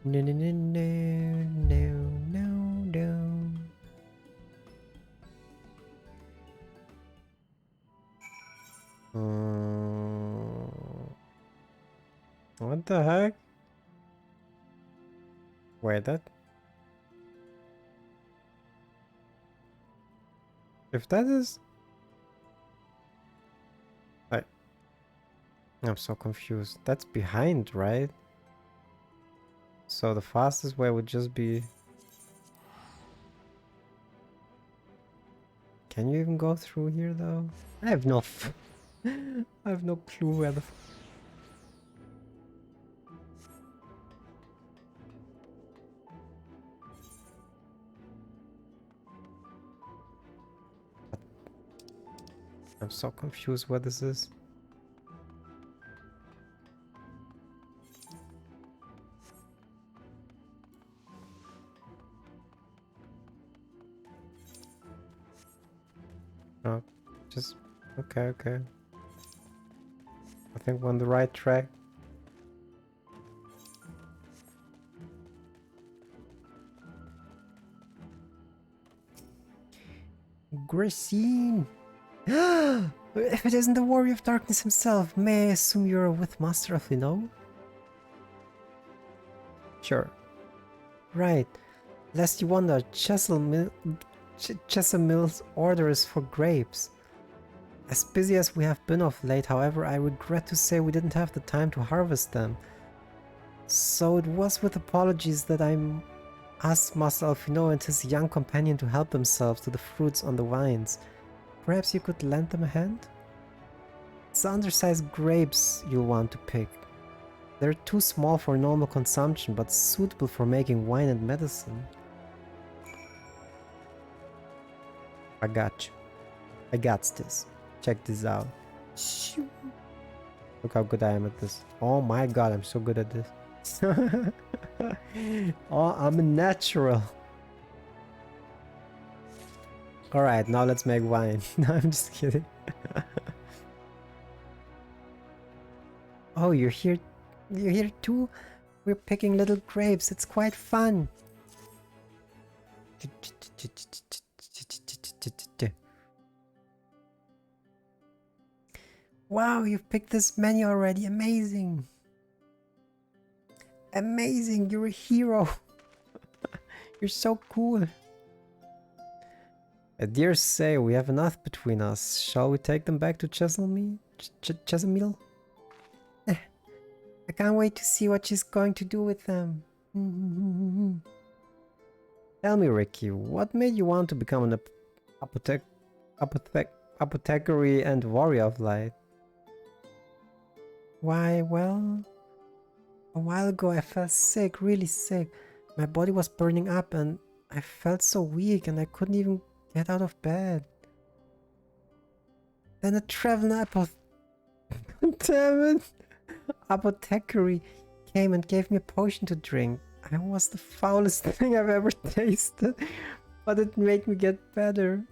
No, no, no, no, no, no, no. What the heck? Wait, that... If that is... I'm so confused. That's behind, right? So the fastest way would just be... Can you even go through here though? I have no... I have no clue where the... I'm so confused what this is. Oh, just... Okay. I think we're on the right track. Gracine! If it isn't the warrior of darkness himself, may I assume you're with Master of Lino? Sure. Right. Lest you wonder, Chesamil's order is for grapes. As busy as we have been of late, however, I regret to say we didn't have the time to harvest them. So it was with apologies that I asked Master Alfino and his young companion to help themselves to the fruits on the vines. Perhaps you could lend them a hand? It's the undersized grapes you'll want to pick. They're too small for normal consumption, but suitable for making wine and medicine. I got you. I got this. Check this out. Look how good I am at this. Oh my god, I'm so good at this. Oh, I'm a natural. Alright, now let's make wine. No, I'm just kidding. Oh, you're here. You're here too? We're picking little grapes. It's quite fun. Wow, you've picked this menu already. Amazing. Amazing, you're a hero. You're so cool. I dare say we have enough between us. Shall we take them back to Cheselmere? I can't wait to see what she's going to do with them. Tell me, Ricky, what made you want to become an apothecary and warrior of light? Why, well, a while ago I felt sick, really sick. My body was burning up and I felt so weak and I couldn't even get out of bed. Then a traveling apothecary came and gave me a potion to drink. It was the foulest thing I've ever tasted, but it made me get better.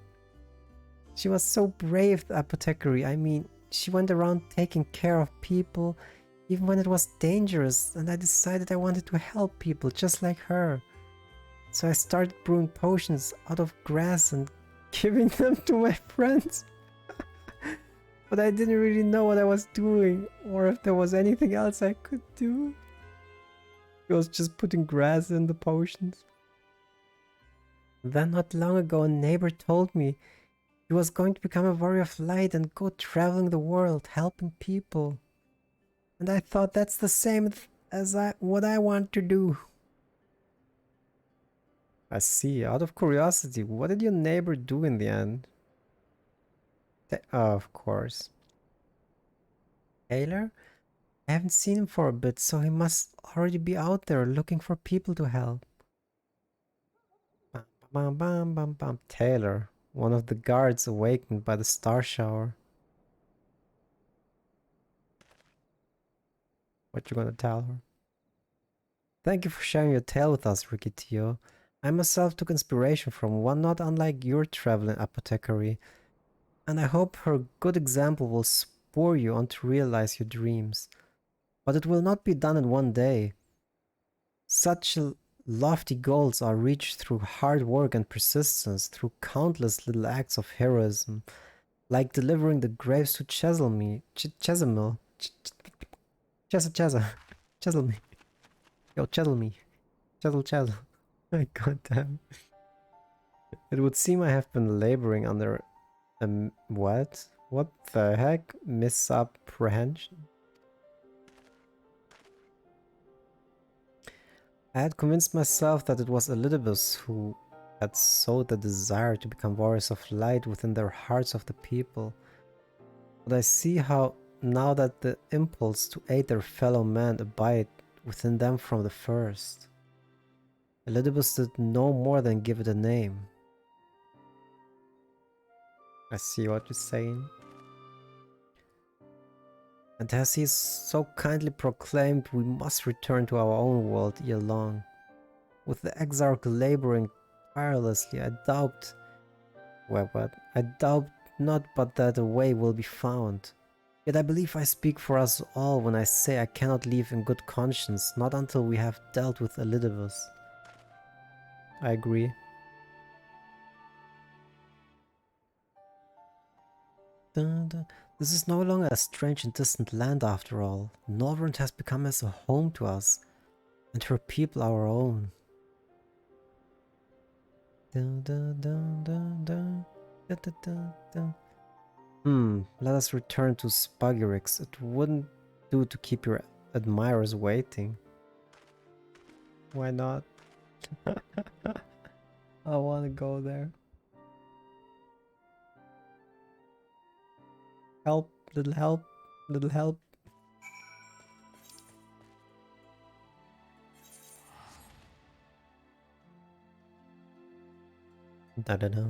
She was so brave, the apothecary. I mean, she went around taking care of people, even when it was dangerous, and I decided I wanted to help people just like her. So I started brewing potions out of grass and giving them to my friends. But I didn't really know what I was doing, or if there was anything else I could do. I was just putting grass in the potions. Then not long ago a neighbor told me he was going to become a warrior of light and go traveling the world, helping people. And I thought that's the same as what I want to do. I see. Out of curiosity, what did your neighbor do in the end? Oh, of course. Taylor? I haven't seen him for a bit, so he must already be out there looking for people to help. Bam, bam, bam, bam, bam. Taylor, one of the guards awakened by the star shower. What you gonna tell her? Thank you for sharing your tale with us, Ricky Tio. I myself took inspiration from one not unlike your traveling apothecary, and I hope her good example will spur you on to realize your dreams. But it will not be done in one day. Such lofty goals are reached through hard work and persistence, through countless little acts of heroism, like delivering the grapes to Cheselmere. Cheselmere. Yo, Cheselmere. Chesel. My goddamn. It would seem I have been laboring under what? What the heck? Misapprehension? I had convinced myself that it was Elidibus who had sowed the desire to become warriors of light within their hearts of the people. But I see how now that the impulse to aid their fellow man abide within them from the first. Elidibus did no more than give it a name. I see what you're saying. And as he so kindly proclaimed, we must return to our own world ere long. With the Exarch laboring tirelessly, I doubt not but that a way will be found. Yet I believe I speak for us all when I say I cannot leave in good conscience, not until we have dealt with Elidibus. I agree. This is no longer a strange and distant land after all. Northrend has become as a home to us, and her people our own. Let us return to Spagirix. It wouldn't do to keep your admirers waiting. Why not? I want to go there. Help, little help, little help. Da-da-da.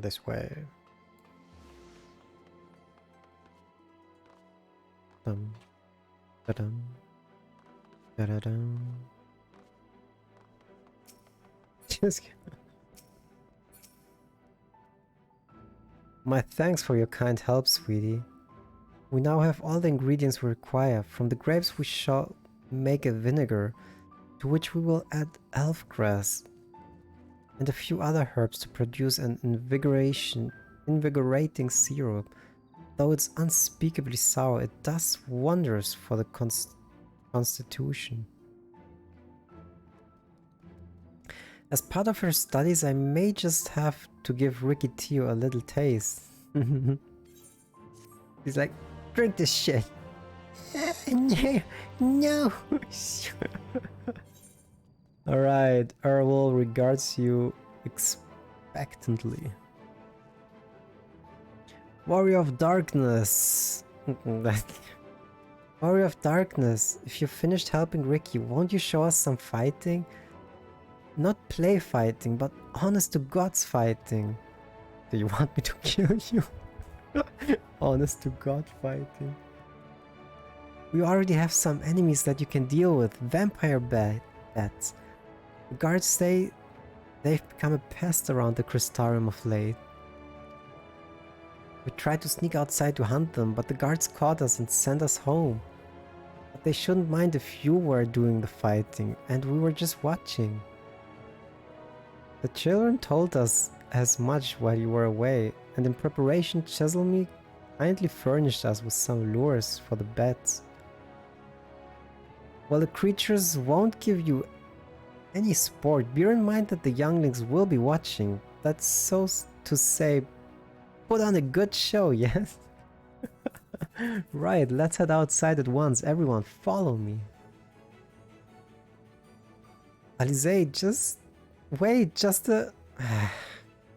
This way. Dum, da-dum, da-da-dum. Just my thanks for your kind help, sweetie. We now have all the ingredients we require. From the grapes we shall make a vinegar. to which we will add elf grass and a few other herbs to produce an invigorating syrup. Though it's unspeakably sour, it does wonders for the constitution. As part of her studies, I may just have to give Ricky Tio a little taste. He's like, drink this shit. No. Alright, Erwol regards you expectantly. Warrior of Darkness. Warrior of Darkness, if you finished helping Ricky, won't you show us some fighting? Not play fighting, but honest to God's fighting. Do you want me to kill you? Honest to God fighting. We already have some enemies that you can deal with. Vampire bats. The guards say they've become a pest around the Crystarium of late. We tried to sneak outside to hunt them, but the guards caught us and sent us home. But they shouldn't mind if you were doing the fighting, and we were just watching. The children told us as much while you were away, and in preparation Cheselme kindly furnished us with some lures for the bats. While the creatures won't give you any sport, bear in mind that the younglings will be watching. That's so to say, put on a good show, yes? Right, let's head outside at once. Everyone, follow me. Alize, just wait, just a...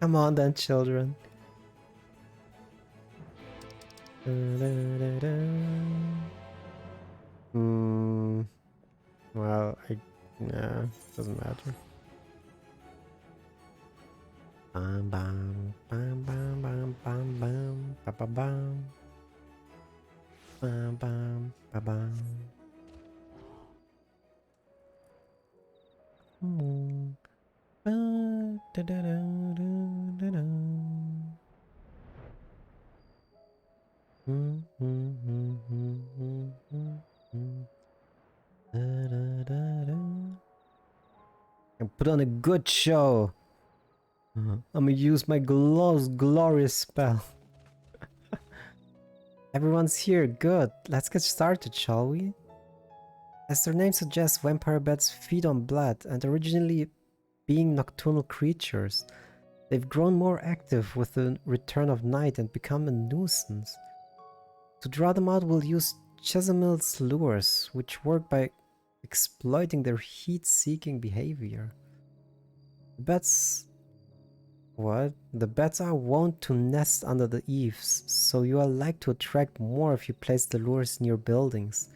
Come on then, children. Well, nah, doesn't matter. Bam bam bam bam bam bam bam ba ba bam bam bam ba bam. Da da da da da. And put on a good show. I'm gonna use my glorious spell. Everyone's here, good. Let's get started, shall we? As their name suggests, vampire bats feed on blood, and originally being nocturnal creatures, they've grown more active with the return of night and become a nuisance. To draw them out, we'll use Cheselme's lures, which work by exploiting their heat-seeking behavior. The bats... What? The bats are wont to nest under the eaves, so you are like to attract more if you place the lures near buildings.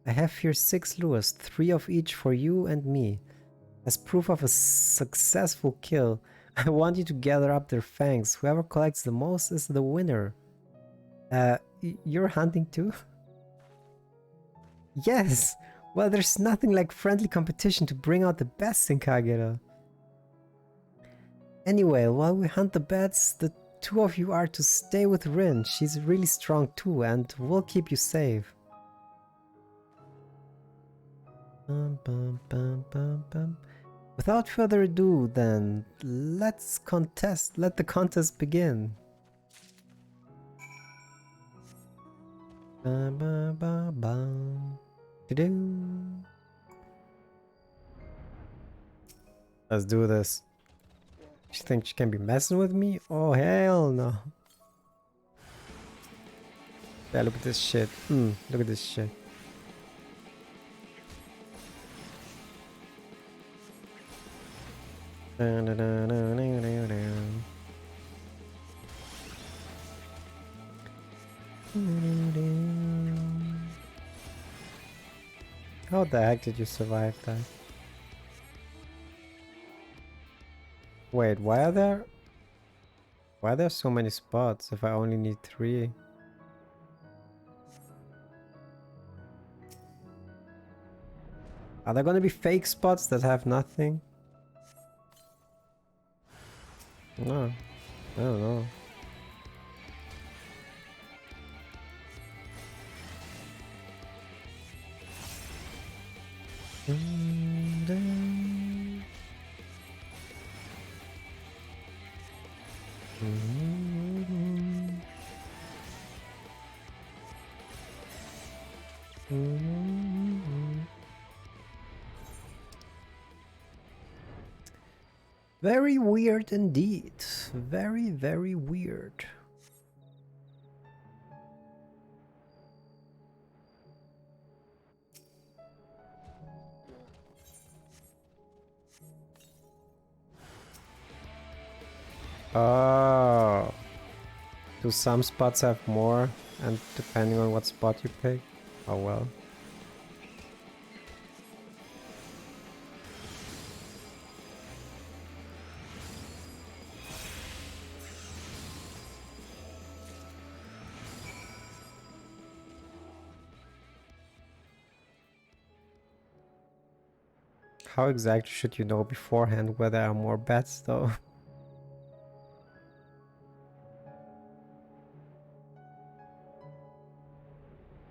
I have here 6 lures, 3 of each for you and me. As proof of a successful kill, I want you to gather up their fangs. Whoever collects the most is the winner. You're hunting too? Yes! Well, there's nothing like friendly competition to bring out the best in Kagero. Anyway, while we hunt the bats, the 2 of you are to stay with Rin. She's really strong too, and we'll keep you safe. Without further ado, then, let the contest begin. Let's do this. She thinks she can be messing with me? Oh, hell no. Yeah, look at this shit. Look at this shit. How the heck did you survive that? Wait, why are there so many spots if I only need 3? Are there gonna be fake spots that have nothing? No, I don't know. Very weird indeed. Very, very weird. Oh. Do some spots have more? And depending on what spot you pick? Oh well. How exactly should you know beforehand where there are more bets though?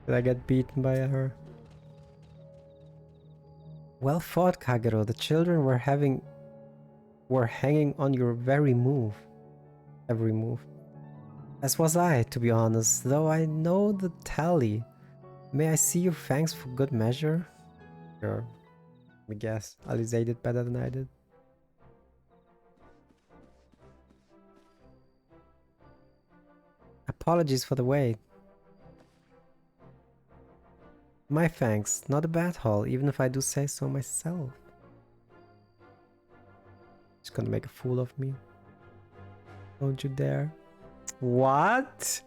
Did I get beaten by her? Well fought, Kagero. The children were hanging on your very move. Every move. As was I, to be honest, though I know the tally. May I see your fangs for good measure? Sure. I guess. Alize did better than I did. Apologies for the wait. My thanks, not a bad haul, even if I do say so myself. She's gonna make a fool of me. Don't you dare. What?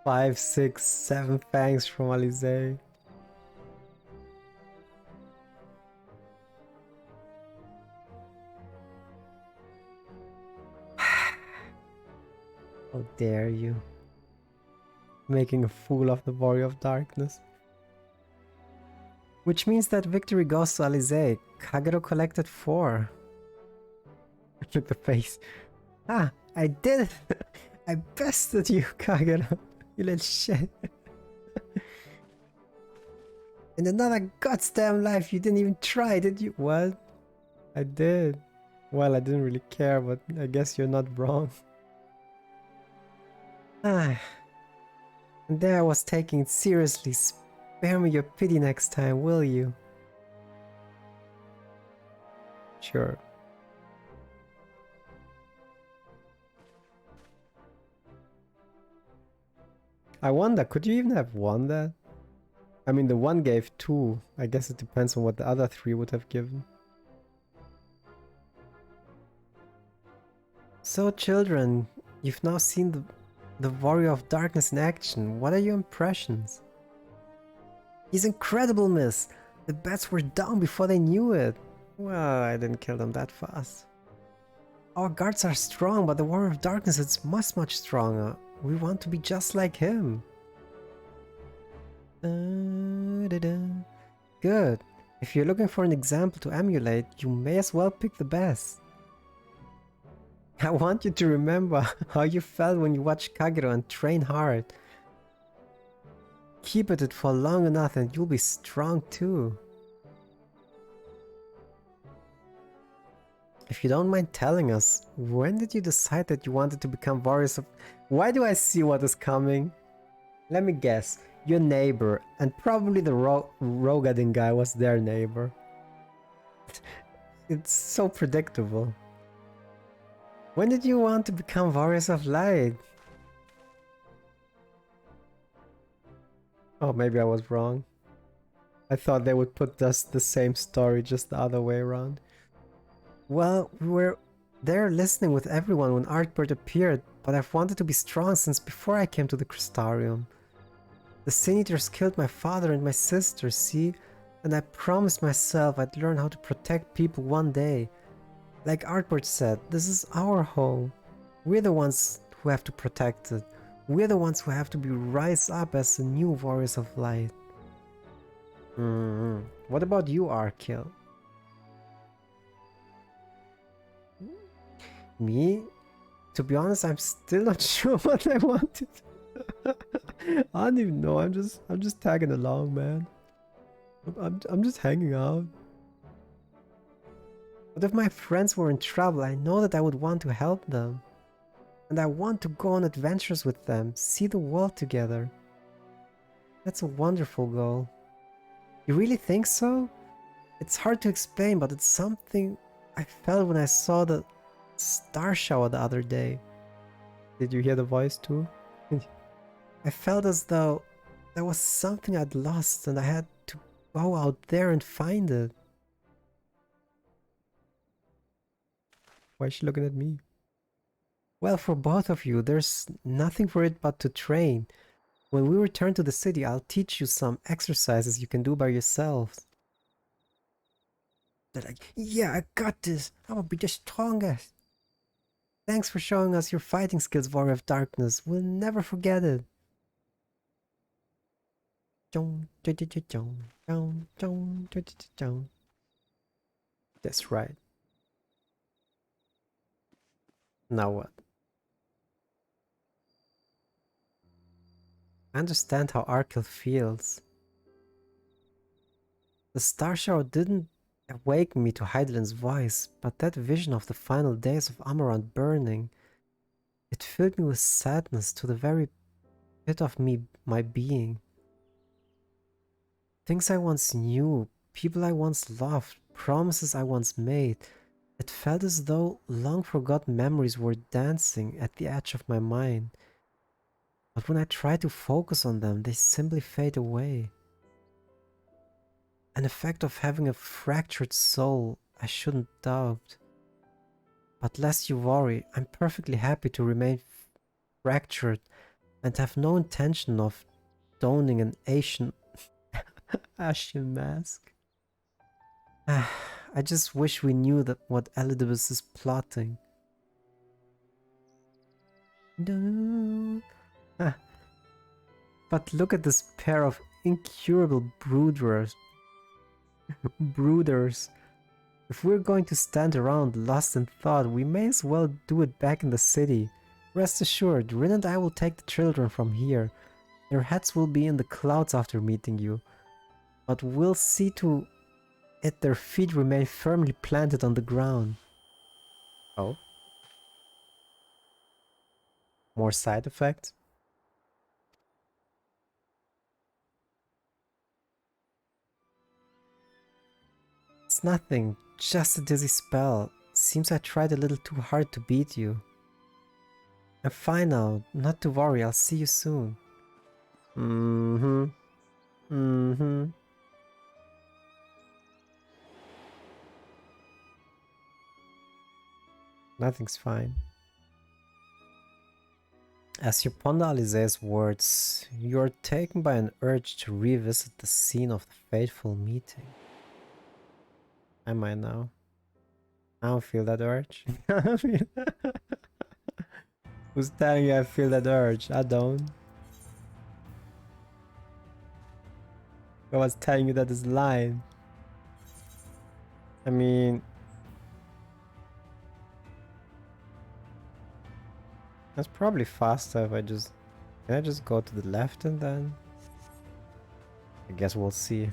5, 6, 7 fangs from Alize. How dare you. Making a fool of the Warrior of Darkness. Which means that victory goes to Alize. Kagero collected 4. Look at the face. Ah, I did it! I bested you, Kagero. You little shit. In another goddamn life, you didn't even try, did you? What? I did. Well, I didn't really care, but I guess you're not wrong. Ah. And there I was taking it seriously. Spare me your pity next time, will you? Sure. I wonder, could you even have won that? I mean, the one gave 2. I guess it depends on what the other 3 would have given. So, children, you've now seen the Warrior of Darkness in action. What are your impressions? He's incredible, miss! The bats were down before they knew it. Well, I didn't kill them that fast. Our guards are strong, but the Warrior of Darkness is much, much stronger. We want to be just like him. Good. If you're looking for an example to emulate, you may as well pick the best. I want you to remember how you felt when you watched Kagero and train hard. Keep at it for long enough and you'll be strong too. If you don't mind telling us, when did you decide that you wanted to become warriors of... Why do I see what is coming? Let me guess. Your neighbor, and probably the Rogadin guy was their neighbor. It's so predictable. When did you want to become warriors of light? Oh, maybe I was wrong. I thought they would put us the same story, just the other way around. Well, we were there listening with everyone when Artbird appeared, but I've wanted to be strong since before I came to the Crystarium. The Sin Eaters killed my father and my sister, see? And I promised myself I'd learn how to protect people one day. Like Artbird said, this is our home. We're the ones who have to protect it. We're the ones who have to be rise up as the new warriors of light. What about you, Arkil? Me? To be honest, I'm still not sure what I wanted. I don't even know. I'm just tagging along, man. I'm just hanging out. But if my friends were in trouble, I know that I would want to help them. And I want to go on adventures with them, see the world together. That's a wonderful goal. You really think so? It's hard to explain, but it's something I felt when I saw the star shower the other day. Did you hear the voice too? I felt as though there was something I'd lost and I had to go out there and find it. Why is she looking at me? Well, for both of you, there's nothing for it but to train. When we return to the city, I'll teach you some exercises you can do by yourselves. They're like, yeah, I got this. I'm gonna be the strongest. Thanks for showing us your fighting skills, Warrior of Darkness. We'll never forget it. That's right. Now what? I understand how Arkell feels. The star shower didn't awaken me to Heidelin's voice, but that vision of the final days of Amaranth burning, it filled me with sadness to the very pit of my being. Things I once knew, people I once loved, promises I once made, it felt as though long forgotten memories were dancing at the edge of my mind. But when I try to focus on them, they simply fade away. An effect of having a fractured soul, I shouldn't doubt. But lest you worry, I'm perfectly happy to remain fractured and have no intention of donning an Asian mask. I just wish we knew that what Elidibus is plotting. But look at this pair of incurable brooders. If we're going to stand around lost in thought, we may as well do it back in the city. Rest assured, Rin and I will take the children from here. Their heads will be in the clouds after meeting you. But we'll see to it their feet remain firmly planted on the ground. Oh? More side effects? It's nothing, just a dizzy spell. Seems I tried a little too hard to beat you. I'm fine now, not to worry, I'll see you soon. Nothing's fine. As you ponder Alize's words, you are taken by an urge to revisit the scene of the fateful meeting. I might now. I don't feel that urge. Who's telling you I feel that urge? I don't. I was telling you that is lying. I mean... That's probably faster if I just... Can I just go to the left and then... I guess we'll see.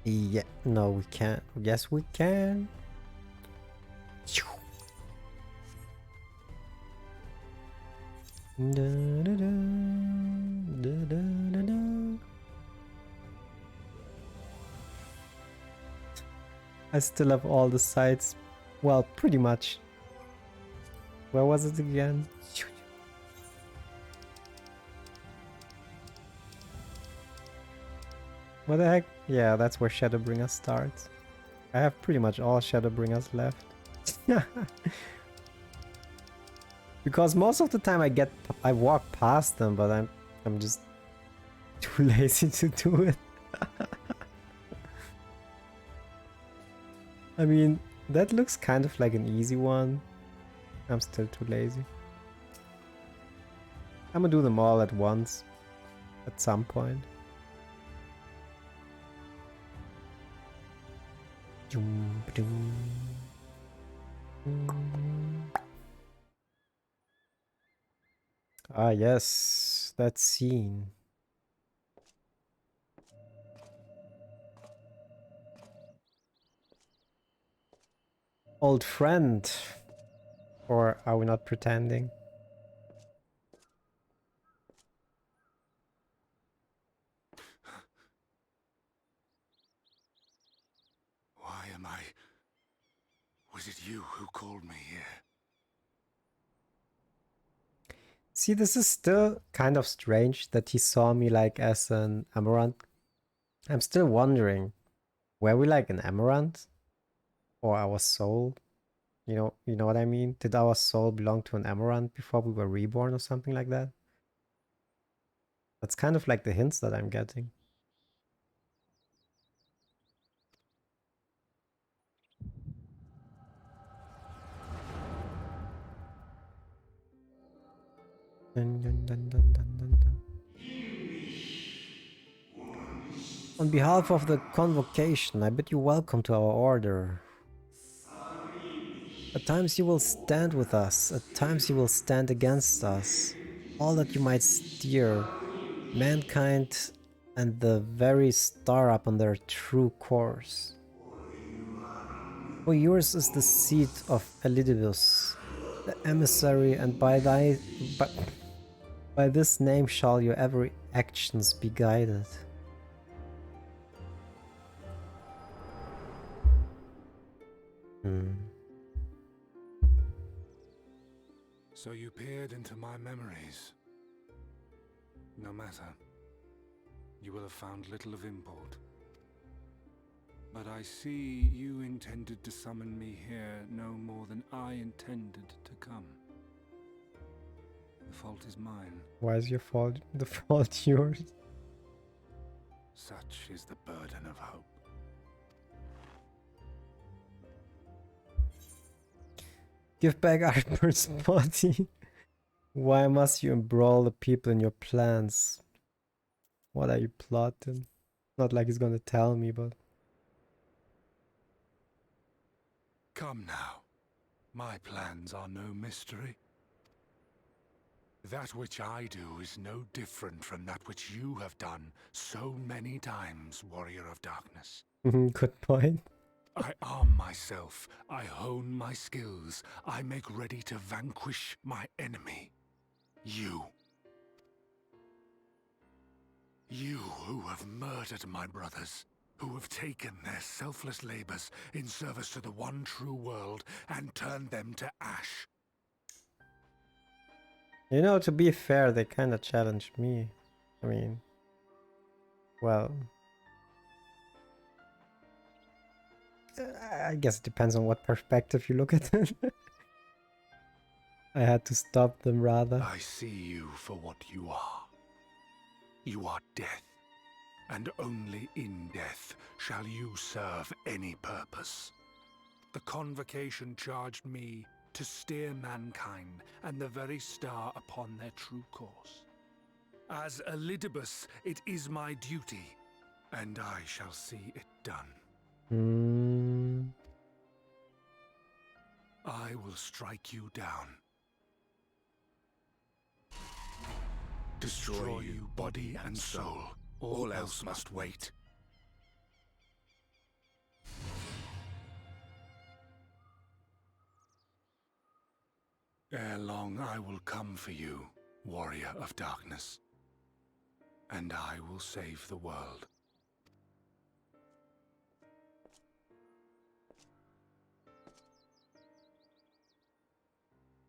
Yeah, no we can't. Yes we can. I still have all the sides. Well, pretty much. Where was it again? What the heck? Yeah, that's where Shadowbringers starts. I have pretty much all Shadowbringers left. Because most of the time I walk past them, but I'm just too lazy to do it. I mean, that looks kind of like an easy one. I'm still too lazy. I'm gonna do them all at once. At some point. Ah yes, that scene. old friend. Or are we not pretending? Why am I... Was it you who called me here? See, this is still kind of strange that he saw me like as an Amaranth. I'm still wondering, were we like an Amaranth? Or our soul? You know what I mean? Did our soul belong to an Amaranth before we were reborn or something like that? That's kind of like the hints that I'm getting. Dun, dun, dun, dun, dun, dun, dun. On behalf of the convocation, I bid you welcome to our order. At times you will stand with us, at times you will stand against us. All that you might steer mankind and the very star up on their true course. For yours is the seat of Elidibus, the emissary, and by this name shall your every actions be guided. So you peered into my memories. No matter. You will have found little of import. But I see you intended to summon me here no more than I intended to come. The fault is mine. Why is your fault the fault yours? Such is the burden of hope. Give back Artbur's body. Why must you embroil the people in your plans? What are you plotting? Not like he's gonna tell me, but... Come now. My plans are no mystery. That which I do is no different from that which you have done so many times, Warrior of Darkness. Good point. I arm myself, I hone my skills, I make ready to vanquish my enemy. You. You who have murdered my brothers, who have taken their selfless labors in service to the one true world and turned them to ash. You know, to be fair, they kind of challenged me. I mean, well, I guess it depends on what perspective you look at it. I had to stop them rather. I see you for what you are. You are death, and only in death shall you serve any purpose. The convocation charged me to steer mankind and the very star upon their true course. As Elidibus, it is my duty, and I shall see it done. I will strike you down. Destroy you body and soul. All else must wait. Ere long I will come for you, Warrior of Darkness, and I will save the world.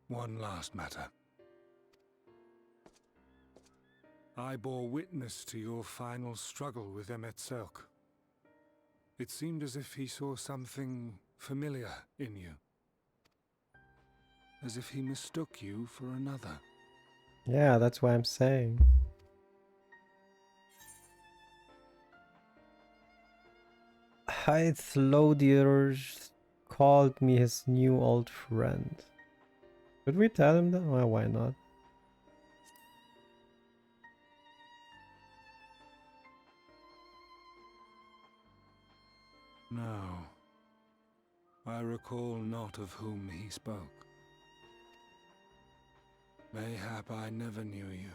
One last matter. I bore witness to your final struggle with Emet-Selch. It seemed as if he saw something familiar in you. As if he mistook you for another. Yeah, that's what I'm saying. Hythlodier called me his new old friend. Should we tell him that? Well, why not? No. I recall not of whom he spoke. Mayhap I never knew you.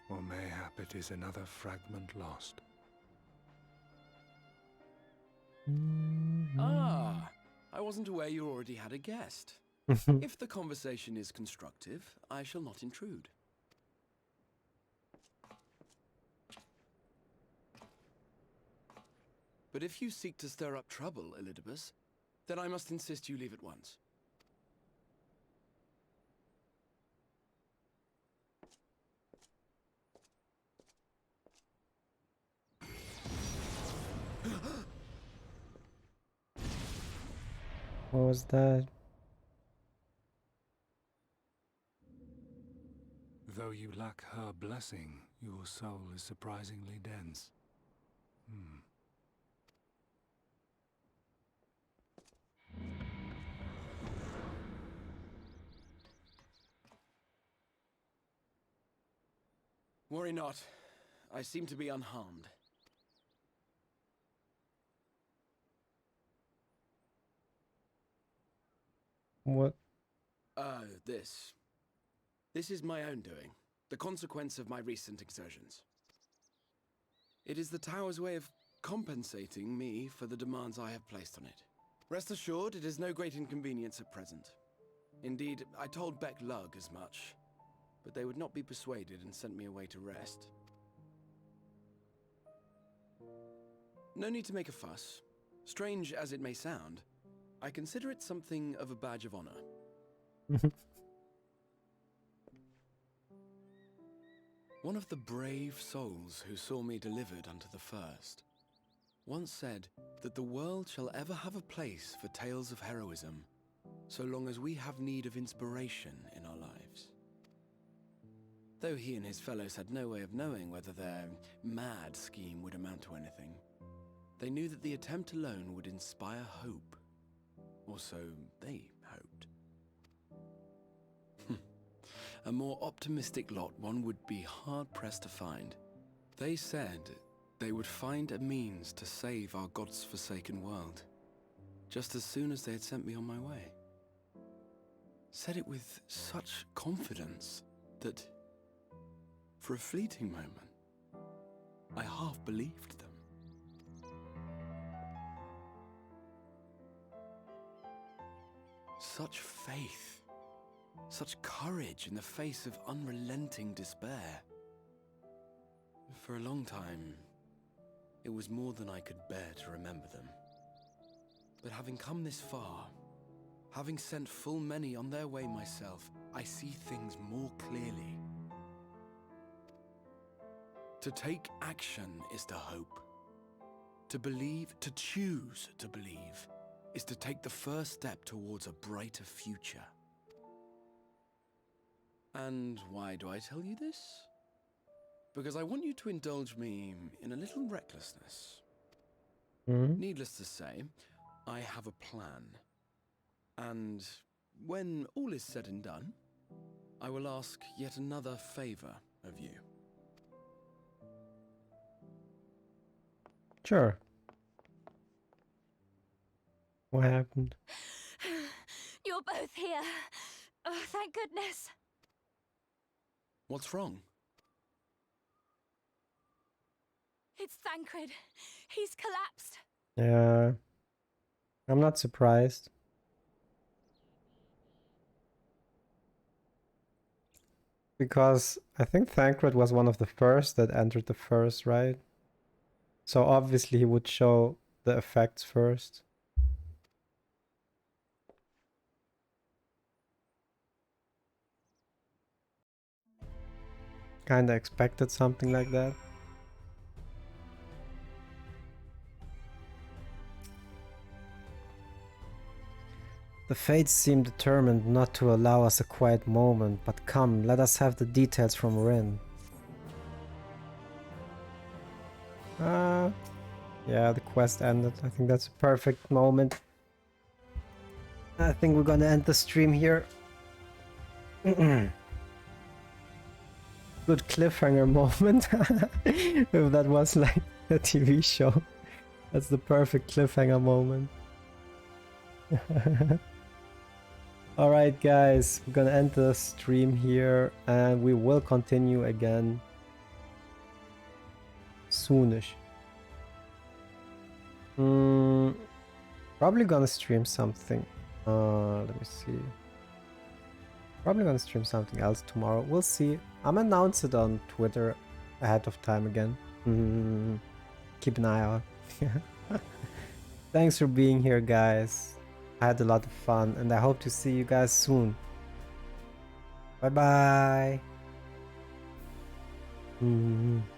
Or mayhap it is another fragment lost. Ah, I wasn't aware you already had a guest. If the conversation is constructive, I shall not intrude. But if you seek to stir up trouble, Elidibus, then I must insist you leave at once. What was that? Though you lack her blessing, your soul is surprisingly dense. Worry not. I seem to be unharmed. What? This. This is my own doing. The consequence of my recent exertions. It is the tower's way of compensating me for the demands I have placed on it. Rest assured, it is no great inconvenience at present. Indeed, I told Beck Lug as much, but they would not be persuaded and sent me away to rest. No need to make a fuss. Strange as it may sound, I consider it something of a badge of honor. One of the brave souls who saw me delivered unto the first once said that the world shall ever have a place for tales of heroism so long as we have need of inspiration in our lives. Though he and his fellows had no way of knowing whether their mad scheme would amount to anything, they knew that the attempt alone would inspire hope. Or so they hoped. A more optimistic lot one would be hard-pressed to find. They said they would find a means to save our God's forsaken world, just as soon as they had sent me on my way. Said it with such confidence that, for a fleeting moment, I half believed them. Such faith, such courage in the face of unrelenting despair. For a long time, it was more than I could bear to remember them. But having come this far, having sent full many on their way myself, I see things more clearly. To take action is to hope. To believe, to choose to believe, is to take the first step towards a brighter future. And why do I tell you this? Because I want you to indulge me in a little recklessness. Needless to say, I have a plan. And when all is said and done, I will ask yet another favor of you. Sure. What happened? You're both here. Oh, thank goodness. What's wrong? It's Thancred. He's collapsed. Yeah. I'm not surprised. Because I think Thancred was one of the first that entered the first, right? So obviously he would show the effects first. Kinda expected something like that. The fates seem determined not to allow us a quiet moment, but come, let us have the details from Rin. Yeah, the quest ended. I think that's a perfect moment. I think we're gonna end the stream here. Good cliffhanger moment. If that was like a TV show. That's the perfect cliffhanger moment. Alright guys, we're gonna end the stream here and we will continue again soonish. Probably gonna stream something. Let me see. Probably gonna stream something else tomorrow. We'll see. I'm announce it on Twitter ahead of time again. Keep an eye out. Thanks for being here, guys. I had a lot of fun, and I hope to see you guys soon. Bye bye.